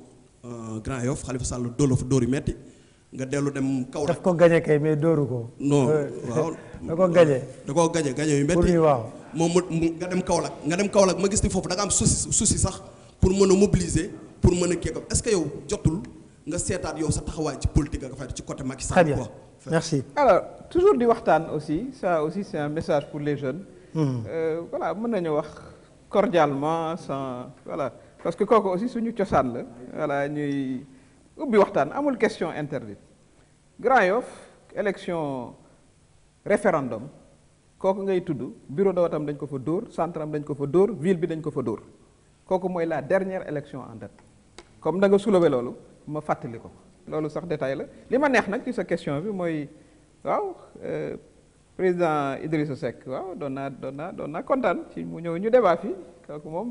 Grand Yoff Khalifa Sall dóor la fa dóor yu metti nga dellu dem Kaolack daf ko gañe kay mais dóoru ko. non waaw da ko gañe. da koo gañe yu metti waaw moom nga dem Kaolack ma gis ni foofu da nga am souci sax pour mën a mobiliser pour mën a kii ko est-ce que yow jotul nga seetaat yow sa taxawaay ci politique ak affaire ci côté Macky Sall. Très bien. quoi. Merci. alors toujours di waxtaan aussi ça aussi c'est un message pour les jeunes. Voilà mën nañu wax cordialement sans voilà parce que kooku aussi suñu cosaan la voilà ñuy ubbi waxtaan amul question interdite Grand Yoff élection référendum kooku ngay tudd bureau de vote am dañ ko fa dóor centre am dañ ko fa dóor ville bi dañ ko fa dóor kooku mooy la dernière élection en date comme da nga soulever loolu ma fàttali ko loolu sax détail la li ma neex nag ci sa question bi mooy waaw président Idrissa Seck waaw doon naa kontaan ci mu ñëw ñu débat fii kooku moom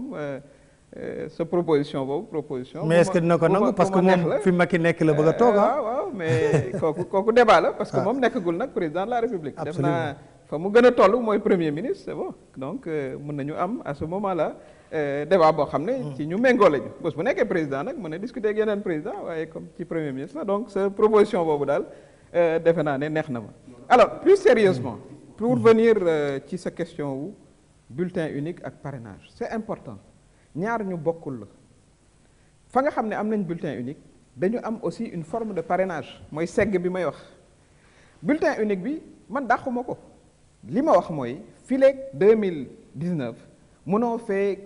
sa proposition boobu proposition. mais est-ce que dina ko nangu parce que moom fi Macky nekk la bëgg a toog waaw mais kooku débat la parce que moom nekkagul nag président de la République. def naa fa mu gën a toll mooy premier ministre c'est bon donc mën nañu am à ce moment là débat boo xam ne ci ñu méngoo lañu bés bu nekkee président nag mën a discuter ak yeneen président waaye comme ci premier ministre la donc sa proposition boobu daal defe naa ne neex na ma. alors plus sérieusement pour venir ci sa question wu bulletin unique ak parrainage c'est important ñaar ñu bokkul la fa nga xam ne am nañ bulletin unique dañu am aussi une forme de parrainage mooy segg bi may wax bulletin unique bi man dàquma ko li ma wax mooy fileeg 2019 mënoo fee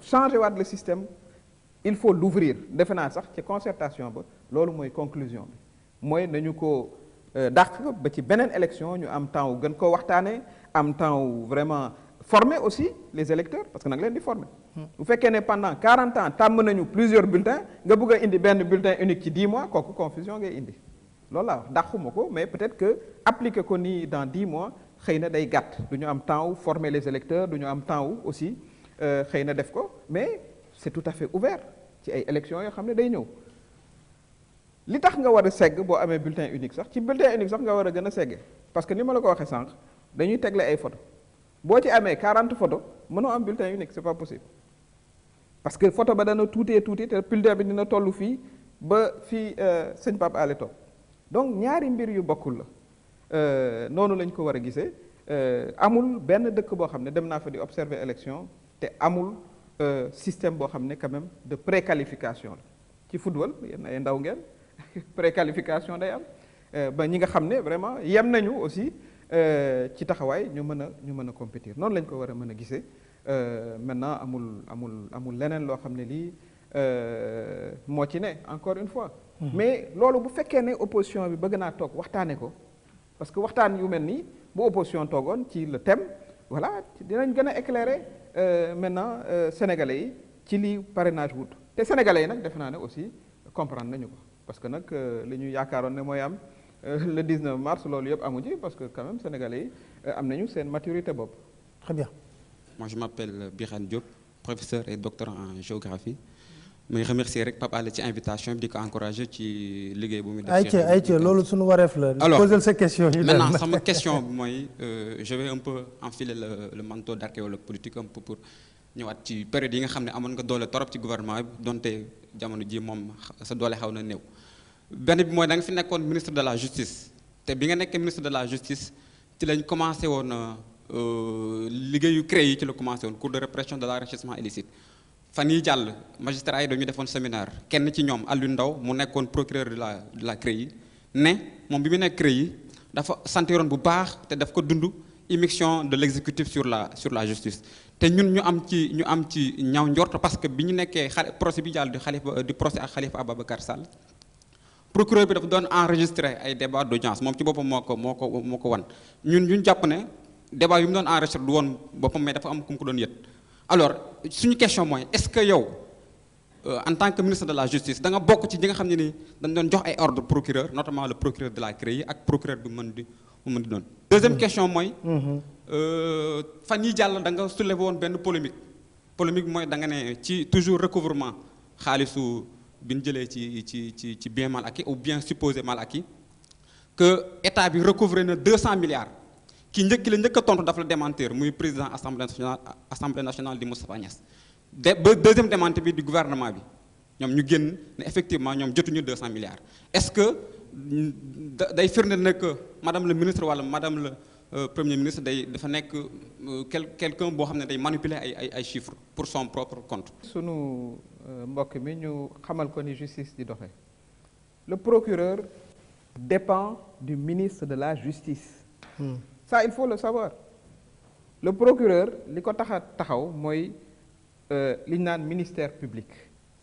changer waat le système il faut l'ouvrir defe naa sax ci concertation ba loolu mooy conclusion bi mooy nañu ko dàq ba ci beneen élection ñu am temps wu gën koo waxtaanee am temps wu vraiment former aussi les électeurs parce que nag leen di former bu fekkee ne pendant 40 ans tàmm nañu plusieurs bulletins nga bëgg a indi benn bulletin unique ci 10 mois kooku confusion ngay indi loolu laa wax dàquma ko mais peut-être que appliquer ko nii dans 10 mois xëy na day gàtt du ñu am temps wu former les électeurs du ñu am temps wu aussi xëy na def ko mais c'est tout à fait ouvert ci ay élections yoo xam ne day ñëw li tax nga war a segg boo amee bulletin unique sax ci bulletin unique sax nga war a gën a segge parce que ni ma la ko waxee sànq dañuy tegle ay photo boo ci amee 40 photos mënoo am bulletin unique c'est pas possible parce que photo ba dana tuutee tuuti te bulletin bi dina toll fii ba fii sëñ Pape Alé toog donc ñaari mbir yu bokkul la noonu lañ ko war a gisee amul benn dëkk boo xam ne dem naa fa di observer élection te amul système boo xam ne quand même de préqualification la ci football yéen ay ndaw ngeen préqualification day am ba ñi nga xam ne vraiment yem nañu aussi ci taxawaay ñu mën a compétir noonu lañ ko war a mën a gisee maintenant amul leneen loo xam ne lii moo ci ne encore une fois mais loolu bu fekkee ne opposition bi bëgg naa toog waxtaane ko parce que waxtaan yu mel nii bu opposition toogoon ci le thème voilà dinañ gën a éclairer maintenant sénégalais yi ci li parrainage wut te sénégalais yi nag defe naa ne aussi comprendre nañu ko parce que nag li ñu yaakaaroon ne mooy am le 19 mars loolu yëpp amu ci parce que quand même sénégalais yi am nañu seen maturité bopp. Très bien. Moi je m'appelle Birane Diop, professeur et doctorant en géographie. may remercier rek Pape Alé ci invitation bi di ko encourager ci liggéey bu muy def. ayca loolu suñu wareef la. alors poser sa question yi maintenant sama question bi mooy je vais un peu enfiler le manteau d'archéologue politique un peu pour ñëwaat ci période yi nga xam ne amoon nga doole torop ci gouvernement bi donte jamono ji moom sa doole xaw na néew. benn bi mooy da nga fi nekkoon ministre de la justice te bi nga nekkee ministre de la justice ci lañ commencé woon liggéeyu CREI yi ci la commencé woon cour de répression de l'enrichissement illicite. fan yi jàll magistrat yi dañu defoon séminaire kenn ci ñoom Alioune Ndao mu nekkoon procureur de la CREI ne moom bi mu nekk CREI dafa sentiroon bu baax te daf ko dund immixtion de l'exécutif sur la justice te ñun ñu am ci ñaaw njort parce que bi ñu nekkee procès bi jàll di procès ak Khalifa Ababacar Sall procureur bi dafa doon enregistrer ay débat d'audience moom ci boppam moo ko wan ñun jàpp ne débat yu mu doon enregistrer du woon boppam mais dafa am ku mu ko doon yët. alors suñu question mooy est-ce que yow en tant que ministre de la justice da nga bokk ci ñi nga xam ne ni dañ doon jox ay ordre procureur notamment le procureur de la CREI ak procureur bi mën di doon. deuxième question mooy. fan yi jàll da nga soulevé woon benn polémique mooy da nga ne ci toujours recouvrement xaalisu bi ñu jëlee ci bien mal acquis ou bien supposé mal acquis que état bi recouvrer na 200 milliards. ki njëkk a tontu dafa la démentir muy président assemblée nationale di Moustapha Niasse ba deuxième démenti bi du gouvernement bi ñoom ñu génn ne effectivement ñoom jotuñu 200 milliards. est-ce que day firnde ne que madame le ministre wala madame le premier ministre dafa nekk quelqu'un boo xam ne day manipuler ay chiffres pour son propre compte. sunu mbokk mi ñu xamal ko ni justice di doxee le procureur dépend du ministre de la justice. Ça, il faut le savoir. Le procureur, li ko taxaw mooy li ñu naan ministère public.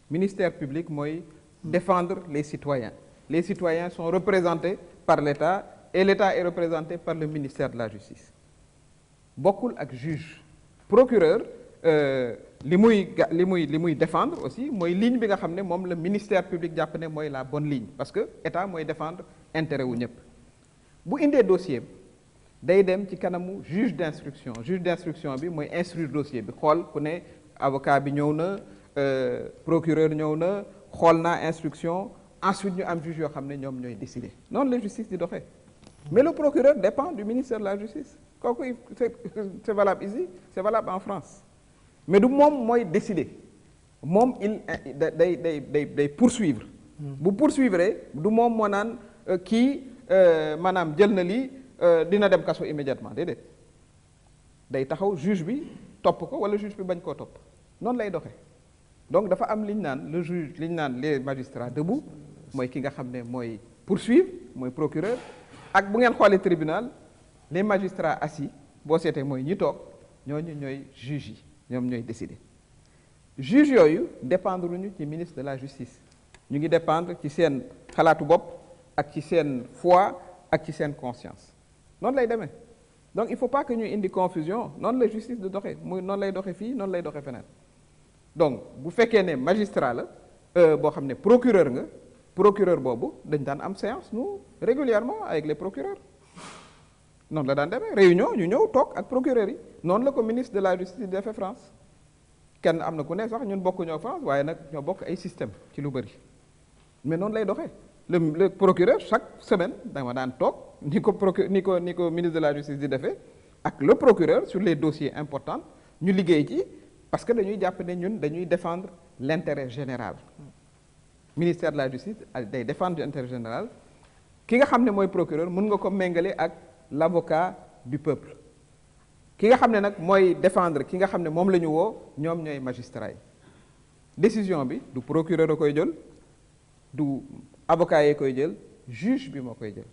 Ministère public mooy défendre les citoyens. Les citoyens sont représentés par l'État et l'État est représenté par le ministère de la Justice. Bokkul ak juge. Procureur li muy défendre aussi mooy ligne bi nga xam ne moom la ministère public jàpp ne mooy la bonne ligne parce que état mooy défendre intérêt wu ñëpp bu indee dossier day dem ci kanamu juge d'instruction bi mooy instruire dossier bi xool ku ne avocat bi ñëw na procureur ñëw na xool naa instruction ensuite ñu am juge yoo xam ne ñoom ñooy décider noonu la justice di doxee mais le procureur dépend du ministère de la justice kooku c'est valable ici c'est valable en France mais du moom mooy décider moom il day poursuivre bu poursuivre du moom moo naan kii maanaam jël na lii dina dem kaso immédiatement déedéet day taxaw juge bi topp ko wala juge bi bañ koo topp noonu lay doxee donc dafa am li ñu naan le juge li ñu naan les magistrats debout mooy ki nga xam ne mooy poursuivre mooy procureur ak bu ngeen xoolee tribunal les magistrats assis boo seetee mooy ñi toog ñooñu ñooy juges yi ñoom ñooy décider juges yooyu dépendre ñu ci ministre de la justice ñu ngi dépendre ci seen xalaatu bopp ak ci seen foi ak ci seen conscience noonu lay demee donc il faut pas que ñu indi confusion noonu la justice di doxee muy noonu lay doxee fii noonu lay doxee feneen donc bu fekkee ne magistrat la boo xam ne procureur nga procureur boobu dañ daan am séance nous régulièrement avec les procureurs noonu la daan demee réunion ñu ñëw toog ak procureur yi noonu la ko ministre de la justice defee France kenn am na ku ne sax ñun bokk ñoo France waaye nag ñoo bokk ay système ci lu bëri mais noonu lay doxee le procureur chaque semaine dama daan toog ni ko ministre de la justice di defee ak le procureur sur les dossiers importants ñu liggéey ci parce que dañuy jàpp ne ñun dañuy défendre l'intérêt général ministère de la justice day défendre l'intérêt général ki nga xam ne mooy procureur mën nga ko méngale ak l'avocat du peuple ki nga xam ne nag mooy défendre ki nga xam ne moom la ñu woo ñoom ñooy magistrats yi décision bi du procureur a koy jël du avocat yi koy jël juge bi moo koy jël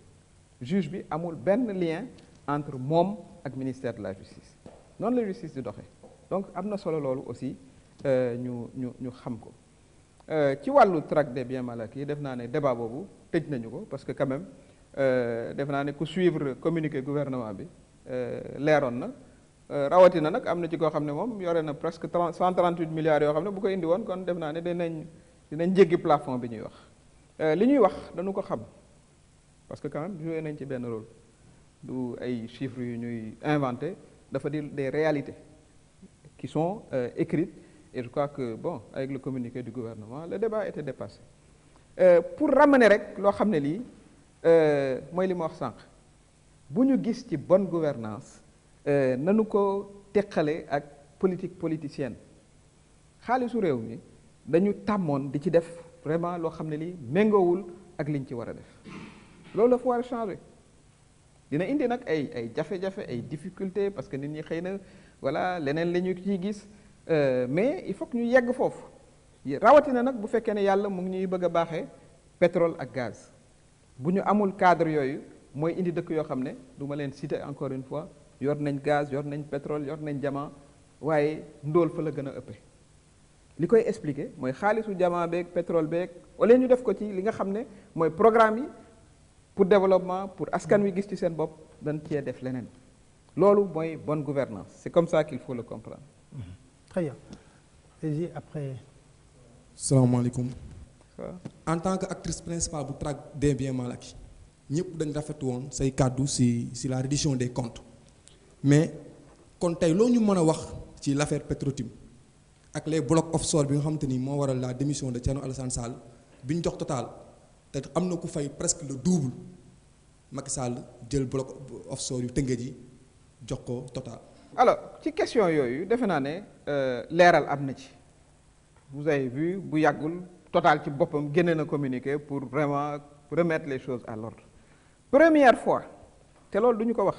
juge bi amul benn lien entre moom ak ministère de la justice noonu la justice di doxee donc am na solo loolu aussi ñu xam ko ci wàllu traque des biens mal acquis def naa ne débat boobu tëj nañu ko parce que quand même def naa ne ku suivre communiqué gouvernement bi leeroon na rawatina nag am na ci koo xam ne moom yore na presque 138 milliards yoo xam ne bu ko indi woon kon def naa ne dinañ jéggi plafond bi ñuy wax li ñuy wax dañu ko xam parce que quand même joué nañ ci benn rôle du ay chiffres yu ñuy inventé dafa di des réalités qui sont écrites et je crois que bon avec le communiqué du gouvernement le débat était dépassé pour ramener rek loo xam ne lii mooy li ma wax sànq bu ñu gis ci bonne gouvernance nanu ko teqale ak politique politicienne xaalisu réew mi dañu tàmmoon di ci def vraiment loo xam ne lii méngoowul ak liñ ci war a def loolu la fa war a changer dina indi nag ay jafe-jafe ay difficultés parce que nit ñi xëy na voilà leneen la ñu ciy gis mais il faut que ñu yegg foofu rawatina nag bu fekkee ne yàlla mu ngi ñuy bëgg a baaxee pétrole ak gaz bu ñu amul cadre yooyu mooy indi dëkk yoo xam ne du ma leen citer encore une fois yor nañ gaz yor nañ pétrole yor nañ diamant waaye ndóol fa la gën a ëppee li koy expliquer mooy xaalisu diamant beeg pétrole beeg wala ñu def ko ci li nga xam ne mooy programme yi pour développement pour askan wi gis ci seen bopp dañ cee def leneen loolu mooy bonne gouvernance c'est comme ça qu'il faut le comprendre. Très bien. Et après. salaamaaleykum. En tant que actrice principale bu traque des biens mal acquis ñëpp dañ rafetlu woon say kàddu si la reddition des comptes mais kon tey loo ñu mën a wax ci l'affaire Petro-Tim ak les blocs offshore bi nga xamante ni moo waral la démission de Thierno Alassane Sall bi ñu jox Total te am na ku fay presque le double Macky Sall jël bloc offshore yu Tëngéej ji jox ko Total. alors ci question yooyu defe naa ne leeral am na ci vous avez vu bu yàggul Total ci boppam génne na communiqué pour vraiment remettre les choses à l'ordre première fois te loolu du ñu ko wax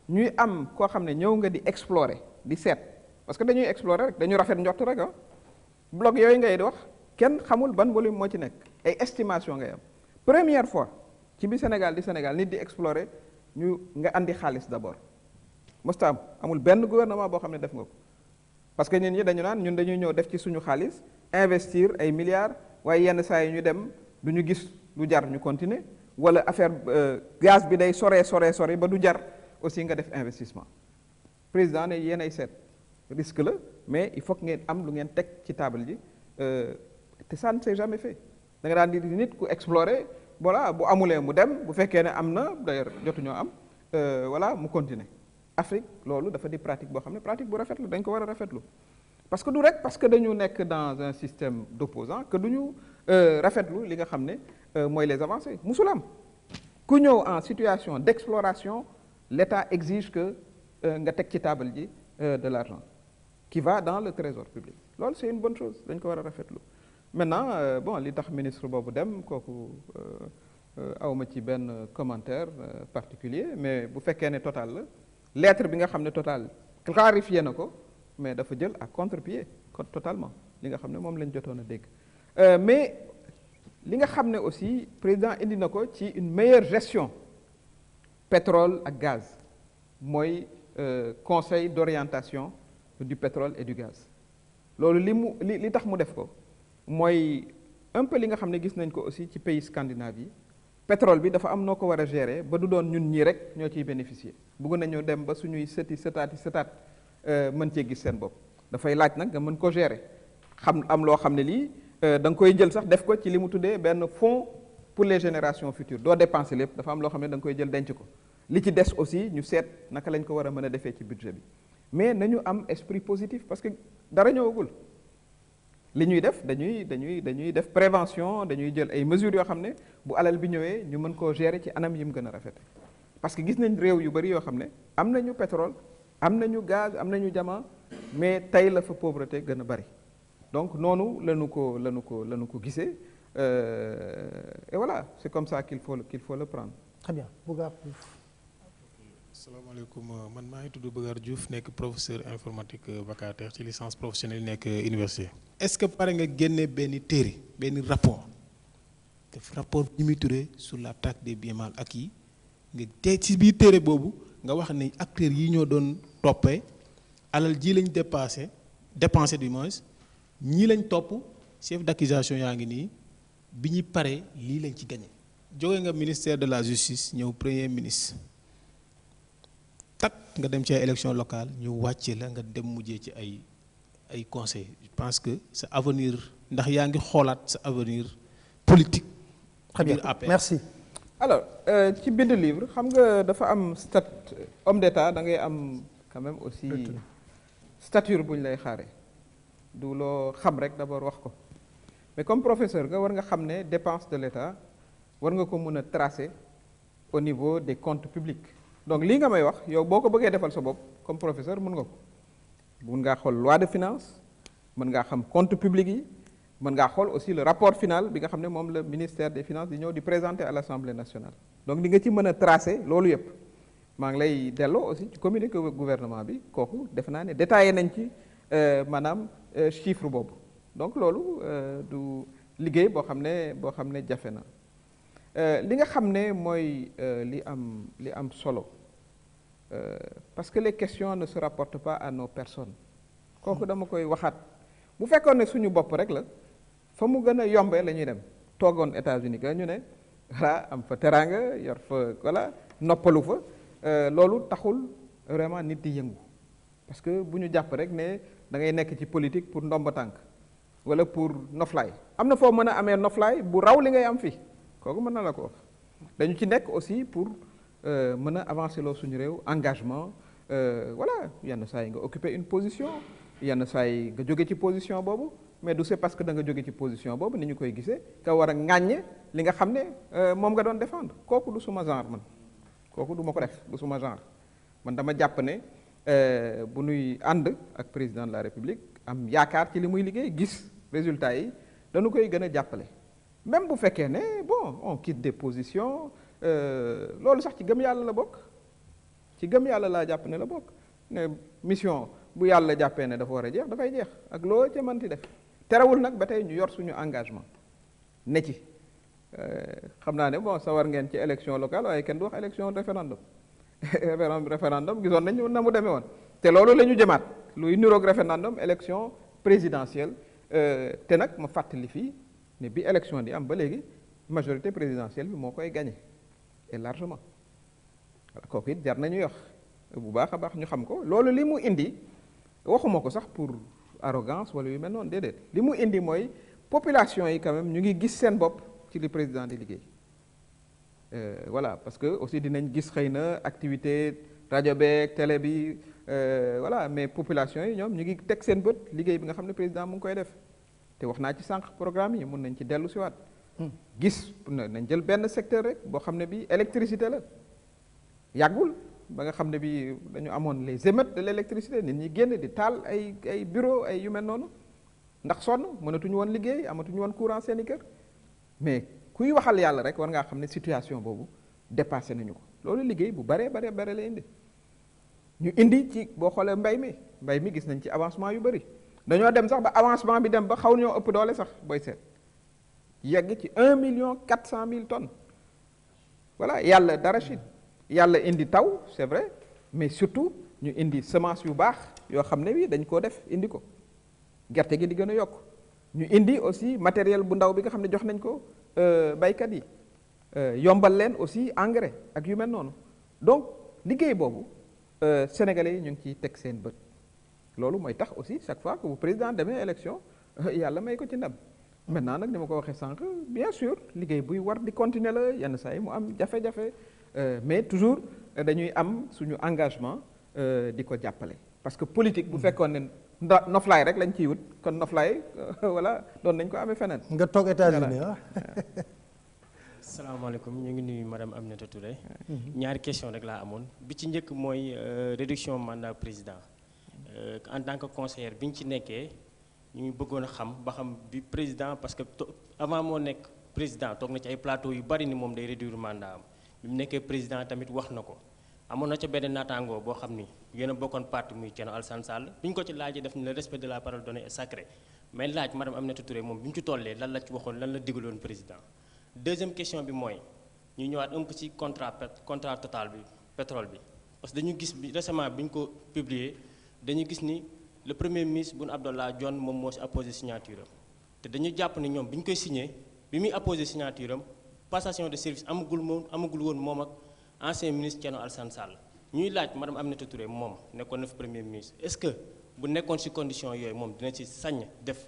ñuy am koo xam ne ñëw nga di explorer di seet parce que dañuy explorer rek dañu rafet njort rek bloc yooyu ngay di wax kenn xamul ban volume moo ci nekk ay estimation ngay am première fois ci bi Sénégal di Sénégal nit di explorer ñu nga andi xaalis d'abord mosta am amul benn gouvernement boo xam ne def nga ko parce que nit ñi dañu naan ñun dañuy ñëw def ci suñu xaalis investir ay milliards waaye yenn saa yi ñu dem du ñu gis lu jar ñu continuer wala affaire gaz bi day sore ba du jar aussi nga def investissement président ne yéen ay seet risque la mais il faut que ngeen am lu ngeen teg ci table ji te ça ne s'est jamais fait da nga daan di nit ku explorer voilà bu amulee mu dem bu fekkee ne am na d'ailleurs jotuñoo am voilà mu continuer Afrique loolu dafa di pratique boo xam ne pratique bu rafet la dañ ko war a rafetlu parce que du rek parce que dañu nekk dans un système d'opposants que duñu rafetlu li nga xam ne mooy les avancées musul am ku ñëw en situation d'exploration l'État exige que nga teg ci table ji de l'argent qui va dans le trésor public loolu c'est une bonne chose dañ ko war a rafetlu maintenant bon li tax ministre boobu dem kooku awma ci benn commentaire particulier mais bu fekkee ne Total la lettre bi nga xam ne Total clarifié na ko mais dafa jël à contre-pied totalement li nga xam ne moom lañ jotoon a dégg mais li nga xam ne aussi président indi na ko ci une meilleure gestion pétrole ak gaz mooy conseil d'orientation du pétrole et du gaz loolu li tax mu def ko mooy un peu li nga xam ne gis nañ ko aussi ci pays scandinaves yi pétrole bi dafa am noo ko war a gérer ba du doon ñun ñii rek ñoo ciy bénéficier bëgg nañoo dem ba suñuy sëtaat mën cee gis seen bopp dafay laaj nag nga mën ko gérer xam am loo xam ne lii da nga koy jël sax def ko ci li mu tuddee benn fonds pour les générations futures doo dépenser lépp dafa am loo xam ne da nga koy jël denc ko li ci des aussi ñu seet naka lañ ko war a mën a defee ci budget bi mais nañu am esprit positif parce que dara ñëwagul li ñuy def dañuy def prévention dañuy jël ay mesures yoo xam ne bu alal bi ñëwee ñu mën koo gérer ci anam yi mu gën a rafet parce que gis nañ réew yu bari yoo xam ne am nañu pétrole am nañu gaz am nañu diamant mais tey la fa pauvreté gën a bari donc noonu lañu ko gisee et voilà c'est comme ça qu'il faut le prendre. Très bien Bougar. Asalaamaaleykum man maa ngi tudd Bougar Diouf nekk professeur informatique vacataire ci licence professionnelle nekk université. est-ce que pare nga génne benn téere benn rapport def rapport Mimi Touré sur la traque des biens mal acquis nga tey ci biir téere boobu nga wax ne acteurs yi ñoo doon toppee alal ji lañ dépensé du moins ñii lañ topp chef d'accusation yaa ngi nii bi ñu paree lii lañ ci gagné. jóge nga ministère de la justice ñëw premier ministre. tak nga dem ci ay élection locale ñu wàcce la nga dem mujjee ci ay conseil je pense que sa avenir ndax yaa ngi xoolaat sa avenir politique. Très bien merci. alors ci bind livre xam nga dafa am homme d'état da ngay am quand même aussi stature bu ñu lay xaare du loo xam rek d'abord wax ko mais comme professeur nga war nga xam ne dépense de l'état war nga ko mën a tracer au niveau des comptes publics. donc lii nga may wax yow boo ko bëggee defal sa bopp comme professeur mën nga ko mën ngaa xool loi de finance mën ngaa xam compte public yi mën ngaa xool aussi le rapport final bi nga xam ne moom le ministère des finances di ñëw di présenter à l'Assemblée nationale donc di nga ci mën a tracer loolu yëpp maa ngi lay delloo aussi ci communiqué gouvernement bi kooku defe naa ne détaillé nañ ci maanaam chiffre boobu donc loolu du liggéey boo xam ne jafe na li nga xam ne mooy li am solo parce que les questions ne se rapportent pas à nos personnes kooku dama koy waxaat bu fekkoon ne suñu bopp rek la fa mu gën a yombee la ñuy dem toogoon États-Unis ga ñu ne voilà am fa teraanga yor fa voilà noppalu fa loolu taxul vraiment nit di yëngu parce que bu ñu jàpp rek ne da ngay nekk ci politique pour ndomba tànk wala pour noflaay am na foo mën a amee noflaay bu raw li ngay am fii kooku mën na la ko wax dañu ci nekk aussi pour mën a avancer loo suñu réew engagement voilà yenn saa yi nga occuper une position yenn saa yi nga jóge ci position boobu mais du c'est parce que da nga jóge ci position boobu ni ñu koy gisee nga war a ŋàññe li nga xam ne moom nga doon défendre kooku du suma genre man kooku du ma ko def du suma genre man dama jàpp ne bu nuy ànd ak président de la République am yaakaar ci li muy liggéey gis résultats yi dañu koy gën a jàppale même bu fekkee ne bon on quitte des positions loolu sax ci gëm yàlla la bokk ci gëm yàlla laa jàpp ne la bokk ne mission bu yàlla jàppee ne dafa war a jeex dafay jeex ak loo ca mënti def terewul nag ba tey ñu yor suñu engagement ne ci xam naa ne bon sawar ngeen ci élection locale waaye kenn du wax élection référendum référendum gisoon nañu na mu demee woon te loolu la ñu jëmaat luy niroog référendum élection présidentielle te nag ma fàttali fii ne bi élection di am ba léegi majorité présidentielle bi moo koy gagné et largement voilà kooku it jar nañu yox bu baax a baax ñu xam ko loolu li mu indi waxuma ko sax pour arrogance wala yu mel noonu déedéet li mu indi mooy population yi quand même ñu ngi gis seen bopp ci li président di liggéey voilà parce que aussi dinañ gis xëy na activité rajo beeg télé bi voilà mais population yi ñoom ñu ngi teg seen bët liggéey bi nga xam ne président mu ngi koy def te wax naa ci sànq programme yi mun nañ ci dellu siwaat gis nañ jël benn secteur rek boo xam ne bi électricité la yàggul ba nga xam ne bi dañu amoon les émeutes de l'électricité nit ñi génn di taal ay bureau ay yu mel noonu ndax sonn mënatuñu woon liggéey amatuñu woon courant seeni kër mais kuy waxal yàlla rek war ngaa xam ne situation boobu dépassé nañu ko loolu liggéey bu bare la indi ñu indi ci boo xoolee mbay mi gis nañ ci avancement yu bëri dañoo dem sax ba avancement bi dem ba xaw ñoo ëpp doole sax booy seet yegg ci 1,4 million tonnes voilà yàlla d'arachide yàlla indi taw c'est vrai mais surtout ñu indi semence yu baax yoo xam ne bi dañ koo def indi ko gerte gi di gën a yokk ñu indi aussi matériel bu ndaw bi nga xam ne jox nañ ko baykat yi yombal leen aussi engrais ak yu mel noonu donc liggéey boobu sénégalais yi ñu ngi ciy teg seen bët loolu mooy tax aussi chaque fois que bu président demee élection yàlla may ko ci ndam maintenant nag ni ma ko waxee sànq bien sûr liggéey buy war di continuer la yenn saa yi mu am jafe-jafe mais toujours dañuy am suñu engagement di ko jàppale parce que politique bu fekkoon ne noflaay rek lañ ciy wut kon noflaay voilà doon nañ ko amee feneen. nga toog États-Unis ah. salaamaaleykum ñu ngi nuyu madame Aminata Touré. ñaari question rek laa amoon bi ci njëkk mooy réduction mandat président en tant que conseillère bi ñu ci nekkee ñu ngi bëggoon a xam ba xam bi président parce que avant moo nekk président toog na ci ay plateau yu bari ni moom day réduire mandat am bi mu nekkee président tamit wax na ko amoon na ca benn naataangoo boo xam ni yéen a bokkoon parti muy Thierno Alassane Sall bi ñu ko ci laajee def ni le respect de la parole donnée est sacré mais laaj madame Aminata Touré moom bi ñu ci tollee lan la ci waxoon lan la digaloon président. deuxième question bi mooy ñu ñëwaat un peu ci contrat total bi pétrole bi parce que dañu gis bi récemment bi ñu ko publier dañu gis ni le premier ministre Boun Abdallah Dionne moom moo si apposé signature am te dañu jàpp ni ñoom bi ñu koy signé bi muy apposé signature am passation de service amagul woon moom ak ancien ministre Thierno Alassane Sall ñuy laaj madame Aminata Touré moom nekkoon na fi premier ministre est-ce que bu nekkoon ci condition yooyu moom dina ci sañ def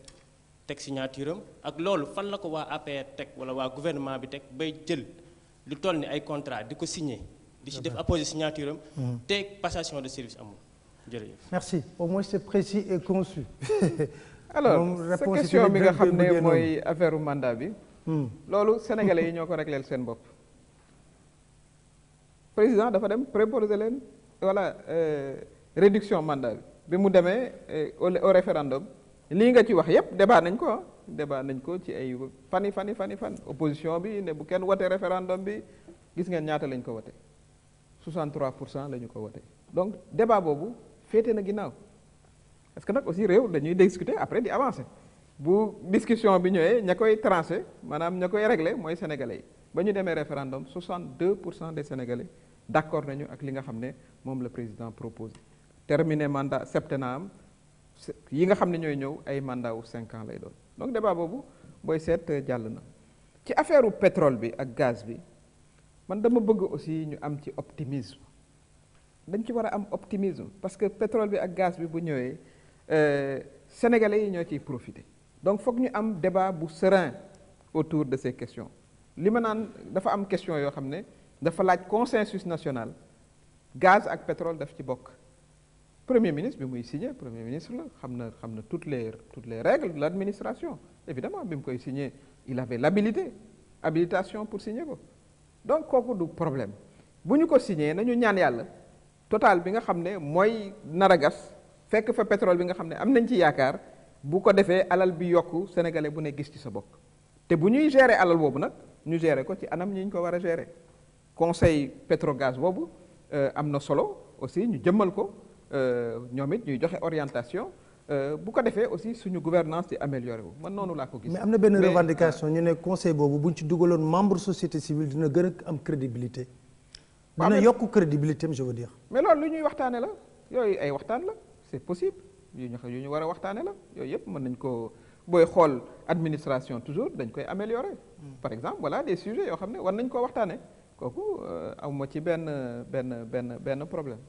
teg signature am ak loolu fan la ko waa APR teg wala waa gouvernement bi teg bay jël lu toll ni ay contrat di ko signé di ci def apposé signature am te passation de service amul jërëjëf. merci au moins c'est précis et concis. alors sa question bi nga xam ne mooy affaire mandat bi. loolu sénégalais yi ñoo ko régleel seen bopp. président dafa dem proposer leen voilà réduction mandat bi mu demee au référendum. lii nga ci wax yépp débat nañ ko ci ay fan opposition bi ne bu kenn wote référendum bi gis ngeen ñaata lañ ko wote 63% la ñu ko wote donc débat boobu féete na ginnaaw parce que nag aussi réew dañuy discuter après di avancer bu discussion bi ñëwee ña koy tranché maanaam ña koy réglé mooy sénégalais yi ba ñu demee référendum 62% des sénégalais d'accord nañu ak li nga xam ne moom le président proposé terminer mandat septennat yi nga xam ne ñooy ñëw ay mandat wu 5 ans lay doon donc débat boobu booy seet jàll na ci affaire pétrole bi ak gaz bi man dama bëgg aussi ñu am ci optimisme dañ ci war a am optimisme parce que pétrole bi ak gaz bi bu ñëwee sénégalais yi ñoo ciy profiter donc foog ñu am débat bu serein autour de ces questions li ma naan dafa am question yoo xam ne dafa laaj consensus national gaz ak pétrole daf ci bokk. Premier ministre bi muy signé premier ministre la xam na toutes les règles de l'administration évidemment bi mu koy signé il avait habilitation pour signer ko donc kooku du problème bu ñu ko signé nañu ñaan yàlla total bi nga xam ne mooy nar a gas fekk fa pétrole bi nga xam ne am nañ ci yaakaar bu ko defee alal bi yokku sénégalais bu ne gis ci sa bokk te bu ñuy gérer alal boobu nag ñu gérer ko ci anam ñi ñu ko war a gérer conseil pétrogaz boobu am na solo aussi ñu jëmmal ko ñoom it ñuy joxe orientation bu ko defee aussi suñu gouvernance di amélioré wu man noonu laa ko gis. mais am na benn revendication ñu ne conseil boobu bu ñu ci dugaloon membre société civile dina gën a am crédibilité. dina yokk crédibilité je veux dire. mais loolu lu ñuy waxtaane la yooyu ay waxtaan la c'est possible yu ñu war a waxtaane la yooyu yëpp mën nañ ko booy xool administration toujours dañ koy améliorer. par exemple voilà des sujets yoo xam ne war nañ koo waxtaane kooku amuma ci benn problème.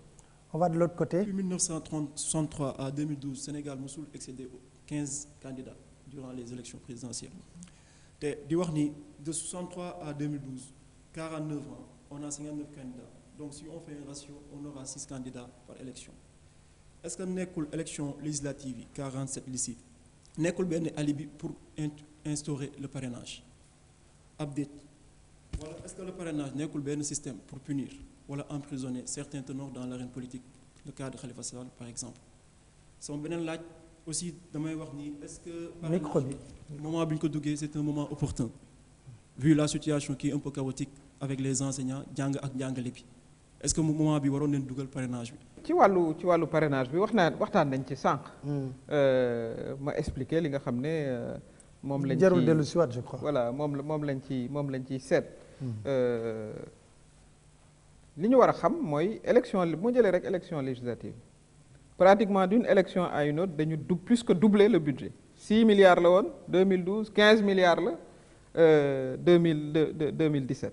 On va de l'autre côté. Depuis 1963 à 2012, Sénégal mosul excédé 15 candidats durant les élections présidentielles. De 63 à 2012, 49 ans, on a 59 candidats. Donc si on fait un ratio, on aura 6 candidats par élection. Est-ce que nekkul élection législative 47 listes nekkul benn alibi pour instaurer le parrainage update voilà est-ce que le parrainage nekkul benn système pour punir wala emprisonner certains tenants dans l'arène politique le cas de Khalifa Sall par exemple sama beneen laaj aussi damay wax ni est-ce que moment bi ñu ko duggee c'est un moment opportun vu la situation qui est un peu chaotique avec les enseignants jàng ak njàngale bi est-ce que moment bi waroon leen dugal parrainage bi. ci wàllu parrainage bi waxtaan nañ ci sànq. ma expliquer li nga xam ne moom lañ ci jarul dellu si waat je crois. voilà moom lañ ci seet. li ñu war a xam mooy élection mu jëlee rek élection législative pratiquement d'une élection à une autre dañu plus que doubler le budget 6 milliards la woon 2012 15 milliards la 2017.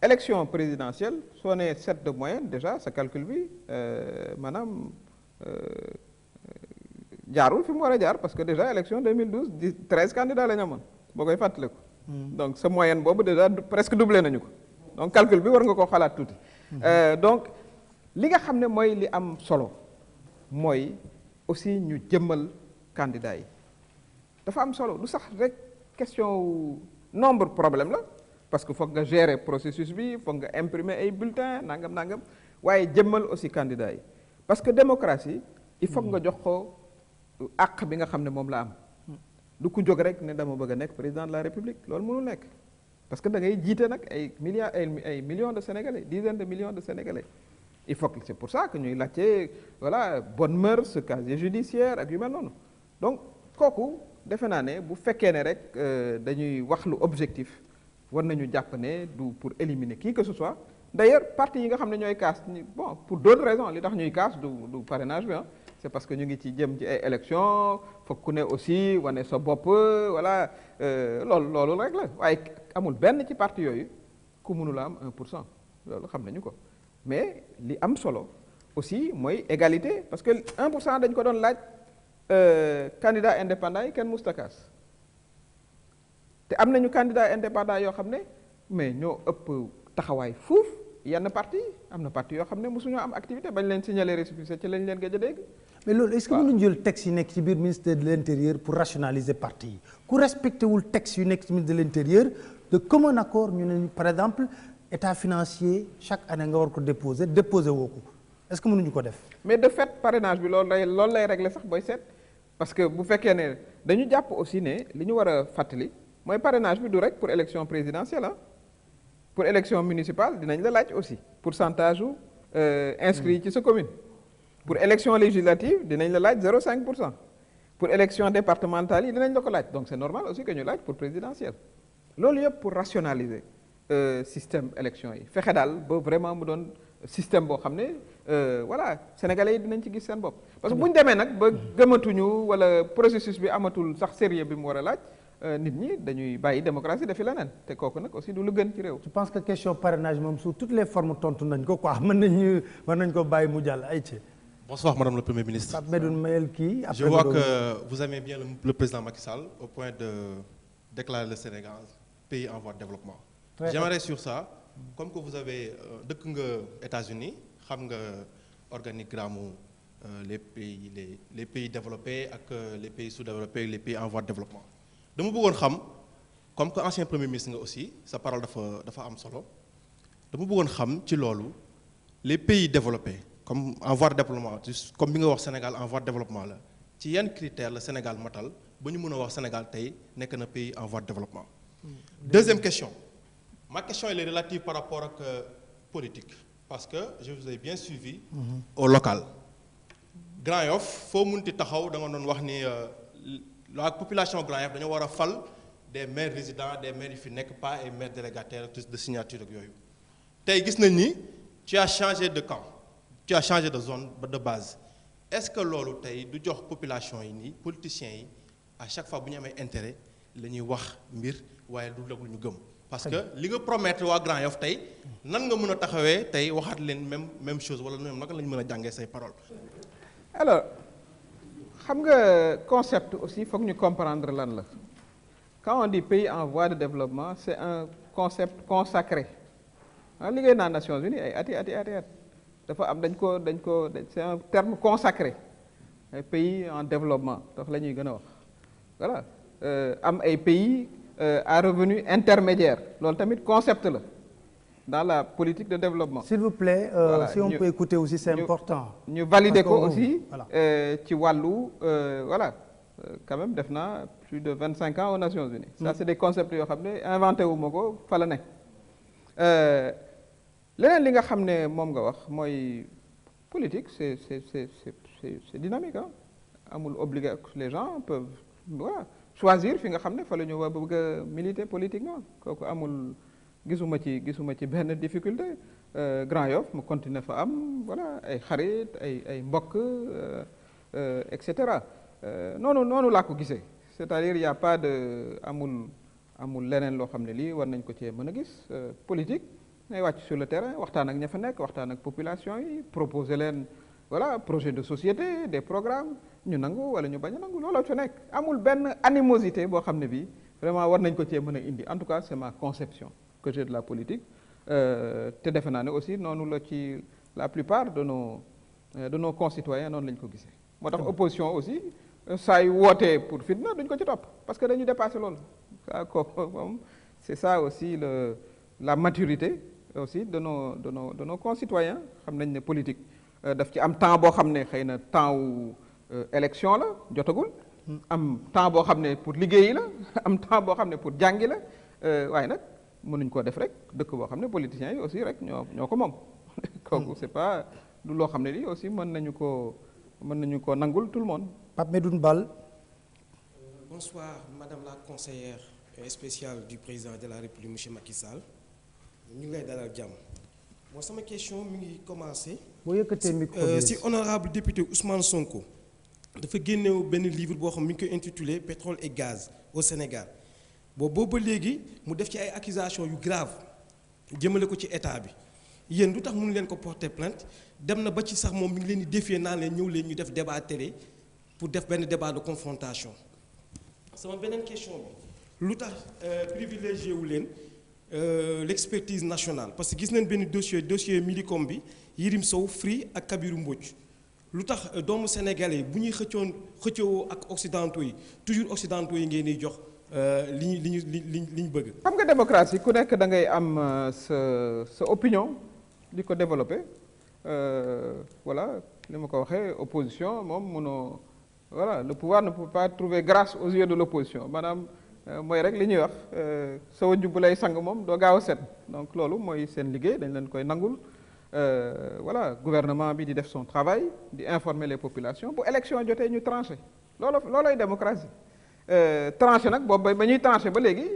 Élection présidentielle soo nee 7 de moyenne déjà sa calcul bi maanaam jaarul fi mu war a jaar parce que déjà élection 2012 13 candidats la ñu amoon boo koy fàttaliku. donc sa moyenne boobu déjà presque doublé nañu ko donc calcul bi war nga koo xalaat tuuti. donc li nga xam ne mooy li am solo mooy aussi ñu jëmmal candidats yi dafa am solo du sax rek question nombre problème la. parce que foog nga gérer processus bi foog nga imprimer ay bulletins nangam waaye jëmmal aussi candidats yi parce que démocratie il faut nga jox ko àq bi nga xam ne moom la am du ku jóg rek ne dama bëgg a nekk président de la république loolu mënul nekk parce que da ngay jiite nag ay milliards ay millions de sénégalais dizaines de millions de sénégalais il faut que c'est pour ça que ñuy laajte voilà bonne mœurs casier judiciaire ak yu mel noonu donc kooku defe naa ne bu fekkee ne rek dañuy wax lu objectif war nañu jàpp ne du pour éliminer qui que ce soit d'ailleurs parti yi nga xam ne ñooy kaas bon pour d'autres raisons li tax ñuy kaas du parrainage bi c'est parce que ñu ngi ci jëm ci ay élections foog ku ne aussi wane sa bopp voilà loolu rek la waaye amul benn ci parti yooyu ku mënula am 1% loolu xam nañu ko mais li am solo aussi mooy égalité parce que 1% dañ ko doon laaj candidat indépendant yi kenn musta kaas te am nañu candidat indépendant yoo xam ne mais ñoo ëpp taxawaay fuuf yenn parti am na parti yoo xam ne mosuñoo am activité bañ leen signaler récépissé ci lañ leen gëj a dégg. mais loolu est-ce que mënuñu jël texte yi nekk ci biir ministère de l'intérieur pour rationaliser parti yi ku respecté wul texte yu nekk ci ministère de l'intérieur de commun accord ñu ne par exemple état financier chaque année nga war ko déposer woo ko est-ce que mënuñu ko def. mais de fait parrainage bi loolu lay régler sax booy seet parce que bu fekkee ne dañu jàpp aussi ne li ñu war a fàttali. mooy parrainage bi du rek pour élection présidentielle pour élection municipale dinañ la laaj aussi pourcentage u inscrit ci sa commune pour élection législative dinañ la laaj 0,5% pour élection départementale yi dinañ la ko laaj donc c'est normal aussi que ñu laaj pour présidentielle loolu yëpp pour rationaliser système élection yi fexe daal ba vraiment mu doon système boo xam ne voilà sénégalais yi dinañ ci gis seen bopp parce que bu ñu demee nag ba gëmatuñu wala processus bi amatul sax sérieux bi mu war a laaj nit ñi dañuy bàyyi démocratie dafi leneen te kooku nag aussi du lu gën ci réew. je pense que question parrainage moom sous toutes les formes tontu nañ ko quoi mën nañ ko bàyyi mu jàll ay ci. Bonsoir Madame le Premier ministre. Pape Medoune mayel kii. Je vois que vous aimez bien le président Macky Sall au point de déclarer le Sénégal pays en voie de développement. J'aimerais sur ça, comme que vous avez dëkk nga États-Unis xam nga organigramme les pays développés ak les pays sous-développés les pays en voie de développement. dama bëggoon xam comme que ancien premier ministre nga aussi sa parole dafa am solo dama bëggoon xam ci loolu les pays développés comme en voie de développement comme bi nga wax Sénégal en voie de développement la ci yan critères la Sénégal matal ba ñu mën a wax Sénégal tey nekk na pays en voie de développement. Deuxième question ma question elle est relative par rapport ak politique parce que je vous ai bien suivi au local Grand Yoff foo munti taxaw da nga doon wax ni la population Grand Yoff dañoo war a fal des maires résidents des maires yu fi nekk pas ay maires délégataires de signature ak yooyu tey gis nañ ni tu as changé de camp tu as changé de zone de base est-ce que loolu tey du jox population yi nii politiciens yi à chaque fois bu ñu amee intérêt la ñuy wax mbir waaye du lu ñu gëm parce que li nga promettre waa Grand Yoff tey nan nga mën a taxawee tey waxaat leen même chose wala ñoom naka lañ mën a jàngee say paroles. alors xam nga concept aussi foog ñu comprendre lan la quand on dit pays en voie de développement c'est un concept consacré liggéey naa Nations Unies ay ati dafa am dañ ko c'est un terme consacré ay pays en développement tax la ñuy gën a wax voilà am ay pays à revenu intermédiaire loolu tamit concept la dans la politique de développement. S'il vous plaît, voilà, si on peut écouter aussi, c'est important. Ñu valider ko aussi voilà. Ci wàllu voilà quand même def naa plus de 25 ans aux Nations Unies. Ça c'est des concepts yoo xam ne inventé wu ma ko fa la ne. leneen li nga xam ne moom nga wax mooy politique c'est dynamique ah amul obligé les gens peuvent voilà choisir fi nga xam ne fa la ñu war bëgg a militer politiquement kooku amul gisuma ci benn difficulté Grand Yoff mu continuer fa am voilà ay xarit ay mbokk et cetera noonu laa ko gisee c'est-à-dire il y a pas de amul leneen loo xam ne lii war nañ ko cee mën a gis politique ngay wàcc sur le terrain waxtaan ak ña fa nekk waxtaan ak population yi proposer leen voilà projet de société des programmes ñu nangu wala ñu bañ a nangu looloo fa nekk amul benn animosité boo xam ne bii vraiment war nañ ko cee mën a indi en tout cas c'est ma conception que j'ai de la politique te defe naa ne aussi noonu la ci la plupart de nos concitoyens noonu lañ ko gisee moo tax opposition aussi saa yu wootee pour fitna duñ ko ci topp parce que dañu dépassé loolu ça ko moom c'est ça aussi la maturité aussi de nos concitoyens xam nañ ne politique daf ci am temps boo xam ne xëy na temps wu élection la jotagul am temps boo xam ne pour liggéeyi la am temps boo xam ne pour jàngi la waaye nag mënuñ koo def rek dëkk boo xam ne politiciens yi aussi rek ñoo ko moom kooku c'est pas du loo xam ne lii aussi mën nañu ko nangul tout le monde. Pape Medoune Bal. Bonsoir madame la conseillère spéciale du président de la République monsieur Macky Sall ñu ngi lay dalal jàmm bon sama question mi ngi commencer. boo yëkkatee micro bi si honorable député Ousmane Sonko dafa génnew benn livre boo xam mi ngi koy intitulé pétrole et gaz au Sénégal boobu ba léegi mu def ci ay accusations yu grave jëmale ko ci état bi yéen lu tax mënu leen ko porter plainte dem na ba ci sax moom mi ngi leen di défier naan leen ñëw leen ñu def débat télé pour def benn débat de confrontation sama beneen question bi lu tax privilégié wu leen l'expertise nationale parce que gis nañ benn dossier Millicom bi Yirim Sow Free ak Kabirou Mbodj lu tax doomu sénégalais bu ñuy xëccoo ak occidentaux yi toujours occidentaux yi ngeen di jox li ñu bëgg. xam nga démocratie ku nekk da ngay am sa opinion di ko développer voilà li ma ko waxee opposition moom mënoo voilà le pouvoir ne peut pas trouver grâce aux yeux de l'opposition maanaam mooy rek li ñuy wax sa wajju bu lay sang moom doo gaaw a set donc loolu mooy seen liggéey dañ leen koy nangul voilà gouvernement bi di def son travail di informer les populations bu élection jotee ñu tranché loolooy démocratie tranché nag boobu ba ñuy tranché ba léegi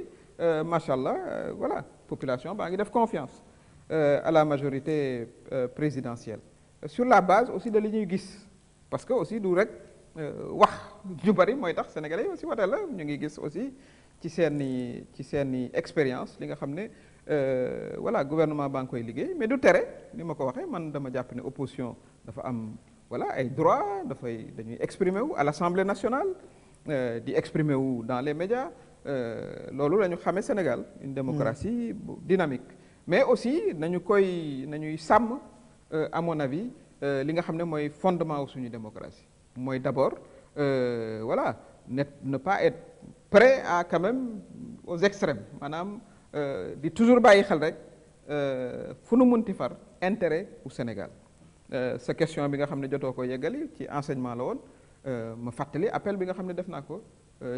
macha allah voilà population baa ngi def confiance à la majorité présidentielle sur la base aussi de li ñuy gis parce que aussi du rek wax ju bari mooy tax sénégalais aussi wote la ñu ngi gis aussi ci seeni expérience li nga xam ne voilà gouvernement baa ngi koy liggéey mais du tere ni ma ko waxee man dama jàpp ne opposition dafa am voilà ay droits dañuy exprimer wu à l'Assemblée nationale di exprimer wu dans les médias loolu la ñu xamee Sénégal une démocratie dynamique mais aussi nañuy sàmm à mon avis li nga xam ne mooy fondement wu suñu démocratie mooy d'abord voilà ne pas être prêt à quand même aux extrêmes maanaam di toujours bàyyi xel rek fu nu munti far intérêt u Sénégal sa question bi nga xam ne jotoo ko yeggali ci enseignement la woon ma fàttali appel bi nga xam ne def naa ko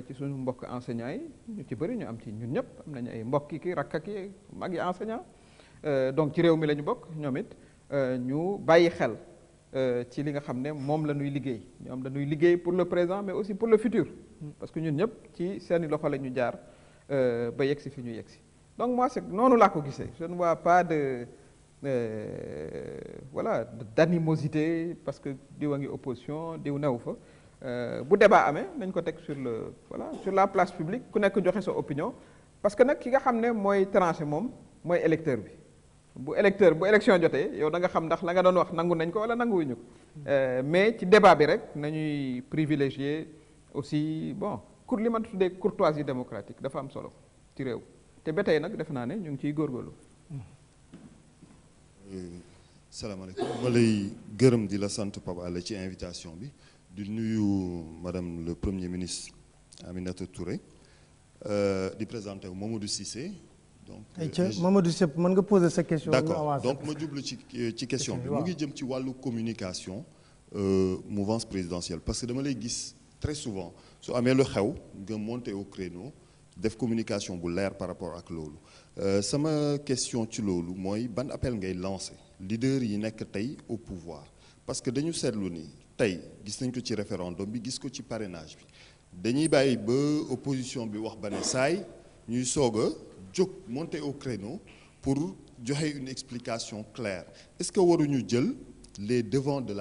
ci suñu mbokk enseignants yi ñu ci bëri ñu am ci ñun ñëpp am nañu ay mbokki ki rakka ki mag yi enseignant donc ci réew mi la ñu bokk ñoom it ñu bàyyi xel ci li nga xam ne moom la ñuy liggéey ñoom dañuy liggéey pour le présent mais aussi pour le futur parce que ñun ñëpp ci seeni loxo la ñu jaar ba yegsi fi ñu yegsi donc moi c'est noonu laa ko gisee je ne vois pas de voilà d'animosité parce que diw a ngi opposition diw newu fa bu débat amee nañ ko teg sur la place publique ku nekk joxe sa opinion parce que nag ki nga xam ne mooy tranché moom mooy électeur bi bu élection jotee yow da nga xam ndax la nga doon wax nangu nañ ko wala nanguwuñu ko mais ci débat bi rek nañuy privilégier aussi bon li ma tuddee courtoisie démocratique dafa am solo ci réew te ba tey nag defe naa ne ñu ngi ciy góorgóorlu. salaamaaleykum ma lay gërëm di la sant Pape Alé ci invitation bi di nuyu madame le premier ministre Aminata Touré di présenté wu Mamadou Cissé. donc Mamadou Cissé mën nga poser sa question. d'accord donc ma jublu ci question bi mu ngi jëm ci wàllu communication mouvance présidentielle parce que dama lay gis très souvent su amee lu xew nga monter au créneau def communication bu leer par rapport ak loolu sama question ci loolu mooy ban appel ngay lancer leader yi nekk tey au pouvoir parce que dañu seetlu ni tey gis nañ ko ci référendum bi gis ko ci parrainage bi dañuy bàyyi ba opposition bi wax ba ne saay ñuy soog a jóg monter au créneau pour joxe une explication claire est-ce que waruñu jël les devants de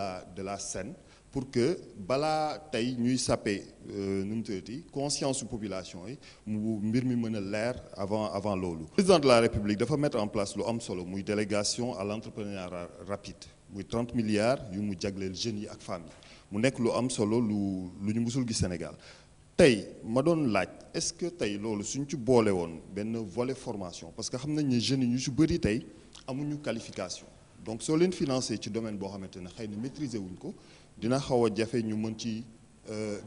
la scène pour que balaa tey ñuy sape nu mu tuddati conscience su population yi mu mbir mi mën a leer avant loolu. président de la République dafa mettre en place lu am solo muy délégation à l'entrepreneuriat rapide muy 30 milliards yu mu jagleel jeunes yi ak femmes yi mu nekk lu am solo lu ñu musul gis Sénégal tey ma doon laaj est-ce que tey loolu suñ ci boole woon benn volet formation parce que xam nañ ne jeunes yi ñu ci bëri tey amuñu qualification donc soo leen financé ci domaine boo xamante ne xëy na maîtriser wuñ ko. dina xaw a jafe ñu mën ci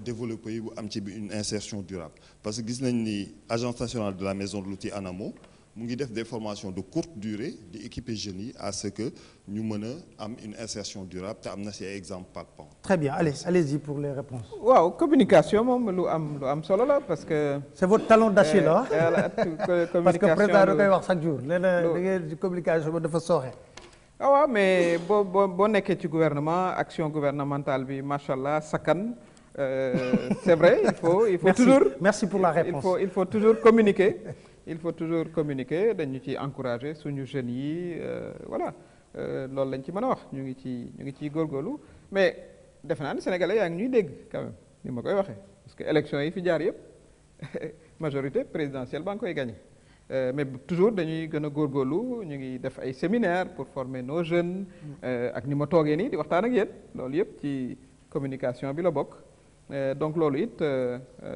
développer bu am ci bi une insertion durable parce que gis nañ ni agence nationale de la maison de l'outil ANAMO mu ngi def des formations de courte durée di équiper jeunes yi à ce que ñu mën a am une insertion durable te am na ci ay exemples palpants. Très bien, allez-y pour les réponses. waaw communication moom lu am solo la parce que. c'est votre talon d'Achille là. Parce que président da koy wax chaque jour nee na da ngeen communication ba dafa sooxe. ah waaw mais boo nekkee ci gouvernement action gouvernementale bi macha allah sakkan c'est vrai il faut toujours. Merci pour la réponse. il faut toujours communiquer. il faut toujours communiquer dañu ci encourager suñu jeunes yi voilà loolu lañ ci mën a wax ñu ngi ciy góorgóorlu mais defe naa ne sénégalais yaa ngi ñuy dégg quand même ni ma koy waxee parce que élection yi fi jaar yëpp majorité présidentielle ba nga koy gagné. Mais toujours dañuy gën a góorgóorlu ñu ngi def ay séminaires pour former nos jeunes ak ni ma toogee nii di waxtaan ak yéen loolu yëpp ci communication bi la bokk donc loolu it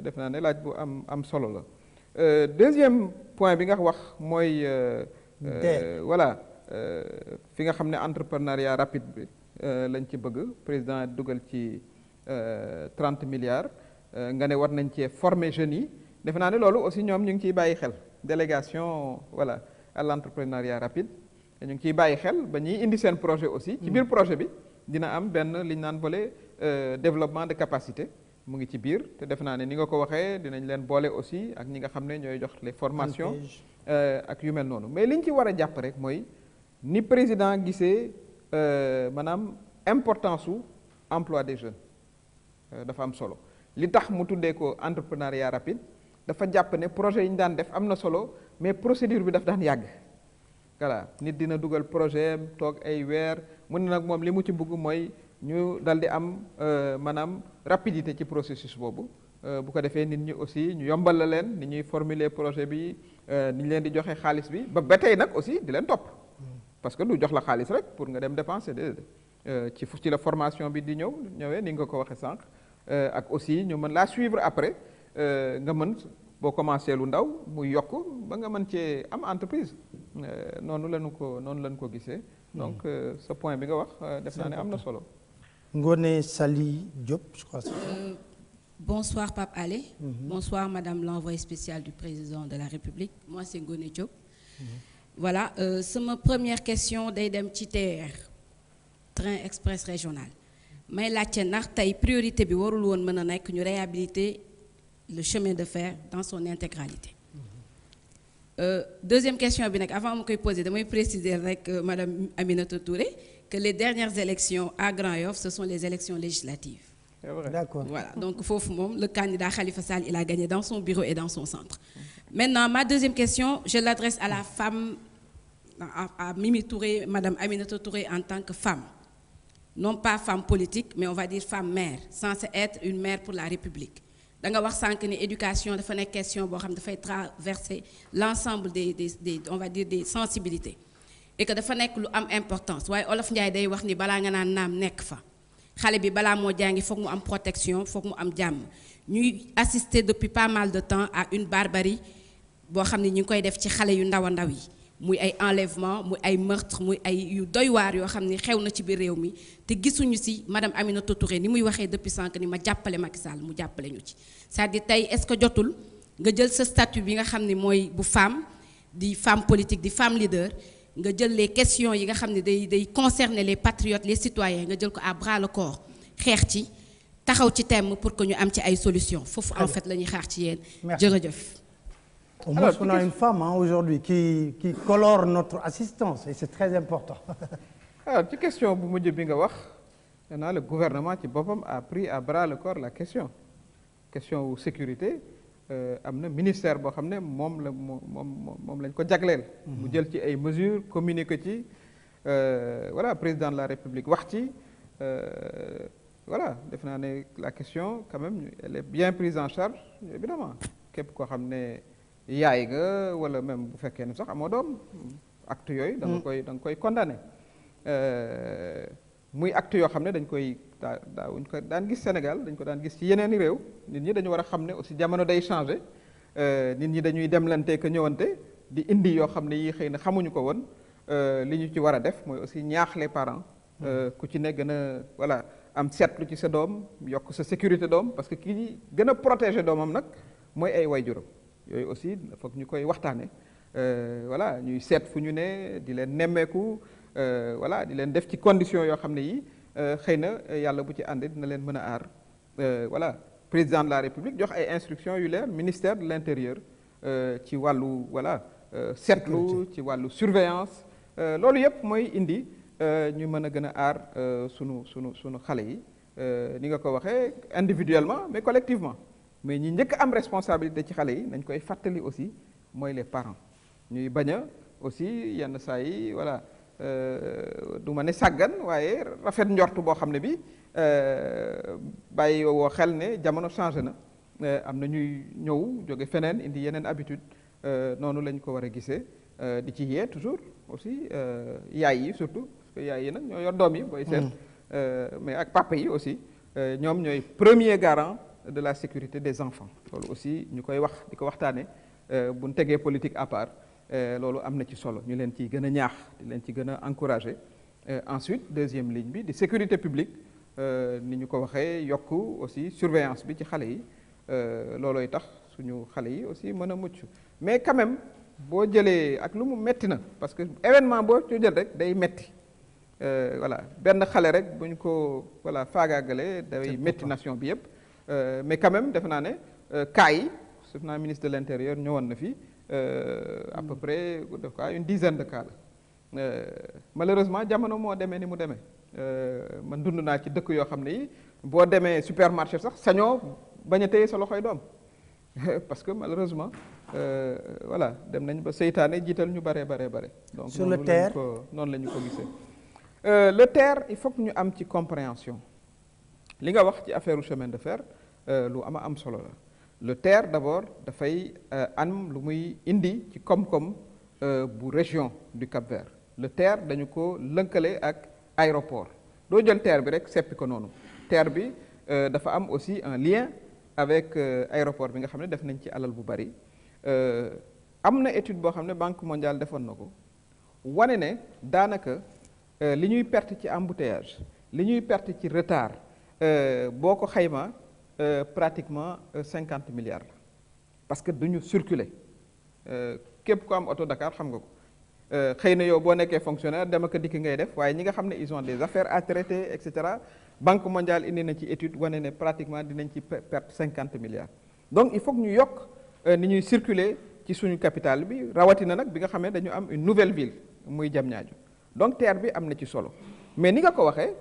def naa ne laaj bu am solo la deuxième point bi nga wax mooy voilà fi nga xam ne entrepreneuriat rapide bi lañ ci bëgg président dugal ci 30 milliards nga ne war nañ cee former jeunes yi defe naa ne loolu aussi ñoom ñu ngi ciy bàyyi xel délégation voilà à l'entrepreneuriat rapide ñu ngi ciy bàyyi xel ba ñuy indi seen projet aussi ci biir projet bi dina am benn li ñu naan volet développement de capacité mu ngi ci biir te defe naa ne ni nga ko waxee dinañ leen boole aussi ak ñi nga xam ne ñooy jox les formations ak yu mel noonu mais li ñu ci war a jàpp rek mooy ni président gisee maanaam importance su emploi des jeunes dafa am solo li tax mu tuddee ko entrepreneuriat rapide dafa jàpp ne projet yi ñu daan def am na solo mais procédure bi daf daan yàgg voilà nit dina dugal projet toog ay weer mu ne nag moom li mu ci bëgg mooy ñu dal di am maanaam rapidité ci processus boobu bu ko defee nit ñi aussi ñu yombal la leen ni ñuy formuler projet bi ni ñu leen di joxe xaalis bi ba tey nag aussi di leen topp parce que du jox la xaalis rek pour nga dem dépenser ci la formation bi di ñëwee ni nga ko waxee sànq ak aussi ñu mën laa suivre après nga mën boo commencé lu ndaw muy yokk ba nga mën cee am entreprise noonu lañu ko gisee donc ce point bi nga wax def naa ne am na solo. Ngoné Sali Diop, je crois. Bonsoir Pape Alé. Bonsoir Madame l'envoyée spéciale du président de la République. Moi c'est Ngoné Diop. Voilà, sama première question day dem ci TER, train express régional. May laajte ndax tey priorité bi warul woon mën a nekk ñu réhabiliter le chemin de fer dans son intégralité. Deuxième question bi nag avant ma koy poser damay préciser rek Madame Aminata Touré que les dernières élections à Grand-Yoff ce sont les élections législatives. D'accord. Voilà, donc foofu moom le candidat Khalifa Sall il a gagné dans son bureau et dans son centre. Maintenant ma deuxième question je l'adresse à la femme, à Mimi Touré, Madame Aminata Touré en tant que femme. Non pas femme politique mais on va dire femme mère, censée être une mère pour la République. da nga wax sànq ni éducation dafa nekk question boo xam dafay traverser l'ensemble des on va dire des sensibilités et que dafa nekk lu am importance waaye Olof Njaay day wax ni balaa nga naan naam nekk fa xale bi balaa moo jàngi foog mu am protection foog mu am jàmm ñuy assister depuis pas mal de temps à une barbarie boo xam ne ñu ngi koy def ci xale yu ndaw a ndaw yi muy ay enlèvement muy ay meurtre muy ay yu doy waar yoo xam ne xew na ci biir réew mi te gisuñu si madame Aminata Touré ni muy waxee depuis sànq ni ma jàppale Macky Sall mu jàppale ñu ci c'est-à-dire tey est-ce que jotul nga jël sa statut bi nga xam ne mooy bu femme di femme politique di femme leader nga jël les questions yi nga xam ne day concerner les patriotes les citoyens nga jël ko à bras le corps xeex ci taxaw ci thème pour que ñu am ci ay solutions foofu en fait la ñuy xaar ci yéen jërëjëf. Au moins on a une femme aujourd'hui qui colore notre assistance et c'est très important. Alors ci question bu mujj bi nga wax maintenant le gouvernement ci boppam a pris à bras le corps la question wu sécurité am na ministère boo xam ne moom lañ ko jagleel. mu jël ci ay mesures communiqué ci voilà président de la République wax ci voilà def naa ne la question quand même elle est bien prise en charge évidemment képp koo xam ne. yaay nga wala même bu fekkee ne sax amoo doom acte yooyu da nga koy condamné muy acte yoo xam ne dañ koy daawuñ ko daan gis Sénégal dañ ko daan gis ci yeneen i réew nit ñi dañu war a xam ne aussi jamono day changé nit ñi dañuy demlante que ñëwante di indi yoo xam ne yi xëy na xamuñu ko woon li ñu ci war a def mooy aussi ñaax les parents ku ci ne gën a voilà am seetlu ci sa doom yokk sa sécurité doom parce que kii gën a protéger doomam nag mooy ay waajuram yooyu aussi foog ñu koy waxtaane voilà ñuy seet fu ñu ne di leen nemmeeku voilà di leen def ci condition yoo xam ne yi xëy na yàlla bu ci ànd dina leen mën a aar voilà président de la République jox ay instructions yu leer ministère de l'intérieur ci wàllu voilà seetlu ci wàllu surveillance loolu yëpp mooy indi ñu mën a gën a aar sunu xale yi ni nga ko waxee individuellement mais collectivement mais ñi njëkk am responsabilité ci xale yi nañ koy fàttali aussi mooy les parents ñuy bañ a aussi yenn saa yi voilà du ma ne sàggan waaye rafet njort boo xam ne bi bàyyi woo xel ne jamono changé na am na ñuy ñëw jóge feneen indi yeneen habitude noonu lañ ko war a gisee di ci yee toujours aussi yaay yi surtout parce que yaay yi nag ñoo yor doom yi booy seet mais ak papa yi aussi ñoom ñooy premier garant de la sécurité des enfants loolu aussi ñu koy wax di ko waxtaane bu ñu tegee politique à part loolu am na ci solo ñu leen ciy gën a ñaax di leen ci gën a encourager ensuite deuxième ligne bi di sécurité publique ni ñu ko waxee yokk aussi surveillance bi ci xale yi loolooy tax suñu xale yi aussi mën a mucc mais quand même boo jëlee ak lu mu metti na parce que événement boo ci jël rek day metti voilà benn xale rek bu ñu ko voilà faagaagalee day metti nation bi yépp mais quand même defe naa ne cas yi def naa ministre de l'intérieur ñëwoon na fi à peu près def quoi une dizaine de cas la malheureusement jamono moo demee ni mu demee man dund naa ci dëkk yoo xam ne yi boo demee supermarché sax sañoo bañ a téye sa loxoy doom parce que malheureusement voilà dem nañ ba seytaane jiital ñu bare donc sur le terre noonu la ñu ko gisee le terre il faut que ñu am ci compréhension li nga wax ci affaire chemin de fer lu am solo la le terre d'abord dafay am lu muy indi ci koom-koom bu région du Cap-Vert le terre dañu ko lënkale ak aéroport doo jël terre bi rek seppi ko noonu terre bi dafa am aussi un lien avec aéroport bi nga xam ne def nañ ci alal bu bari am na étude boo xam ne Banque mondiale defoon na ko wane ne daanaka li ñuy perte ci embouteillage li ñuy perte ci retard boo ko xayma pratiquement 50 milliards la parce que duñu circuler képp ku am auto Dakar xam nga ko xëy na yow boo nekkee fonctionnaire dem ak dikk ngay def waaye ñi nga xam ne ils ont des affaires à traiter et cetera Banque mondiale indi na ci étude wane ne pratiquement dinañ ci perte 50 milliards donc il faut que ñu yokk ni ñuy circuler ci suñu capitale bi rawatina nag bi nga xam ne dañu am une nouvelle ville muy Diamniadio donc terre bi am na ci solo mais ni nga ko waxee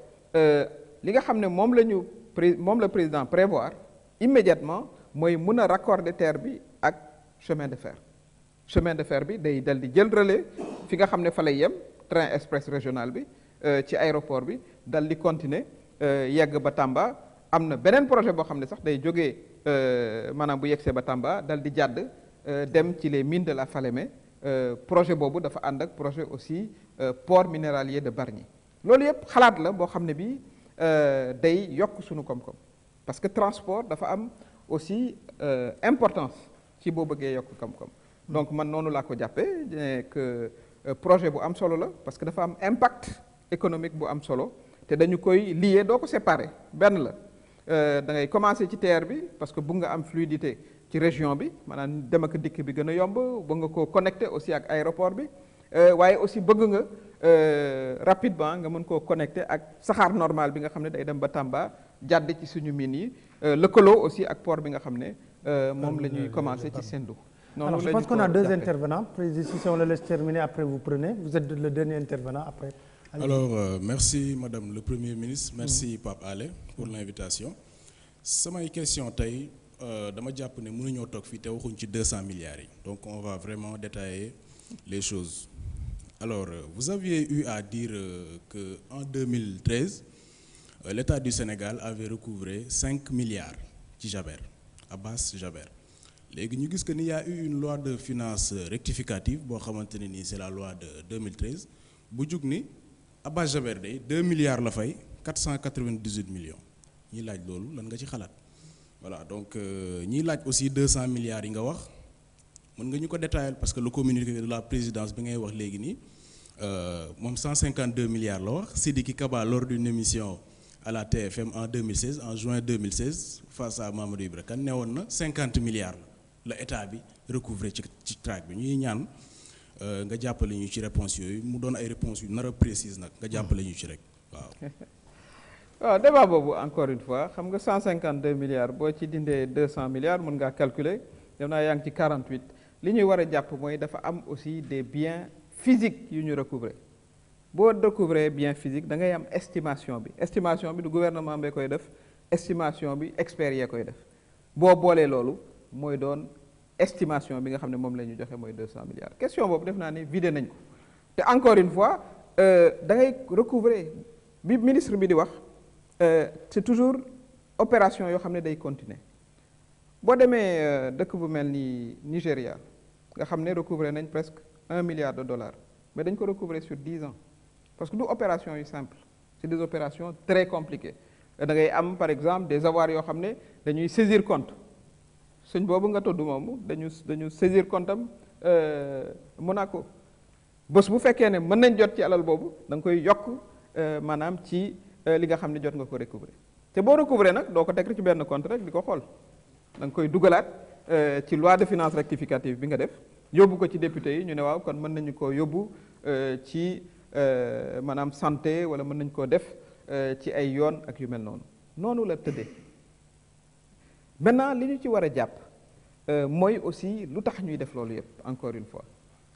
li nga xam ne moom la président prévoir immédiatement mooy mun a raccorder terre bi ak chemin de fer bi day dal di jël relais fi nga xam ne fa lay yem train express régional bi ci aéroport bi dal di continuer yegg ba Tamba am na beneen projet boo xam ne sax day jógee maanaam bu yegsee ba Tamba dal di jàdd dem ci les mines de la Falémé projet boobu dafa ànd ak projet aussi port minéralier de Bargny loolu yëpp xalaat la boo xam ne bi day yokk suñu koom-koom parce que transport dafa am aussi importance ci boo bëggee yokk koom-koom donc man noonu laa ko jàppee que projet bu am solo la parce que dafa am impact économique bu am solo te dañu koy lier doo ko séparer benn la da ngay commencer ci TER bi parce que bëgg nga am fluidité ci région bi maanaam dem ak dikk bi gën a yomb bëgg nga koo connecter aussi ak aéroport bi waaye aussi bëgg nga rapidement nga mën koo connecter ak saxaar normal bi nga xam ne day dem ba Tamba jàdd ci suñu mines yi lëkkaloo aussi ak port bi nga xam ne moom la ñuy commencer ci Sendou. Alors je pense qu'on a deux intervenants. Président, si on le laisse terminer, après vous prenez. Vous êtes le dernier intervenant après. Alors merci Madame le Premier ministre, merci Pape Alé pour l'invitation. Samay question tey dama jàpp ne mënuñoo toog fii te waxuñ ci 200 milliards yi. Donc on va vraiment détailler les choses. Alors vous aviez eu à dire que en 2013 l'État du Sénégal avait recouvré 5 milliards ci Jaber, Abbas Jaber. léegi ñu gis que ni y a eu une loi de finances rectificative boo xamante ne nii c'est la loi de 2013 bu jug ni Abbas Jaber day 2 milliards la fay 498 millions ñiy laaj loolu lan nga ci xalaat voilà donc ñiy laaj aussi 200 milliards yi nga wax mën nga ñu ko détailler parce que le communiqué de la présidence bi ngay wax léegi nii moom 152 milliards la wax Sidiki Kaba lors d'une émission à la TFM en 2016 en juin 2016 face à Mamadou Ibra Kane ne woon na 50 milliards la état bi recouvrer ci track bi ñuy ñaan nga jàppale ñu ci réponse yooyu mu doon ay réponses yu nar a précise nag nga jàppale ñu ci rek waaw. waaw débat boobu encore une fois xam nga 152 milliards boo ci dindee 200 milliards mën ngaa calculer dem naa yaa ngi ci 48 li ñuy war a jàpp mooy dafa am aussi des biens physiques yu ñu recouvrer boo recouvrer bien physique da ngay am estimation bi du gouvernement bee koy def estimation bi expert yee koy def boo boolee loolu mooy doon estimation bi nga xam ne moom la ñu joxe mooy 200 milliards question boobu def naa ni vidé nañ ko te encore une fois da ngay recouvrer bi ministre bi di wax c'est toujours opération yoo xam ne day continuer boo demee dëkk bu mel ni Nigéria nga xam ne recouvrer nañ presque 1 milliard de dollars mais dañ ko recouvrer sur 10 ans parce que du opération yu simple c'est des opérations très compliquées da ngay am par exemple des avoirs yoo xam ne dañuy saisir compte suñ boobu nga tudd moomu dañu saisir compte am Monaco bés bu fekkee ne mën nañ jot ci alal boobu da nga koy yokk maanaam ci li nga xam ne jot nga ko recouvrer te boo recouvrer nag doo ko teg ci benn compte rek di ko xool da nga koy dugalaat ci loi de finances rectificative bi nga def yóbbu ko ci député yi ñu ne waaw kon mën nañu ko yóbbu ci maanaam santé wala mën nañu koo def ci ay yoon ak yu mel noonu la tëddee maintenant li ñu ci war a jàpp mooy aussi lu tax ñuy def loolu yëpp encore une fois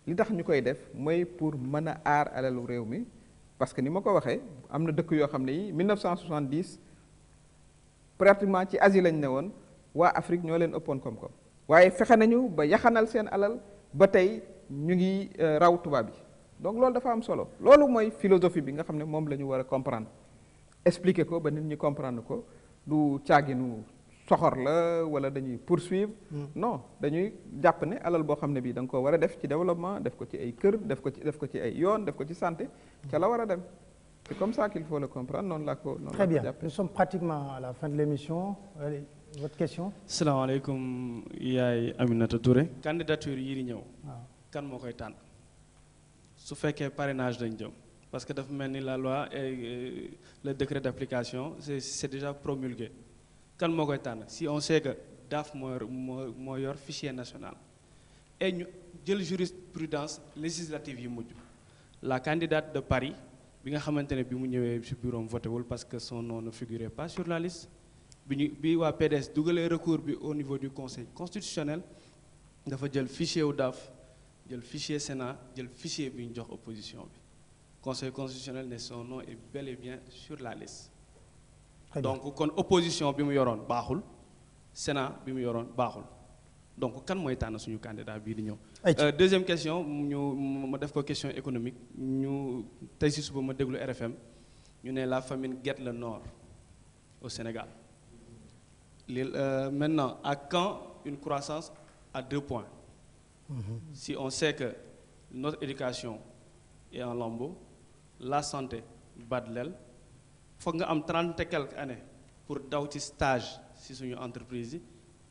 li tax ñu koy def mooy pour mën a aar alalu réew mi parce que ni ma ko waxee am na dëkk yoo xam ne yi 1970 pratiquement ci Asie lañ ne woon waa Afrique ñoo leen ëppoon koom-koom waaye fexe nañu ba yaxanal seen alal ba tey ñu ngi raw tubaab yi donc loolu dafa am solo loolu mooy philosophie bi nga xam ne moom la ñu war a comprendre expliquer ko ba nit ñi comprendre ko du caaginu soxor la wala dañuy poursuivre non dañuy jàpp ne alal boo xam ne bii da nga ko war a def ci développement def ko ci ay kër def ko ci ay yoon def ko ci santé ca la war a dem c'est comme ça qu'il faut le comprendre noonu laa ko noonu très bien nous sommes pratiquement à la fin de l'émission. Allez, votre question. salaamaaleykum yaay Aminata Touré. candidature yi di ñëw. kan moo koy tànn su fekkee parrainage dañ jëm parce que dafa mel ni la loi et le décret d'application c'est déjà promulgué kan moo koy tànn si on sait que DAF moo yor fichier national et ñu jël jurisprudence législative yi mujj la candidate de Paris bi nga xamante ne bi mu ñëwee ci bureau voté wul parce que son nom ne figurait pas sur la liste bi waa PDS dugalee recours bi au niveau du conseil constitutionnel dafa jël fichier wu DAF jël fichier Sénat jël fichier bi ñu jox opposition bi conseil constitutionnel ne son nom est bel et bien sur la liste donc kon opposition bi mu yoroon baaxul Sénat bi mu yoroon baaxul donc kan mooy tànn suñu candidat bii di ñëw deuxième question ma def ko question économique ñu tey si suba ma déglu RFM ñu ne la famine guette le nord au Sénégal Maintenant, à quand une croissance à 2 points? Si on sait que notre éducation est en lambeaux, la santé bat de l'aile, il faut que nous ayons 30 et quelques années pour daw ci stage si suñu entreprise yi,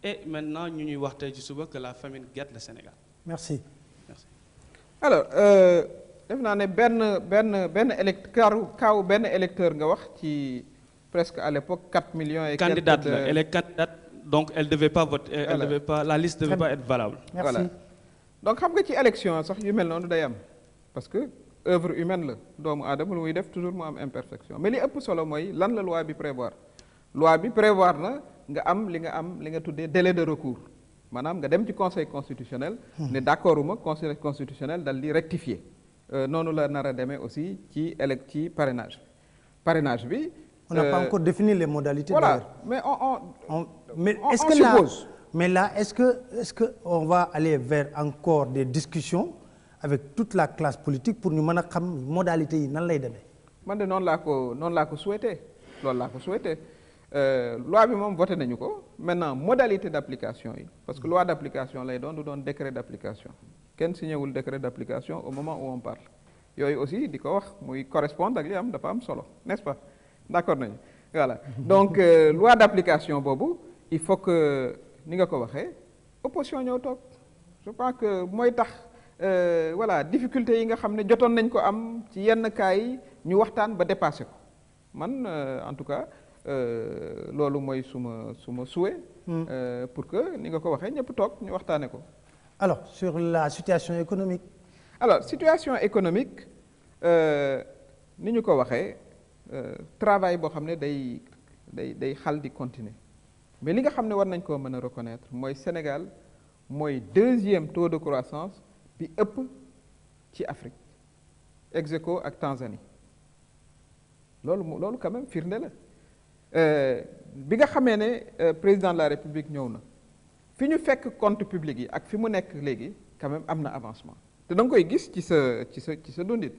et maintenant ñu ñuy wax tey ci suba que la famine guette le Sénégal. Merci. Merci. Alors def naa ne benn électeur nga wax ci presque à l'époque 4 millions et candidate elle est candidate, donc elle devait pas voter, elle Voilà. devait pas, la liste devait pas être valable. Merci. Voilà. Donc xam nga ci élection sax yu mel noonu day am parce que œuvre humaine la doomu aadama lu muy def toujours mu am imperfection mais li ëpp solo mooy lan la loi bi prévoir. Loi bi prévoir na nga am li nga tuddee délai de recours maanaam nga dem ci conseil constitutionnel. ne d'accorduma conseil constitutionnel dal di rectifier. Noonu la nar a demee aussi ci parrainage bi. On n'a pas encore défini les modalités. Voilà, mais est-ce que on va aller vers encore des discussions avec toute la classe politique pour ñu mën a xam modalités yi nan lay demee. Man de noonu laa ko souhaité loolu laa ko souhaité loi bi moom voté nañu ko maintenant modalité d'application yi parce que loi d'application lay doon du doon décret d'application kenn signéwul décret d'application au moment où on parle yooyu aussi di ko wax muy correspondre ak li am dafa am solo n'est-ce pas d'accord nañu voilà donc loi d'application boobu il faut que ni nga ko waxee opposition ñëw toog je pense que mooy tax voilà difficulté yi nga xam ne jotoon nañ ko am ci yenn cas yi ñu waxtaan ba dépassé ko man en tout cas loolu mooy suma souhait pour que ni nga ko waxee ñëpp toog ñu waxtaane ko. Alors sur la situation économique. Alors situation économique ni ñu ko waxee travail boo xam ne day xal di continuer mais li nga xam ne war nañ koo mën a reconnaître mooy Sénégal mooy 2e taux de croissance bi ëpp ci Afrique ex aequo ak Tanzanie loolu quand même firnde la bi nga xamee ne président de la République ñëw na fi ñu fekk compte public yi ak fi mu nekk léegi quand même am na avancement te da nga koy gis ci sa dundit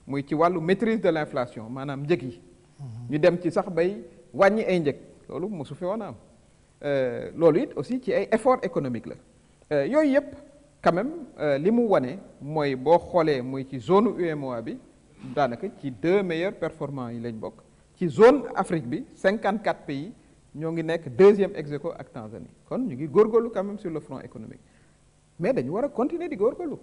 muy ci wàllu maîtrise de l'inflation maanaam njëg yi ñu dem ci sax bay wàññi ay njëg loolu mosu fi woon a am loolu it aussi ci ay effort économique la yooyu yëpp quand même li mu wane mooy boo xoolee muy ci zone UEMOA bi daanaka ci 2 meilleurs performants yi lañ bokk ci zone Afrique bi 54 pays ñoo ngi nekk 2e ex aequo ak Tanzanie kon ñu ngi góorgóorlu quand même sur le front économique mais dañu war a continuer di góorgóorlu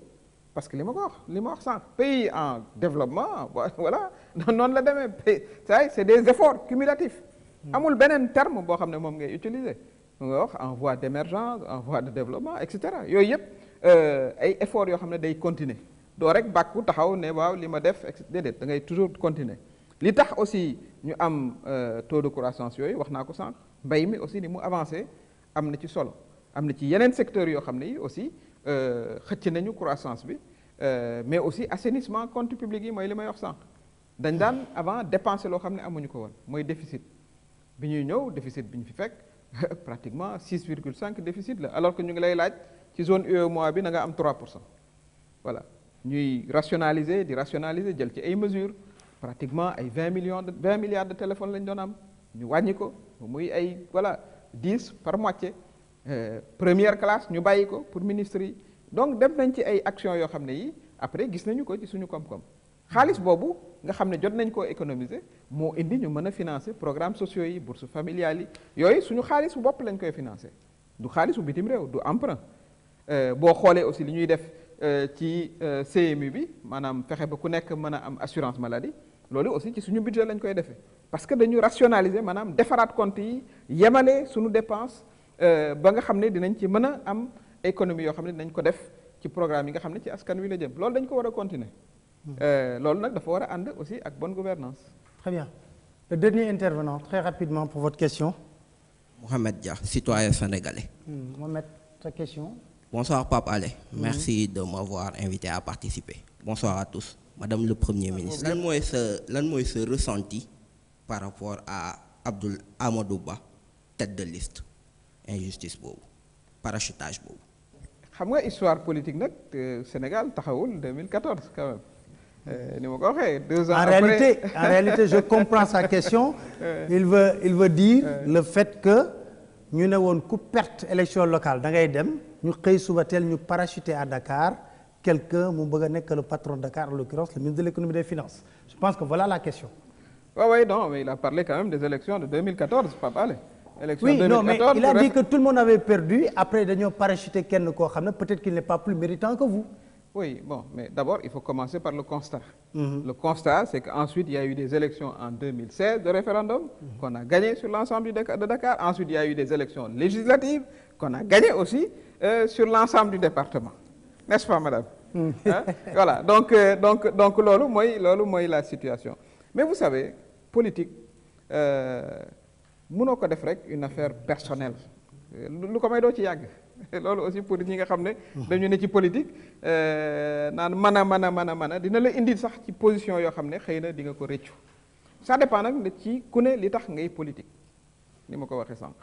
parce que li ma wax sànq pays en développement voilà noonu la demee c'est des efforts cumulatifs amul beneen terme boo xam ne moom ngay utiliser nga wax en voie d'émergence en voie de développement et cetera yooyu yëpp ay efforts yoo xam ne day continuer doo rek bàkku taxaw ne waaw li ma def déedéet da ngay toujours continuer li tax aussi ñu am taux de croissance yooyu wax naa ko sànq mbay mi aussi ni mu avancé am na ci solo am na ci yeneen secteurs yoo xam ne yi aussi xëcc nañu croissance bi mais aussi assainissement compte public yi mooy li may wax sànq dañ daan avant dépenser loo xam ne amuñu ko woon mooy déficit bi ñuy ñëw déficit bi ñu fi fekk pratiquement 6,5 déficit la alors que ñu ngi lay laaj ci zone UEMOA bi na nga am 3%. Voilà ñuy rationaliser jël ci ay mesures pratiquement ay 20 milliards de téléphones lañ doon am ñu wàññi ko muy ay voilà 10 par moitié première classe ñu bàyyi ko pour ministres yi donc def nañ ci ay actions yoo xam ne yi après gis nañu ko ci suñu koom-koom xaalis boobu nga xam ne jot nañ koo économiser moo indi ñu mën a financer programmes sociaux yi bourses familiales yi yooyu suñu xaalis bu bopp lañ koy financer du xaalisu bitim réew du emprunt boo xoolee aussi li ñuy def ci CMU bi maanaam fexe ba ku nekk mën a am assurance maladie loolu aussi ci suñu budget lañ koy defee parce que dañu rationaliser maanaam defaraat compte yi yemale suñu dépense ba nga xam ne dinañ ci mën a am économie yoo xam ne dinañ ko def ci programme yi nga xam ne ci askan wi la jëm loolu dañ ko war a continuer loolu nag dafa war a ànd aussi ak bonne gouvernance. Très bien. Le dernier intervenant, très rapidement pour votre question. Mohamed Dia, citoyen sénégalais. Mohamed, ta question. Bonsoir Pape Alé. Merci de m'avoir invité à participer. Bonsoir à tous. Madame le Premier ministre, lan mooy sa ressenti par rapport à Amadou Ba, tête de liste, injustice boobu, parachutage boobu. xam nga histoire politique nag Sénégal taxawul 2014 quand même. Ni ma ko waxee 2 ans après. En réalité, je comprends sa question. Il veut dire le fait que ñu ne woon ku perte élection locale da ngay dem ñu xëy suba teel ñu parachuté à Dakar quelqu'un mu bëgg a nekk le patron de Dakar en l'occurrence le ministre de l'économie et des finances. Je pense que voilà la question. Oui, non, mais il a parlé quand même des élections de 2014, Pape Alé. Oui, 2014, non, mais il a dit que tout le monde avait perdu. Après, ils ont parachuté quelqu'un peut-être qu'il n'est pas plus méritant que vous. Oui, bon, mais d'abord, il faut commencer par le constat. Le constat, c'est qu'ensuite, il y a eu des élections en 2016 de référendum qu'on a gagné sur l'ensemble de Dakar. Ensuite, il y a eu des élections législatives qu'on a gagné aussi sur l'ensemble du département. N'est-ce pas, madame? Hein? Voilà, donc lolo, moi, la situation. Mais vous savez, politique, mënoo ko def rek une affaire personnelle. Lu ko may doo ci yàgg. Loolu aussi pour ñi nga xam ne dañu ne ci politique naan mën a dina la indi sax ci position yoo xam ne xëy na di nga ko rëccu. Ça dépend nag ci ku ne li tax ngay politique ni ma ko waxee sànq.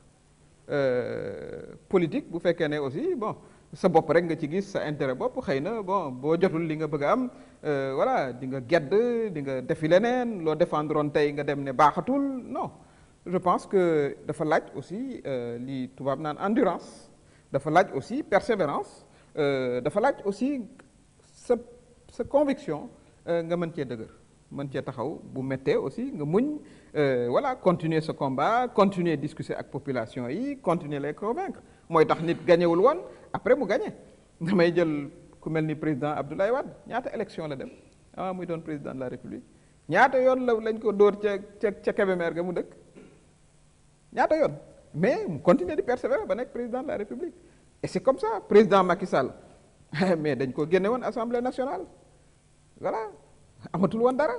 Politique bu fekkee ne aussi bon sa bopp rek nga ci gis sa intérêt bopp xëy na bon boo jotul li nga bëgg a am voilà di nga gedd di nga defi leneen loo défendroon tey nga dem ne baaxatul non je pense que dafa laaj aussi li tubaab naan endurance dafa laaj aussi persévérance dafa laaj aussi sa conviction nga mën cee dëgër mën cee taxaw bu méttee aussi nga muñ voilà continuer ce combat continuer discuter ak population yi continuer les convaincre mooy tax nit gañewul woon après mu gagné damay jël ku mel ni président Abdoulaye Wade ñaata élection la dem avant muy doon président de la République ñaata yoon lañ ko dóor ca Kébémer ga mu dëkk ñaata yoon mais mu continuer di persévérer ba nekk président de la République et c'est comme ça président Macky Sall mais dañ ko génne woon Assemblée nationale voilà amatul woon dara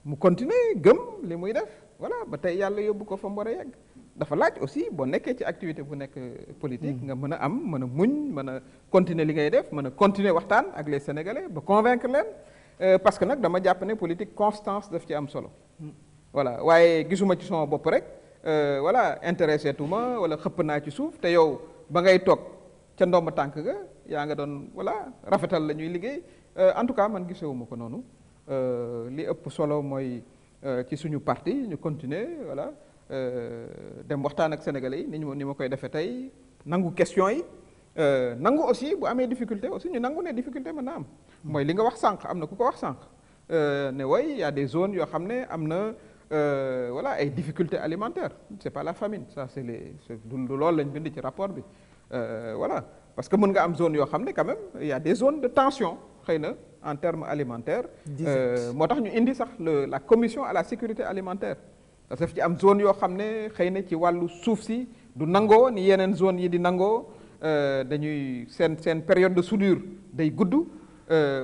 mu continuer gëm li muy def voilà ba tey yàlla yóbbu ko fa mu war a yegg dafa laaj aussi boo nekkee ci activité bu nekk politique nga mën a am mën a muñ mën a continuer li ngay def mën a continuer waxtaan ak les Sénégalais ba convaincre leen parce que nag dama jàpp ne politique constance daf ci am solo voilà waaye gisuma ci sama bopp rek voilà intéressé tuma wala xëpp naa ci suuf te yow ba ngay toog ca ndomba tànk ga yaa nga doon voilà rafetal la ñuy liggéey en tout cas man gisewuma ko noonu li ëpp solo mooy ci suñu parti ñu continuer voilà dem waxtaan ak sénégalais yi ni ma koy defee tey nangu question yi nangu aussi bu amee difficulté aussi ñu nangu ne difficulté mën na am mooy li nga wax sànq am na ku ko wax sànq ne way y a des zones yoo xam ne am na voilà ay difficultés alimentaires c'est pas la famine ça c'est loolu lañ bind ci rapport bi voilà parce que mën nga am zone yoo xam ne quand même il y a des zones de tension xëy na en termes alimentaires moo tax ñu indi sax la commission à la sécurité alimentaire parce que daf ci am zone yoo xam ne xëy na ci wàllu suuf si du nangoo ni yeneen zone yi di nangoo dañuy seen période de soudure day gudd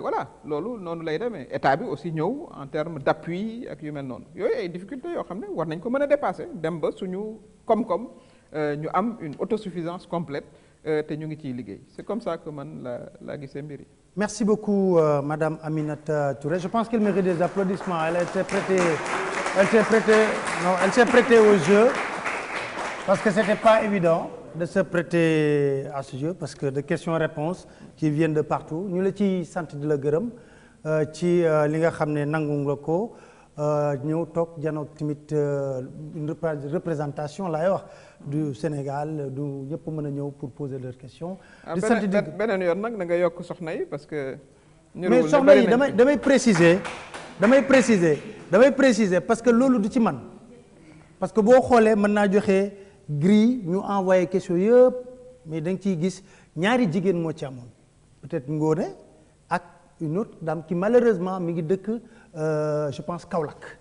voilà loolu noonu lay demee état bi aussi ñëw en termes d'appui ak yu mel noonu yooyu ay difficultés yoo xam ne war nañ ko mën a dépasser dem ba suñu koom-koom ñu am une autosuffisance complète te ñu ngi ciy liggéey c'est comme ça que man la gisee mbir yi. Merci beaucoup Madame Aminata Touré. Je pense qu'elle mérite des applaudissements. Elle s'est prêtée au jeu parce que c'était pas évident de se prêter à ce jeu parce que de questions-réponses qui viennent de partout ñu la ci sant di la gërëm ci li nga xam ne nangu nga ko ñëw toog janoog tamit une représentation laay wax du Sénégal du ñëpp mën a ñëw pour poser leurs questions. di sant di beneen yoon nag da nga yokk soxna yi parce que. mais soxna yi damay préciser parce que loolu du ci man parce que boo xoolee mën naa joxe grille ñu envoyé question yëpp mais da nga ciy gis ñaari jigéen moo ci amoon peut-être Ngone ak une autre dame qui malheureusement mi ngi dëkk je pense Kaolack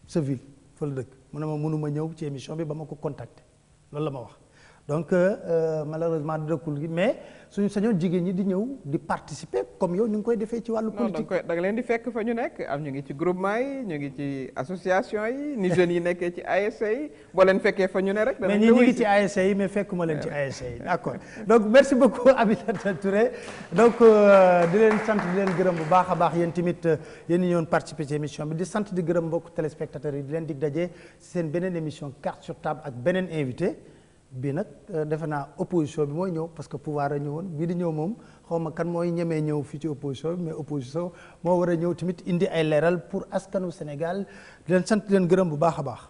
sa ville fa la dëkk mu ne ma mënuma ñëw ci émission bi ba ma ko contacter loolu la ma wax donc malheureusement dëkkul gi mais suñu sañoon jigéen ñi di ñëw di participer comme yow ñu ngi koy defee ci wàllu politique. non da nga leen di fekk fa ñu nekk am ñu ngi ci groupement yi ñu ngi ci association yi ni jeunes yi nekkee ci ASC yi boo leen fekkee fa ñu ne rek. mais ñi ngi ci ASC yi mais fekkuma leen ci ASC yi d'accord donc merci beaucoup Aminata Touré donc di leen sant di leen gërëm bu baax a baax yéen tamit yéen ñi ñoon participer ci émission bi di sant di gërëm mbokk téléspectateurs yi di leen dig daje seen beneen émission carte sur table ak beneen invité. bii nag defe naa opposition bi mooy ñëw parce que pouvoir a ñëwoon bii di ñëw moom xaw ma kan mooy ñemee ñëw fii ci opposition bi mais opposition moo war a ñëw tamit indi ay leeral pour askanu Sénégal di leen sant di leen gërëm bu baax a baax.